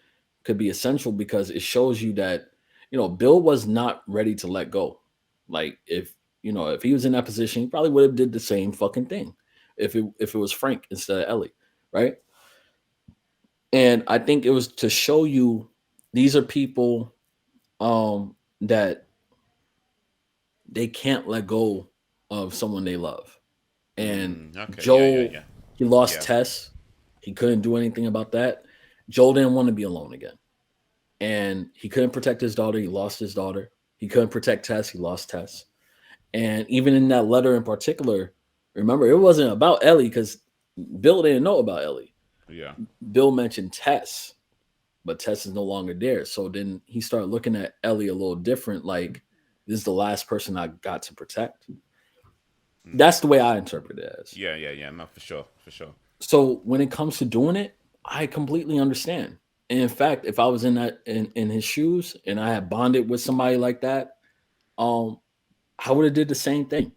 could be essential because it shows you that Bill was not ready to let go. Like if he was in that position, he probably would have did the same fucking thing if it was Frank instead of Ellie, right? And I think it was to show you these are people that they can't let go of someone they love. And okay, yeah, yeah, Joel, yeah, he lost yeah, Tess. He couldn't do anything about that. Joel didn't want to be alone again. And he couldn't protect his daughter. He lost his daughter. He couldn't protect Tess. He lost Tess. And even in that letter in particular, remember, it wasn't about Ellie because Bill didn't know about Ellie. yeah. Bill mentioned Tess, but Tess is no longer there. So then he started looking at Ellie a little different, like, this is the last person I got to protect. Mm. That's the way I interpret it as. Yeah, yeah, yeah. No, for sure, for sure. So when it comes to doing it, I completely understand. And in fact, if I was in his shoes and I had bonded with somebody like that, um, I would have did the same thing.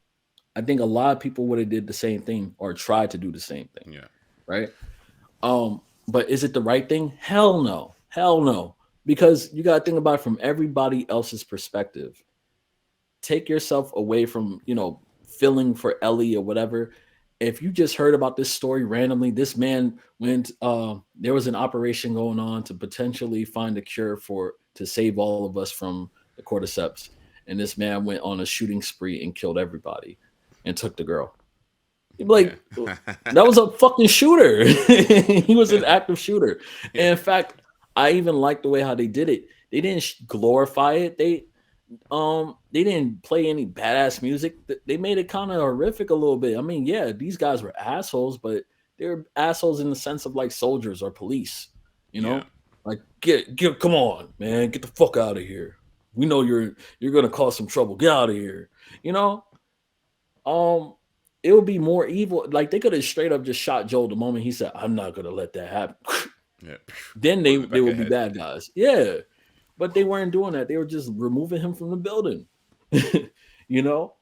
I think a lot of people would have did the same thing or tried to do the same thing, Yeah. right? But is it the right thing? Hell no. Hell no. Because you gotta think about it from everybody else's perspective. Take yourself away from, feeling for Ellie or whatever. If you just heard about this story randomly, this man went there was an operation going on to potentially find a cure for to save all of us from the cordyceps. And this man went on a shooting spree and killed everybody and took the girl. You'd be Yeah. like, that was a fucking shooter. He was an active shooter. Yeah. And in fact, I even like the way how they did it. They didn't glorify it. They didn't play any badass music. They made it kind of horrific a little bit. I mean, yeah, these guys were assholes, but they're assholes in the sense of like soldiers or police, you Yeah. know? Like get come on, man, get the fuck out of here. We know you're gonna cause some trouble. Get out of here. You know? Um, it would be more evil. Like they could have straight up just shot Joel the moment he said, "I'm not gonna let that happen." Yeah, Then bullet in the they back of would the be head. bad guys. Yeah, but they weren't doing that. They were just removing him from the building. you know,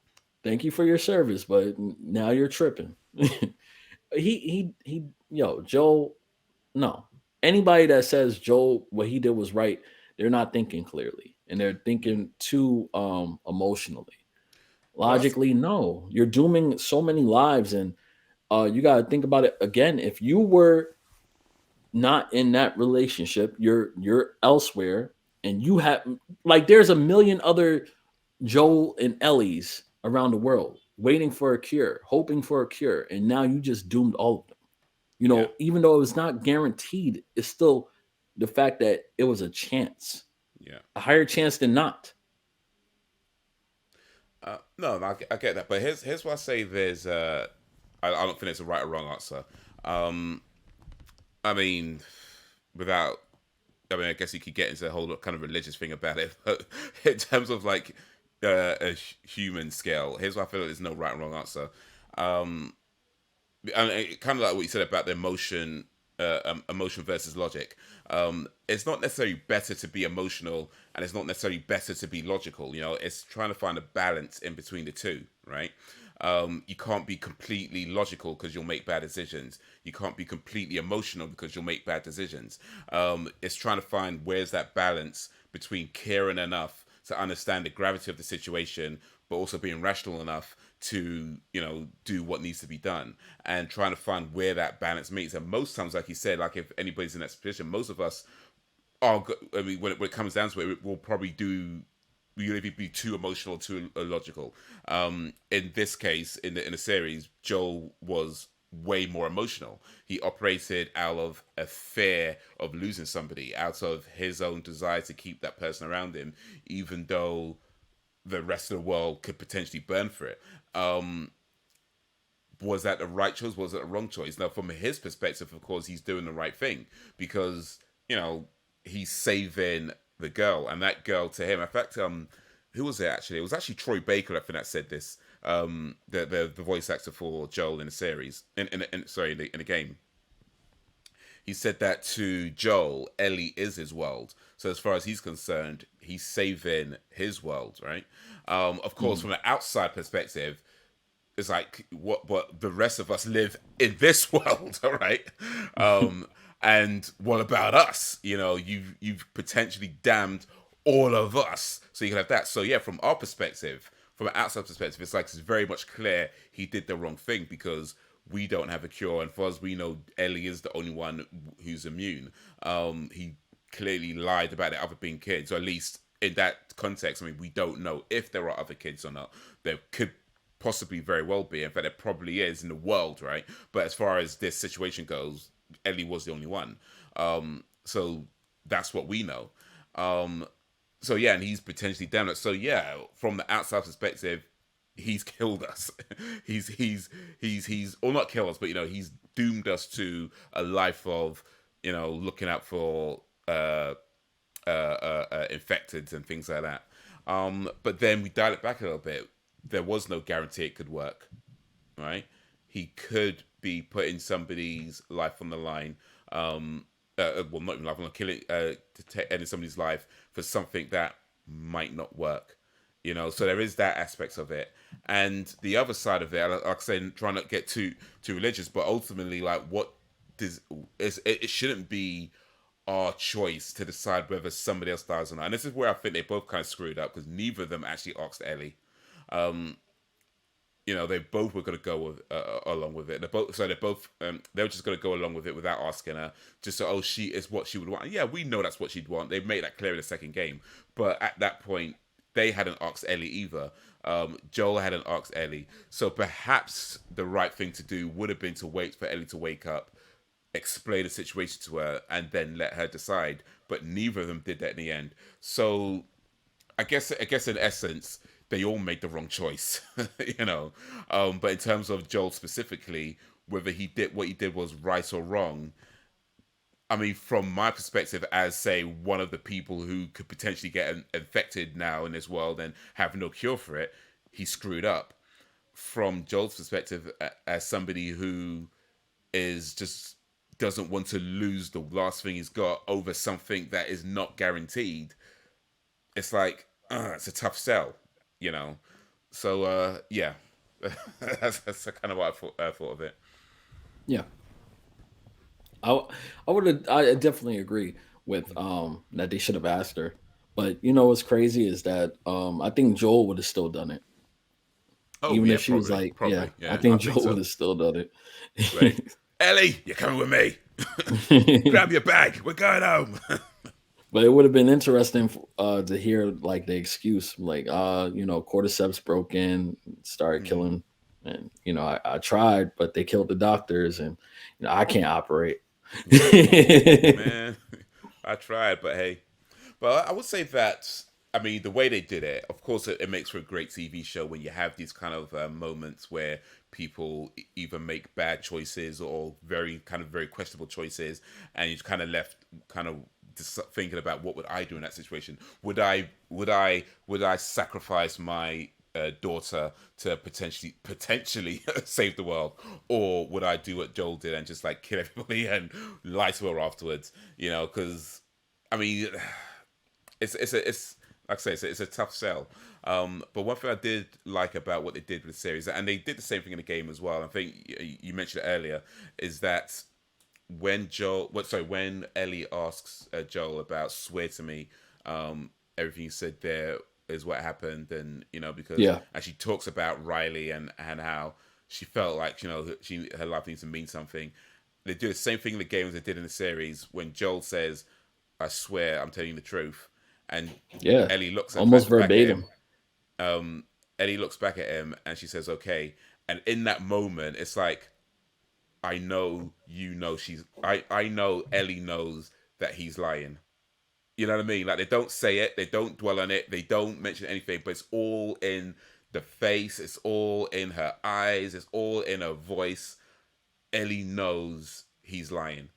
thank you for your service, but now you're tripping. Yo, Joel. No, anybody that says Joel what he did was right, they're not thinking clearly, and they're Mm. thinking too emotionally. Well, that's Logically, no, you're dooming so many lives, and you got to think about it again. If you were not in that relationship, you're elsewhere, and you have like there's a million other Joel and Ellies around the world waiting for a cure, hoping for a cure, and now you just doomed all of them. yeah, Even though it was not guaranteed, it's still the fact that it was a chance, yeah. a higher chance than not. No, I get that, but here's why I say there's I don't think it's a right or wrong answer. Um, I mean, without I mean, I guess you could get into the whole kind of religious thing about it, but in terms of like a human scale, here's why I feel like there's no right and wrong answer. Um, and kind of like what you said about the emotion versus logic. It's not necessarily better to be emotional, and it's not necessarily better to be logical. It's trying to find a balance in between the two, right? You can't be completely logical because you'll make bad decisions. You can't be completely emotional because you'll make bad decisions. It's trying to find where's that balance between caring enough to understand the gravity of the situation, but also being rational enough to do what needs to be done, and trying to find where that balance meets. And most times, like you said, like if anybody's in that position, most of us are. I mean, when it comes down to it, we'll probably do. We'll either be too emotional or too illogical. In this case, in the series, Joel was way more emotional. He operated out of a fear of losing somebody, out of his own desire to keep that person around him, even though the rest of the world could potentially burn for it. Was that the right choice? Was it a wrong choice? Now, from his perspective, of course, he's doing the right thing because he's saving the girl, and that girl to him. In fact, who was it actually? It was actually Troy Baker, I think, that said this. The voice actor for Joel in the series, in the game. He said that to Joel, Ellie is his world. So as far as he's concerned, he's saving his world, right? Of course, Mm. from an outside perspective, it's like what the rest of us live in this world, all right? And what about us? You've potentially damned all of us, so you can have that. So yeah, from our perspective, from an outside perspective, it's very much clear he did the wrong thing because we don't have a cure, and for us, we know Ellie is the only one who's immune. He clearly lied about the other being kids, or at least in that context. I mean, we don't know if there are other kids or not. There could possibly very well be. In fact, there probably is in the world, right? But as far as this situation goes, Ellie was the only one. So that's what we know. Um, so yeah, and he's potentially damned it. So yeah, from the outside perspective, he's killed us. he's or not killed us, but he's doomed us to a life of looking out for infected and things like that. But then we dialed it back a little bit. There was no guarantee it could work, right? He could be putting somebody's life on the line. Well, not even life on the killing, ending somebody's life for something that might not work. So there is that aspect of it, and the other side of it, like I said, trying not to get too religious, but ultimately, like, what does it shouldn't be our choice to decide whether somebody else dies or not. And this is where I think they both kind of screwed up because neither of them actually asked Ellie. Um, they both were going to go along with it. They were just going to go along with it without asking her. Just so, oh, she is what she would want. And yeah, we know that's what she'd want. They made that clear in the second game. But at that point, they hadn't asked Ellie either. Joel hadn't asked Ellie. So perhaps the right thing to do would have been to wait for Ellie to wake up, explain the situation to her, and then let her decide. But neither of them did that in the end. So I guess in essence, they all made the wrong choice, you know. But in terms of Joel specifically, whether he did what he did was right or wrong, I mean, from my perspective, as say one of the people who could potentially get infected now in this world and have no cure for it, he screwed up. from Joel's perspective, as somebody who is just doesn't want to lose the last thing he's got over something that is not guaranteed, it's like it's a tough sell, you know. So yeah, that's kind of what I thought of it. Yeah, I I definitely agree with that they should have asked her. But you know what's crazy is that I think Joel would have still done it. Oh Even yeah, if she was probably, like, yeah, probably, I yeah, I think think Joel would so. have still done Right, it. Ellie, you're coming with me. Grab your bag, we're going home. But it would have been interesting to hear like the excuse, like, cordyceps broken, started Hmm. killing, and I tried, but they killed the doctors, and I can't operate. Yeah, man, I tried, but hey, but I would say that, I mean, the way they did it, of course, it makes for a great TV show when you have these kind of moments where people either make bad choices or very questionable choices, and you're kind of left kind of just thinking about what would I do in that situation? Would I sacrifice my daughter to potentially save the world, or would I do what Joel did and just like kill everybody and lie to her afterwards? Because I mean, it's like I say, it's a tough sell. But one thing I did like about what they did with the series, and they did the same thing in the game as well. I think you mentioned it earlier, is that when Ellie asks Joel about swear to me, everything you said there is what happened, and because Yeah, and she talks about Riley and how she felt like her life needs to mean something. They do the same thing in the game as they did in the series when Joel says, "I swear, I'm telling you the truth," and yeah, Ellie looks almost back at him. verbatim. Um, Ellie looks back at him and she says, "Okay." And in that moment, it's like I know I know Ellie knows that he's lying. You know what I mean? Like they don't say it, they don't dwell on it, they don't mention anything, but it's all in the face, it's all in her eyes, it's all in her voice. Ellie knows he's lying,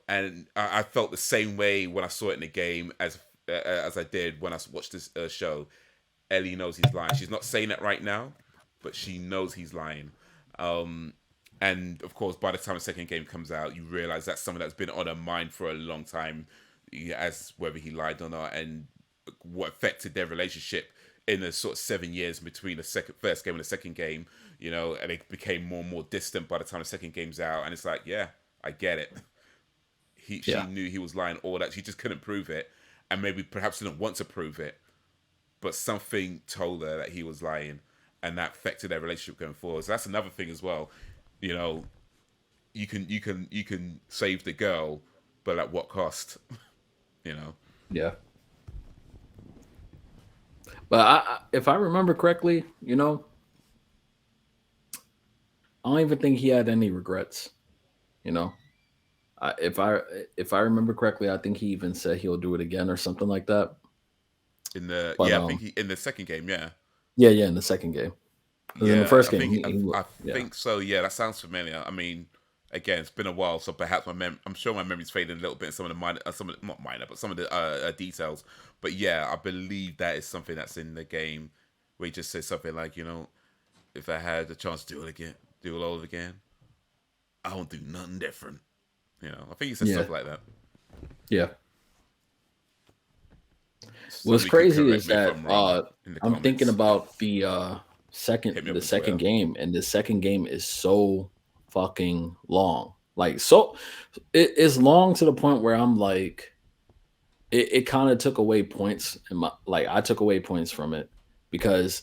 and I felt the same way when I saw it in the game as I did when I watched this show. Ellie knows he's lying. She's not saying it right now, but she knows he's lying. Um, and of course, by the time the second game comes out, you realize that's something that's been on her mind for a long time, as whether he lied or not, and what affected their relationship in the sort of 7 years between the first game and the second game. And it became more and more distant by the time the second game's out. And it's like, yeah, I get it. She Yeah, knew he was lying, all that. She just couldn't prove it, and maybe perhaps didn't want to prove it, but something told her that he was lying, and that affected their relationship going forward. So that's another thing as well. You know, you can save the girl, but at what cost? You know. yeah. But if I remember correctly, I don't even think he had any regrets. You know, I, if I if I remember correctly, I think he even said he'll do it again or something like that. In the But Yeah, I think in the second game, yeah, yeah, yeah, in the second game, because in the yeah, first I game, think I yeah, think so. Yeah, that sounds familiar. I mean, again, it's been a while, so perhaps I'm sure my memory's fading a little bit. Some of the minor, not minor, but some of the details. But yeah, I believe that is something that's in the game, where he just says something like, if I had the chance to do it again, do it all over again, I won't do nothing different. I think he says yeah, stuff like that. yeah. What's Somebody could crazy correct is me if that I'm wrong in the I'm thinking comments. about the Hit me up the on Twitter. second game, and the second game is so fucking long. Like so, it's long to the point where I'm like, it kind of took away points in my like I took away points from it because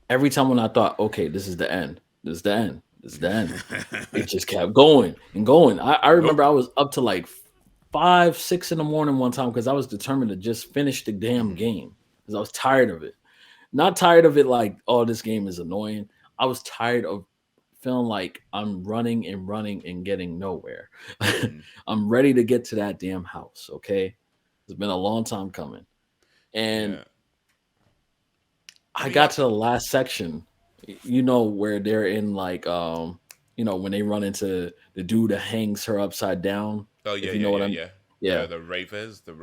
every time when I thought, okay, this is the end, this is the end, this is the end, it just kept going and going. I remember Nope. I was up to like 5, 6 in the morning one time because I was determined to just finish the damn Mhm. game because I was tired of it. Not tired of it like, oh, this game is annoying. I was tired of feeling like I'm running and running and getting nowhere. Mhm. I'm ready to get to that damn house. Okay. It's been a long time coming. And Yeah. I I mean, got to the last section, where they're in like when they run into the dude that hangs her upside down, oh if yeah, you yeah, know what yeah, I'm yeah. yeah. The Ravers, the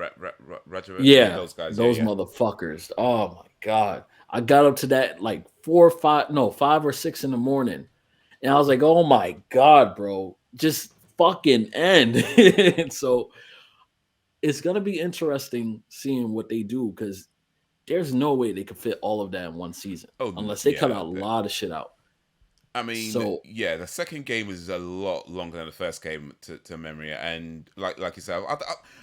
Roger, yeah, Yeah, those guys, yeah, those yeah. motherfuckers. Oh my god. I got up to that like 4 or 5, no, 5 or 6 in the morning, and I was like, "Oh my god, bro, just fucking end." And so it's gonna be interesting seeing what they do because there's no way they could fit all of that in one season Oh unless they cut yeah. a lot of shit out. I mean, So, yeah, the second game is a lot longer than the first game to memory, and like you said,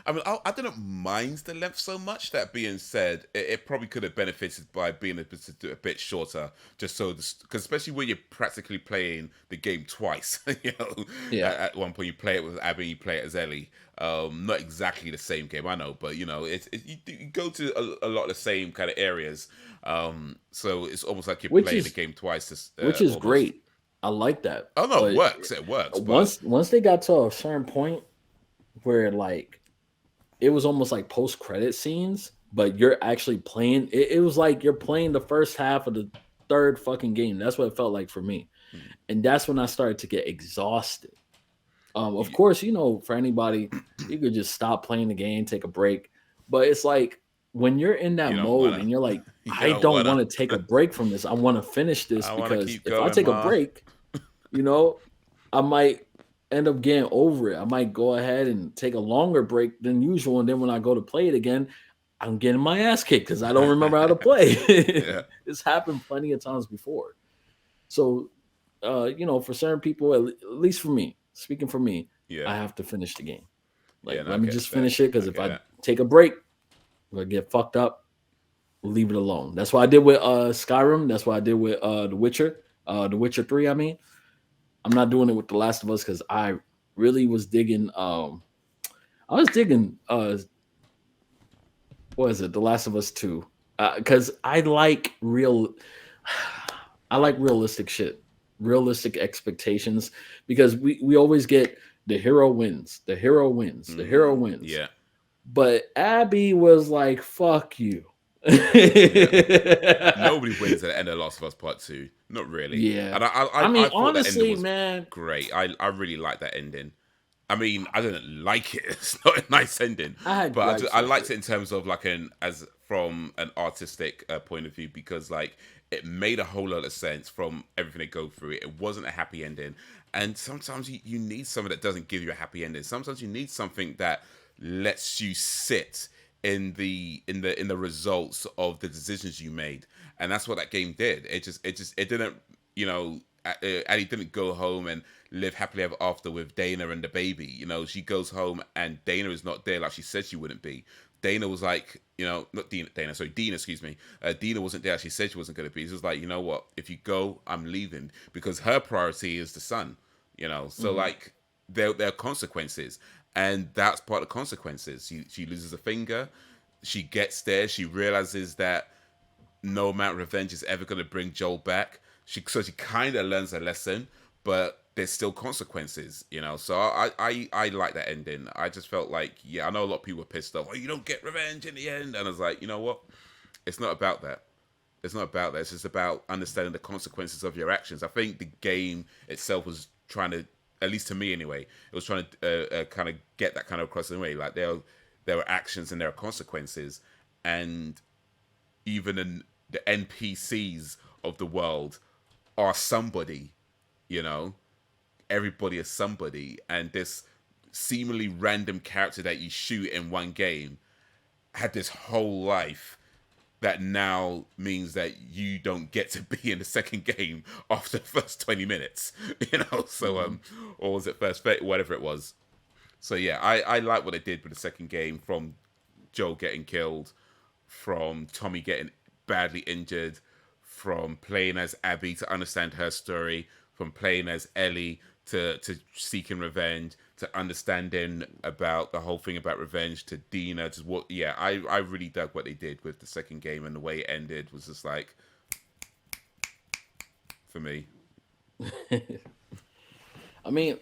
I mean, I didn't mind the length so much. That being said, it probably could have benefited by being a bit shorter, just so because especially when you're practically playing the game twice, you know, yeah, at one point you play it with Abbie, you play it as Ellie. Not exactly the same game, I know, but you know, you go to a lot of the same kind of areas. So it's almost like you're which playing the is game twice, which is almost. great. I like that. Oh no, it But works. It works, but once they got to a certain point where like it was almost like post credit scenes, but you're actually playing. It was like you're playing the first half of the third fucking game. That's what it felt like for me, mm, and that's when I started to get exhausted. Of you, course, for anybody, you could just stop playing the game, take a break. But it's like when you're in that you don't mode wanna. and you're like, You I don't don't wanna. want to take a break from this. I want to finish this I wanna because keep if I going, take a ma. break, you know, I might end up getting over it. I might go ahead and take a longer break than usual. And then when I go to play it again, I'm getting my ass kicked because I don't remember how to play. Yeah, It's happened plenty of times before. So, for certain people, at least for me, speaking for me, yeah, I have to finish the game. yeah. Like, No, I let me get just that. finish it I because if get I that. take a break, if I get fucked up, leave it alone. That's what I did with Skyrim. That's what I did with The Witcher 3. I mean, I'm not doing it with The Last of Us because I really was digging. I was digging. What is it? The Last of Us 2. Because I like real. I like realistic shit, realistic expectations. Because we always get the hero wins, the hero wins, the hero wins. Yeah, But Abbie was like, "Fuck you." yeah. Nobody wins at the end of Last of Us Part Two. Not really. Yeah. And I I mean, thought that ending honestly, was man, great. I really liked that ending. I mean, I didn't like it. It's not a nice ending, I had but gripes I with liked it. it in terms of like an as from an artistic point of view because like it made a whole lot of sense from everything they go through. It wasn't a happy ending, and sometimes you need something that doesn't give you a happy ending. Sometimes you need something that lets you sit in the results of the decisions you made, and that's what that game did. It didn't, you know, Addie didn't go home and live happily ever after with Dana and the baby. You know, she goes home and Dana is not there like she said she wouldn't be. Dana was like, you know, not Dana, sorry, Dina, excuse me. Dina wasn't there. She said she wasn't going to be. She was like, you know what? If you go, I'm leaving because her priority is the son. You know, so Mhm. like there are consequences, and that's part of the consequences. She loses a finger. She gets there. She realizes that no amount of revenge is ever going to bring Joel back. She kind of learns a lesson, but there's still consequences, you know. So I like that ending. I just felt like, yeah, I know a lot of people were pissed off. Oh, you don't get revenge in the end, and I was like, you know what? It's not about that. It's not about that. It's just about understanding the consequences of your actions. I think the game itself was trying to, at least to me anyway, it was trying to kind of get that kind of across the way. Like there were actions and there are consequences, and even in the NPCs of the world are somebody, you know, everybody is somebody, and this seemingly random character that you shoot in one game had this whole life that now means that you don't get to be in the second game after the first 20 minutes, you know. So Mhm. or was it first 30, whatever it was. So yeah, I like what they did with the second game, from Joel getting killed, from Tommy getting badly injured, from playing as Abbie to understand her story, from playing as Ellie to seeking revenge, to understanding about the whole thing about revenge, to Dina, to what. Yeah, I really dug what they did with the second game, and the way it ended was just like, for me. I mean,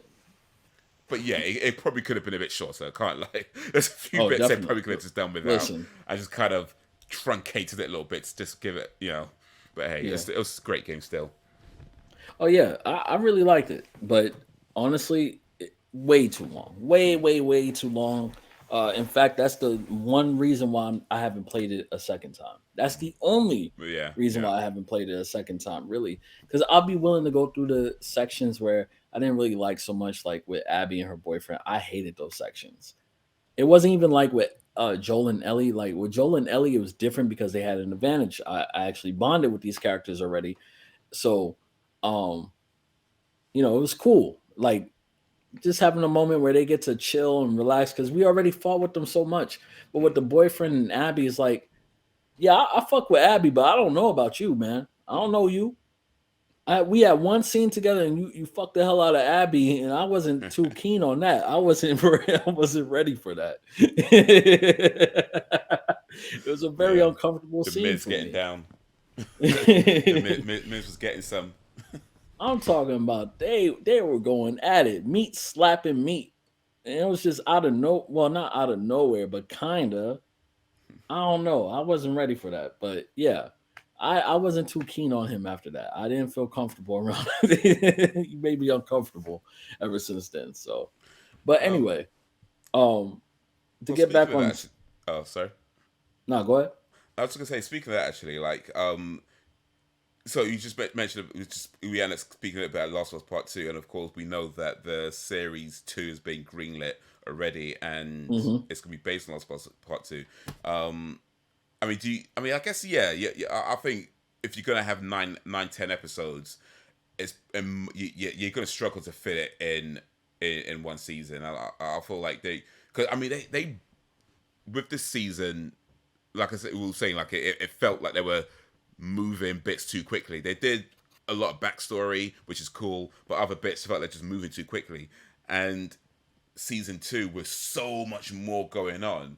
But yeah, it probably could have been a bit shorter. I can't lie. There's a few oh, bits they definitely. probably could have just done without. Listen, I just kind of truncated it a little bit to just give it, you know. But hey, yeah. it was a great game still. Oh yeah, I really liked it, but honestly, way too long. Way, way, way too long. In fact, that's the one reason why I haven't played it a second time. That's the only But yeah, reason yeah. why I haven't played it a second time, really. Because I'll be willing to go through the sections where I didn't really like so much, like with Abbie and her boyfriend. I hated those sections. It wasn't even like with Joel and Ellie. Like with Joel and Ellie, it was different because they had an advantage. I actually bonded with these characters already, so um, it was cool. Like just having a moment where they get to chill and relax because we already fought with them so much. But with the boyfriend and Abbie, is like, yeah, I fuck with Abbie, but I don't know about you, man. I don't know you. We had one scene together, and you fucked the hell out of Abbie, and I wasn't too keen on that. I wasn't I wasn't ready for that. It was a very Yeah. uncomfortable The scene Miz for getting me. down. The Miz was getting some. I'm talking about they were going at it, meat slapping meat, and it was just out of not out of nowhere, but kinda. I don't know. I wasn't ready for that, but yeah, I wasn't too keen on him after that. I didn't feel comfortable around. You made me uncomfortable ever since then. So, but Um, anyway, um, to well, get speaking back of that, on, oh, sorry. no, go ahead. I was just gonna say, speaking of that, actually, so you just mentioned we ended up speaking about Last of Us Part Two, and of course we know that the series two has been greenlit already, and Hmm. it's gonna be based on Last of Us Part Two. I mean, I mean, I guess yeah. I think if you're gonna have nine, 10 episodes, it's you're gonna struggle to fit it in one season. I feel like because I mean they with this season, like I said, we were saying, like it felt like they were moving bits too quickly. They did a lot of backstory, which is cool, but other bits felt like just moving too quickly. And season two, with so much more going on,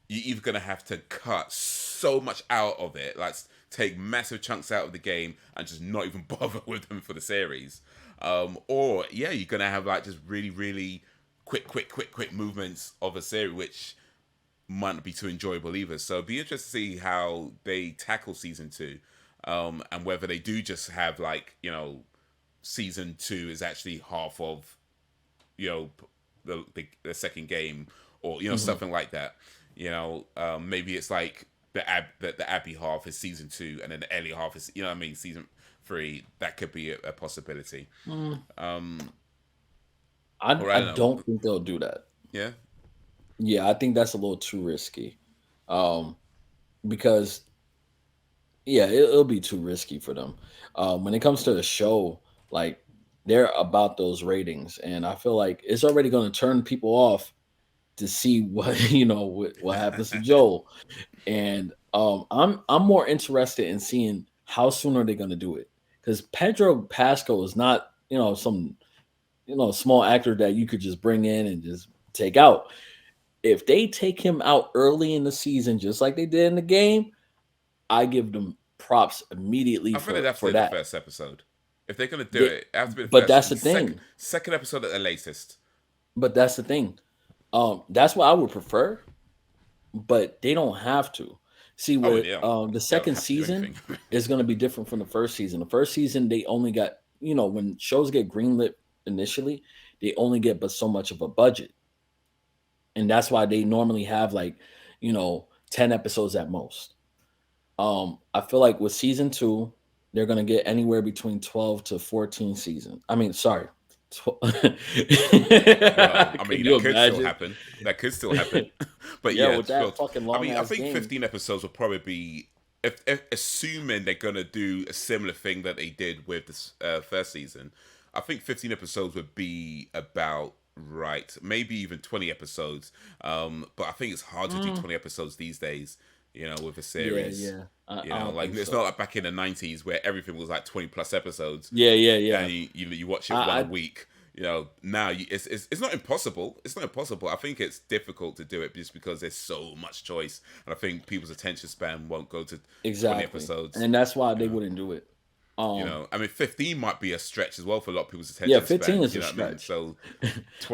you're either gonna have to cut so much out of it, like take massive chunks out of the game and just not even bother with them for the series, or yeah, you're gonna have like just really, really quick movements of a series, which might not be too enjoyable either. So it'd be interesting to see how they tackle season two, and whether they do just have like season two is actually half of you know the second game, or Hmm. something like that. Maybe it's like the Abbie half is season two, and then the Ellie half is what I mean, season three. That could be a possibility. Mm, Um, or I I don't know. don't think they'll do that. Yeah, Yeah, I think that's a little too risky. Um, because yeah, it'll be too risky for them. When it comes to the show, like they're about those ratings, and I feel like it's already going to turn people off to see what what happens to Joel. And I'm more interested in seeing how soon are they going to do it, because Pedro Pascal is not some small actor that you could just bring in and just take out. If they take him out early in the season, just like they did in the game, I give them props immediately I think they'd for have to do the that. first episode. If they're gonna do They, it, it has to be the but first that's the second thing. second episode at the latest. But that's the thing. That's what I would prefer, but they don't have to. See, Oh, with yeah, the they don't second have to do season anything. is going to be different from the first season. The first season, they only got when shows get greenlit initially, they only get but so much of a budget, and that's why they normally have like 10 episodes at most. I feel like with season two, they're gonna get anywhere between 12 to 14 seasons. I mean, sorry. Well, I Can mean, you that could still imagine? happen. That could still happen. But Yeah, yeah, with that 12. fucking I long mean, I ass think game. 15 episodes will probably be if assuming they're gonna do a similar thing that they did with this first season. I think 15 episodes would be about right. Maybe even 20 episodes. But I think it's hard to do Mm, 20 episodes these days. With a yeah, series. yeah. I don't Like think it's so. not like back in the 90s where everything was like 20 plus episodes, Yeah, yeah, yeah. and you watch it one a I week. Now it's not impossible. It's not impossible. I think it's difficult to do it just because there's so much choice, and I think people's attention span won't go to 20 exactly, episodes. and that's why You they know, wouldn't do it. Um, I mean, 15 might be a stretch as well for a lot of people's yeah, attention 15 span. is You a know what I mean? stretch. So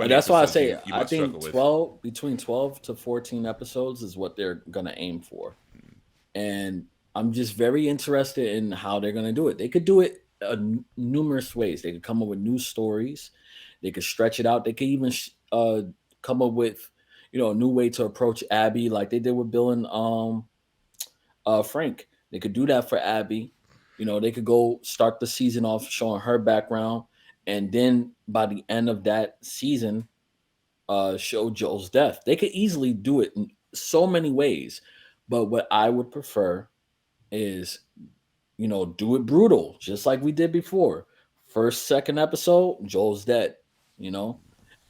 And 20 that's why I episodes say you I might struggle think with. 12 between 12 to 14 episodes is what they're gonna aim for. And I'm just very interested in how they're going to do it. They could do it numerous ways. They could come up with new stories. They could stretch it out. They could even come up with, a new way to approach Abbie, like they did with Bill and Frank. They could do that for Abbie. They could go start the season off showing her background, and then by the end of that season, show Joel's death. They could easily do it in so many ways, but what I would prefer is do it brutal, just like we did before. First, second episode, Joel's dead, you know,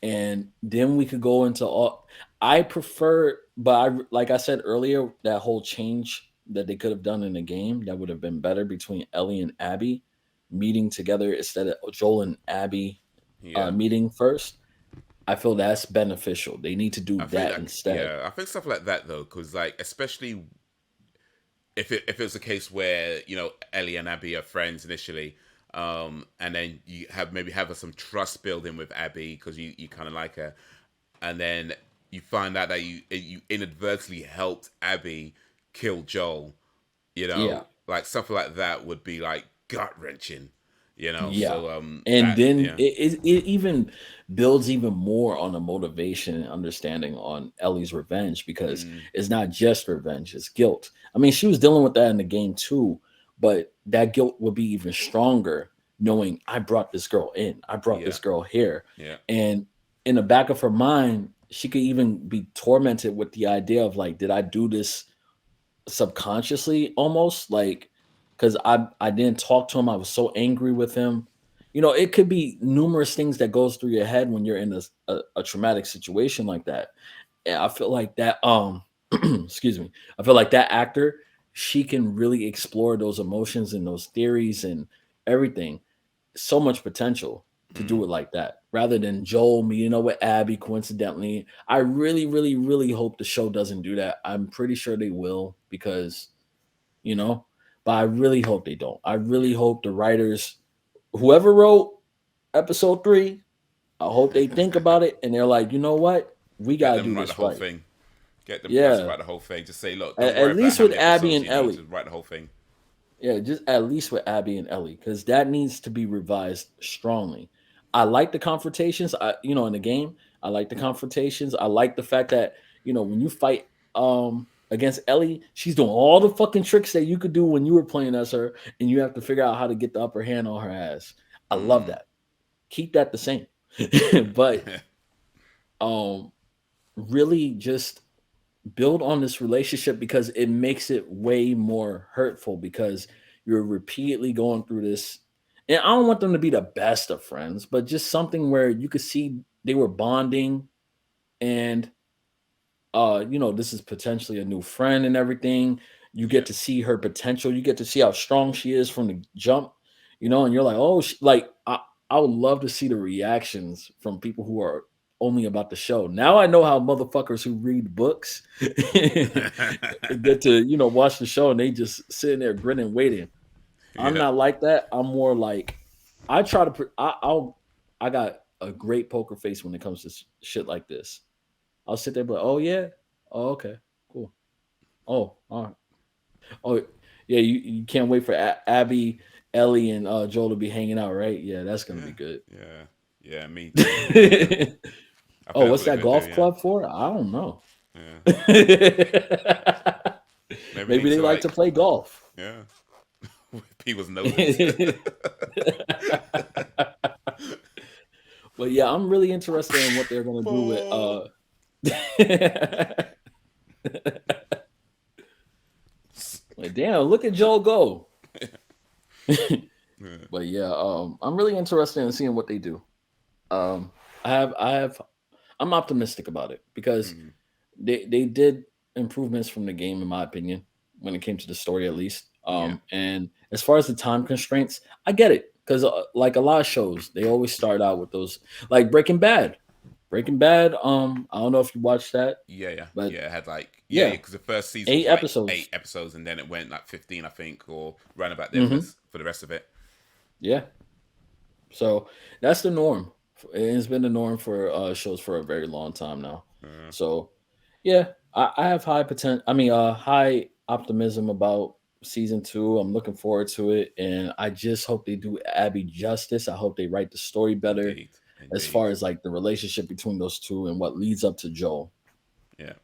and then we could go into all. I prefer, but like I said earlier, that whole change that they could have done in the game that would have been better between Ellie and Abbie meeting together instead of Joel and Abbie Yeah. meeting first. I feel that's beneficial. They need to do I think that that instead. yeah, I think stuff like that though, because like especially if it's a case where Ellie and Abbie are friends initially, and then you have some trust building with Abbie because you kind of like her, and then you find out that you inadvertently helped Abbie kill Joel, Yeah. like something like that would be like gut wrenching, Yeah. So And that then yeah. it even builds even more on the motivation and understanding on Ellie's revenge because Mm, it's not just revenge, it's guilt. I mean, she was dealing with that in the game too, but that guilt would be even stronger knowing I brought this girl in, I brought yeah, this girl here. yeah, And in the back of her mind, she could even be tormented with the idea of like, did I do this subconsciously almost like because I didn't talk to him. I was so angry with him. It could be numerous things that goes through your head when you're in a traumatic situation like that. And I feel like that excuse me. I feel like that actor, she can really explore those emotions and those theories and everything. So much potential to do mm, it like that rather than Joel meeting up with Abbie coincidentally. I really, really, really hope the show doesn't do that. I'm pretty sure they will because, you know, but I really hope they don't. I really hope the writers, whoever wrote episode 3, I hope they think about it and they're like, you know what? We got Get to them do write the this whole right. thing. Get them guys to Yeah. write the whole thing. Just say, look, don't worry At about least how with many Abbie episodes and you do. Ellie. Just write the whole thing. Yeah, just at least with Abbie and Ellie, because that needs to be revised strongly. I like the confrontations. In the game, I like the confrontations. I like the fact that when you fight against Ellie, she's doing all the fucking tricks that you could do when you were playing as her, and you have to figure out how to get the upper hand on her ass. I love Mm. that. Keep that the same, but um, really just build on this relationship because it makes it way more hurtful because you're repeatedly going through this. And I don't want them to be the best of friends, but just something where you could see they were bonding and this is potentially a new friend and everything. You Yeah. get to see her potential. You get to see how strong she is from the jump, and you're like, oh, like I would love to see the reactions from people who are only about the show. Now I know how motherfuckers who read books get to, watch the show and they just sitting there grinning, waiting. I'm Yeah. not like that. I'm more like I try to. I got a great poker face when it comes to shit like this. I'll sit there, and be like, oh yeah, oh okay, cool. Oh, all right. Oh yeah, you can't wait for Abbie, Ellie, and Joel to be hanging out, right? Yeah, that's gonna Yeah. be good. Yeah. Yeah. Me too. Yeah. I Oh, think that's what's what they're that gonna do. golf Yeah. club for? I don't know. Yeah. Maybe we Maybe need they to like to like. play golf. Yeah. With people's noses. But yeah, I'm really interested in what they're gonna do with Ball. like, damn, look at Joel go. Yeah. But yeah, I'm really interested in seeing what they do. Um, I'm optimistic about it because Mm. they did improvements from the game, in my opinion, when it came to the story, at least. Yeah. And as far as the time constraints, I get it because like a lot of shows, they always start out with those, like Breaking Bad. Breaking Bad. I don't know if you watched that, Yeah, yeah, but yeah. It had like yeah, yeah, because the first season eight was like episodes. 8 episodes, and then it went like 15, I think, or ran about there Hmm. for the rest of it. Yeah, so that's the norm. It's been the norm for shows for a very long time now. Uh, So yeah, I have high potential. I mean, high optimism about season 2. I'm looking forward to it, and I just hope they do Abby justice. I hope they write the story better indeed, as far indeed. as like the relationship between those two and what leads up to Joel. Yeah,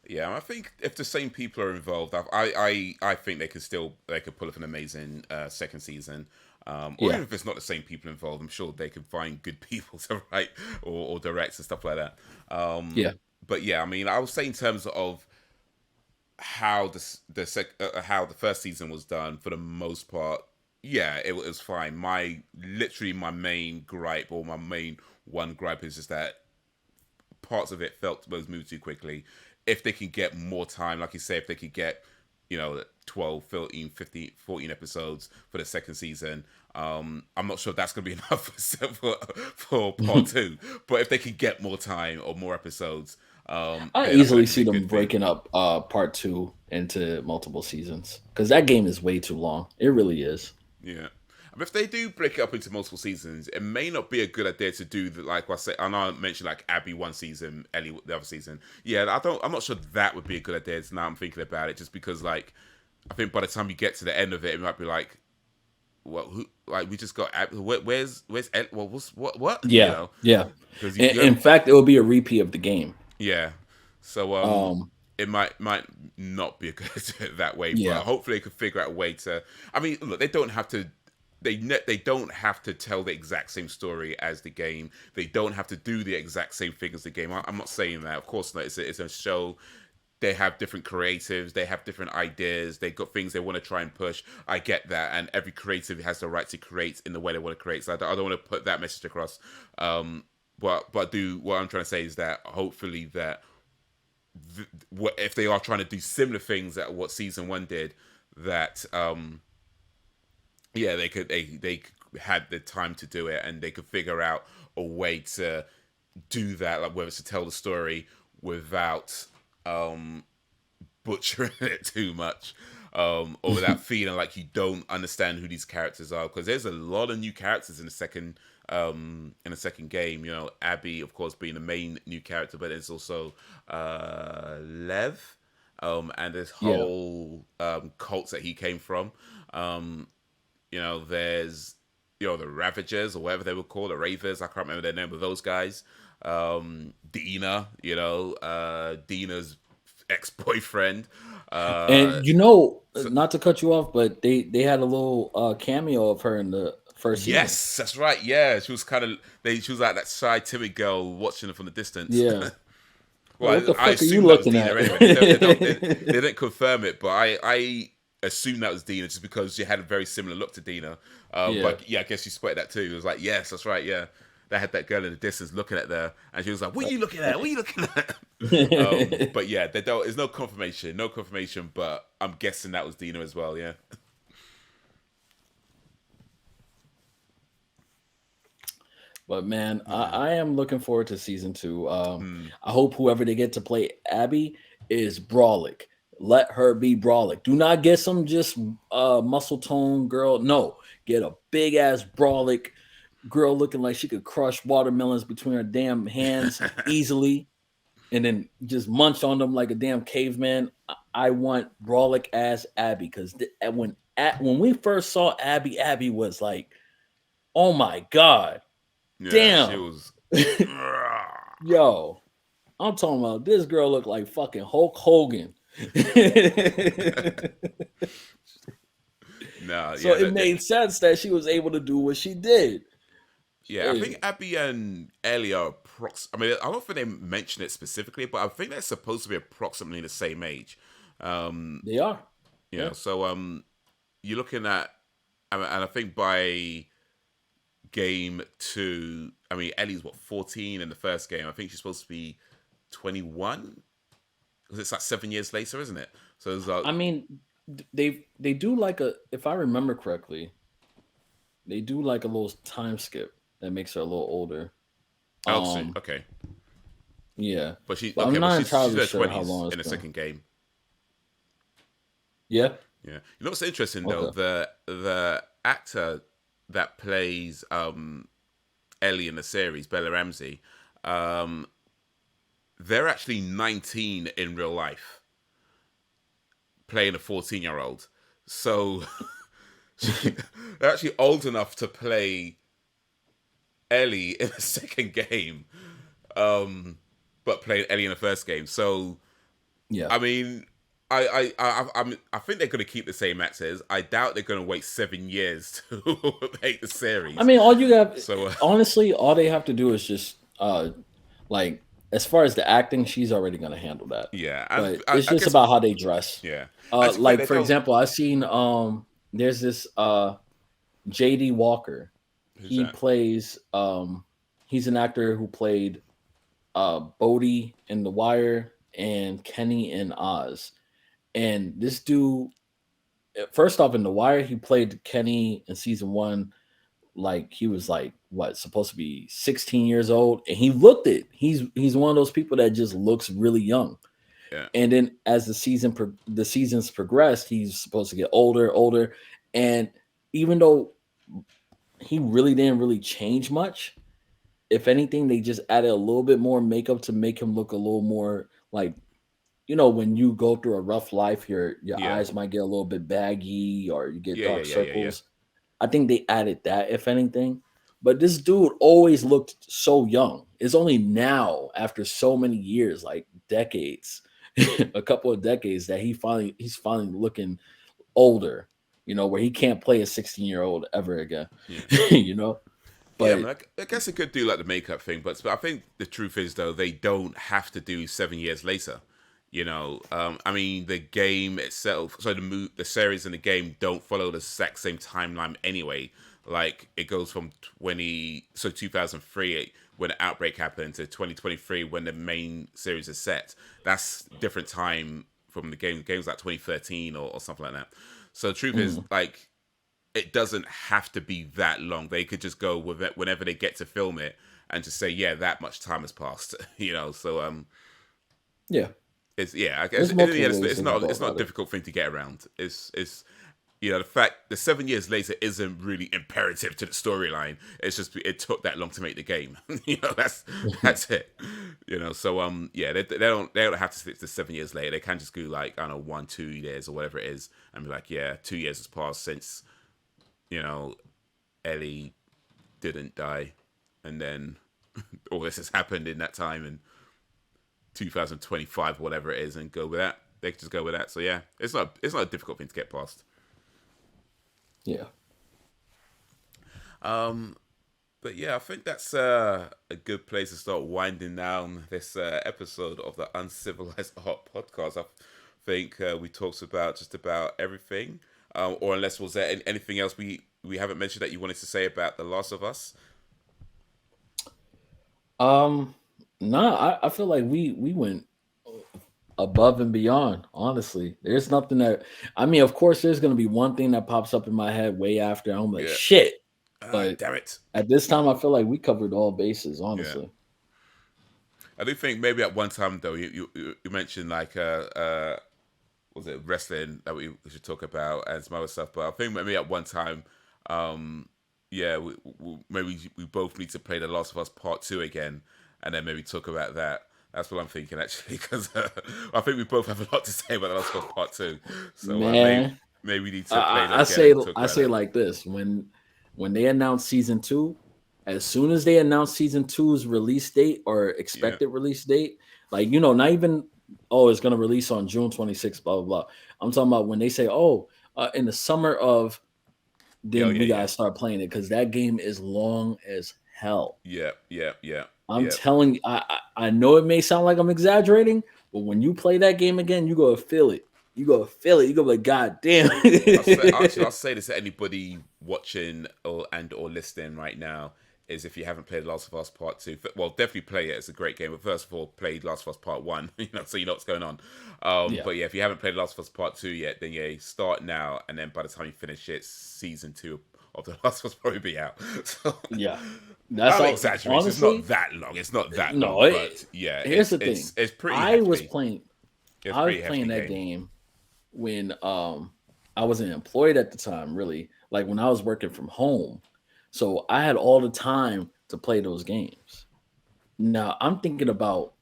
yeah. I think if the same people are involved, I think they could pull off an amazing second season. Or Yeah, even if it's not the same people involved, I'm sure they can find good people to write or direct and stuff like that. yeah, But yeah, I mean, I would say in terms of how how the first season was done for the most part, yeah, it was fine. My main gripe or my main one gripe is just that parts of it felt was moved too quickly. If they can get more time, like you say, if they could get, 12, 13, 15, 14 episodes for the second season, I'm not sure that's going to be enough for part two. But if they can get more time or more episodes, I then I think easily that could be see a them good thing. breaking up part two into multiple seasons because that game is way too long. It really is. Yeah. But if they do break it up into multiple seasons, it may not be a good idea to do the, like I say. I know I mentioned like Abbie one season, Ellie the other season. Yeah, I'm not sure that would be a good idea. Now I'm thinking about it, just because like I think by the time you get to the end of it, it might be like, well, who like we just got where's Ed, well, what Yeah, yeah. because you In have, fact, it will be a repeat of the game. yeah. So Um, it might not be a good idea that way, but yeah, hopefully they could figure out a way to. I mean, look, they don't have to. They don't have to tell the exact same story as the game. They don't have to do the exact same thing as the game. I'm not saying that. Of course not. It's a show. They have different creatives. They have different ideas. They got things they want to try and push. I get that, and every creative has the right to create in the way they want to create. So I don't want to put that message across. But do what I'm trying to say is that hopefully that if they are trying to do similar things that what season one did, that yeah, they had the time to do it, and they could figure out a way to do that, like whether it's to tell the story without butchering it too much, or without feeling like you don't understand who these characters are, because there's a lot of new characters in the second game. Abbie, of course, being the main new character, but there's also Lev, and this yeah. whole cult that he came from. There's the Ravagers or whatever they were called, the Ravers. I can't remember their name, but those guys. Dina, Dina's ex-boyfriend. And So not to cut you off, but they had a little cameo of her in the first season. yes, that's right. Yeah, she was she was like that shy, timid girl watching her from the distance. Yeah. Like, what Well, the I fuck are you assume that was looking Dina at? anyway, because they didn't confirm it, but I assume that was Dina just because she had a very similar look to Dina. Yeah. But yeah, I guess she spotted that too. It was like, yes, that's right. Yeah, they had that girl in the distance looking at her, and she was like, "What are you looking at? What are you looking at?" But yeah, they don't. There's no confirmation. But I'm guessing that was Dina as well. Yeah. But man, Yeah. I am looking forward to season two. Mm. I hope whoever they get to play Abbie is Brawlic. Let her be Brawlic. Do not get some just muscle tone girl. No, get a big ass Brawlic girl looking like she could crush watermelons between her damn hands easily, and then just munch on them like a damn caveman. I want Brawlic as Abbie because when we first saw Abbie, Abbie was like, oh my god. Yeah, she Damn. was. Yo, I'm talking about this girl looked like fucking Hulk Hogan. No, So yeah, it made sense that she was able to do what she did. yeah. I think Hey, Abbie and Ellie are I mean, I don't think they mention it specifically, but I think they're supposed to be approximately the same age. Um, they are. Yeah. so you're looking at, and I think by game two, I mean, Ellie's what 14 in the first game. I think she's supposed to be 21 because it's like 7 years later, isn't it? So it's like, I mean, they do like a if I remember correctly, they do like a little time skip that makes her a little older. oh, so, Um, okay, yeah. but she But I'm okay, but not she's in entirely her sure how 20s long it's in the been. second game. Yeah. Yeah, what's interesting though, Okay. the actor that plays Ellie in the series, Bella Ramsey, um, they're actually 19 in real life, playing a 14-year-old. So they're actually old enough to play Ellie in the second game, but playing Ellie in the first game. So Yeah. I mean, I think they're going to keep the same actors. I doubt they're going to wait 7 years to make the I series. mean, all you have, So honestly, all they have to do is just, like, as far as the acting, she's already going to handle that. yeah, and But it's I just guess about how they dress. yeah. And to be fair, Like they for don't. example, I've seen there's this JD Walker. Who's He that? plays he's an actor who played Bodhi in The Wire and Kenny in Oz. And this dude, first off, in The Wire, he played Kenny in season one. Like he was like what supposed to be 16 years old, and he looked it. He's one of those people that just looks really young. Yeah, And then as the seasons progressed, he's supposed to get older, older, and even though he really didn't really change much, if anything, they just added a little bit more makeup to make him look a little more like, when you go through a rough life, your yeah, eyes might get a little bit baggy or you get yeah, yeah, dark yeah, yeah, yeah. circles. I think they added that, if anything. But this dude always looked so young. It's only now, after so many years, like decades, a couple of decades, that he's finally looking older. Where he can't play a 16-year-old ever again. Yeah. you know, Yeah, I mean, but I guess it could do like the makeup thing, but I think the truth is though they don't have to do 7 years later. I mean the game itself, so the series and the game don't follow the exact same timeline anyway. Like it goes from 2003 when the outbreak happened to 2023 when the main series is set. That's different time from the game. The game's like 2013 or something like that. So the truth is mm, like it doesn't have to be that long. They could just go with it whenever they get to film it and just say, yeah, that much time has passed. So yeah, it's I guess there's in the multiple end, ways it's they can not go it's not a about it. difficult thing to get around. It's the fact the 7 years later isn't really imperative to the storyline. It's just it took that long to make the game. That's it. So they don't have to stick to 7 years later. They can just go like I don't know 1-2 years or whatever it is and be like 2 years has passed since you know Ellie didn't die, and then all this has happened in that time in 2025 or whatever it is, and go with that. They can just go with that. So yeah, it's not a difficult thing to get past. Yeah. But yeah, I think that's a good place to start winding down this episode of the Uncivilized Art podcast. I think we talked about just about everything, or unless was there anything else we haven't mentioned that you wanted to say about The Last of Us? Um, no, I feel like we went above and beyond. Honestly, there's nothing that I mean. Of course, there's gonna be one thing that pops up in my head way after. I'm like, Yeah. shit. But Damn it. at this time, I feel like we covered all bases. Yeah. Honestly, I do think maybe at one time though you mentioned like was it wrestling that we should talk about and some other stuff, but I think maybe at one time maybe we both need to play The Last of Us Part 2 again and then maybe talk about that. That's what I'm thinking actually because I think we both have a lot to say about The Last of Us Part 2. So man, maybe we need I, to play that I again say and talk I about say that. like this: when they announce season two, as soon as they announce season two's release date or Yeah. expected release date, like not even it's gonna release on June 26th, blah blah blah. I'm talking about when they say in the summer of, Oh then yeah, we yeah. gotta start playing it because that game is long as hell. Yeah, yeah, yeah, I'm yeah. telling you, I know it may sound like I'm exaggerating, but when you play that game again, you go to feel it. You go to feel it. You go like, God damn. I'll say this to anybody watching or listening right now is if you haven't played Last of Us Part 2, well, definitely play it. It's a great game. But first of all, play Last of Us Part 1, so you know what's going on. Yeah, But yeah, if you haven't played Last of Us Part 2 yet, then yeah, start now. And then by the time you finish it, season 2 of The Last of Us probably be out. So yeah. That's I'm all. exaggerating. It's not Honestly, that long. It's not that no. long. But yeah, Here's the thing. it's pretty I was hefty. playing. It's a I was pretty playing hefty that game. game when I wasn't employed at the time. Really, like when I was working from home, so I had all the time to play those games. Now I'm thinking about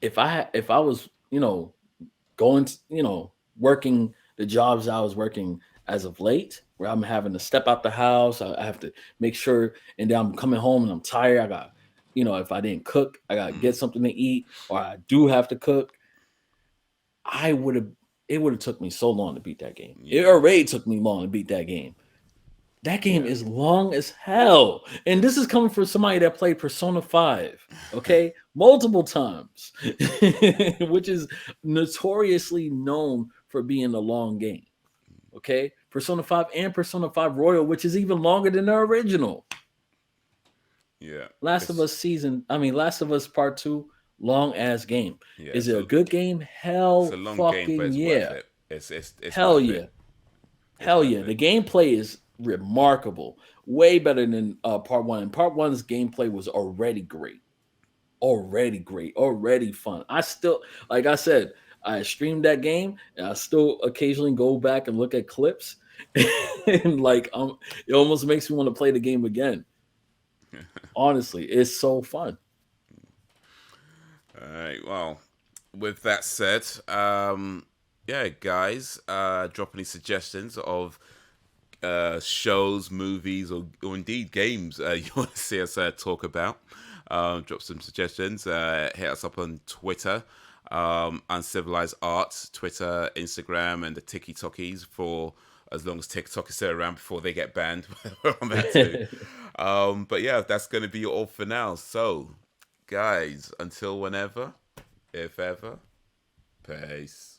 if I was going to, working the jobs I was working as of late, where I'm having to step out the house, I have to make sure, and then I'm coming home and I'm tired. I got, if I didn't cook, I got to Mm. get something to eat, or I do have to cook. I would have. It would have took me so long to beat that game. It Yeah, already took me long to beat that game. That game yeah. is long as hell. And this is coming from somebody that played Persona 5, okay? Multiple times, which is notoriously known for being a long game, okay? Persona 5 and Persona 5 Royal, which is even longer than the original. Yeah, Last of it's Us Last of Us Part 2, long ass game. yeah. Is it a So good game? it's a Hell long game, but fucking it's worth yeah. it. It's Hell worth it. yeah. It's Hell worth yeah, it. the gameplay is remarkable. Way better than part one. And part one's gameplay was already great. Already great. Already fun. I still, like I said, I streamed that game and I still occasionally go back and look at clips. And it almost makes me want to play the game again. Honestly, it's so fun. All right. Well, with that said, yeah, guys, drop any suggestions of shows, movies, or indeed games you want to see us talk about. Drop some suggestions. Hit us up on Twitter, Uncivilized Art, Twitter, Instagram, and the TikTokies for as long as TikTok is still around before they get banned. We're on that too. But yeah, that's going to be all for now. So, guys, until whenever, if ever, peace.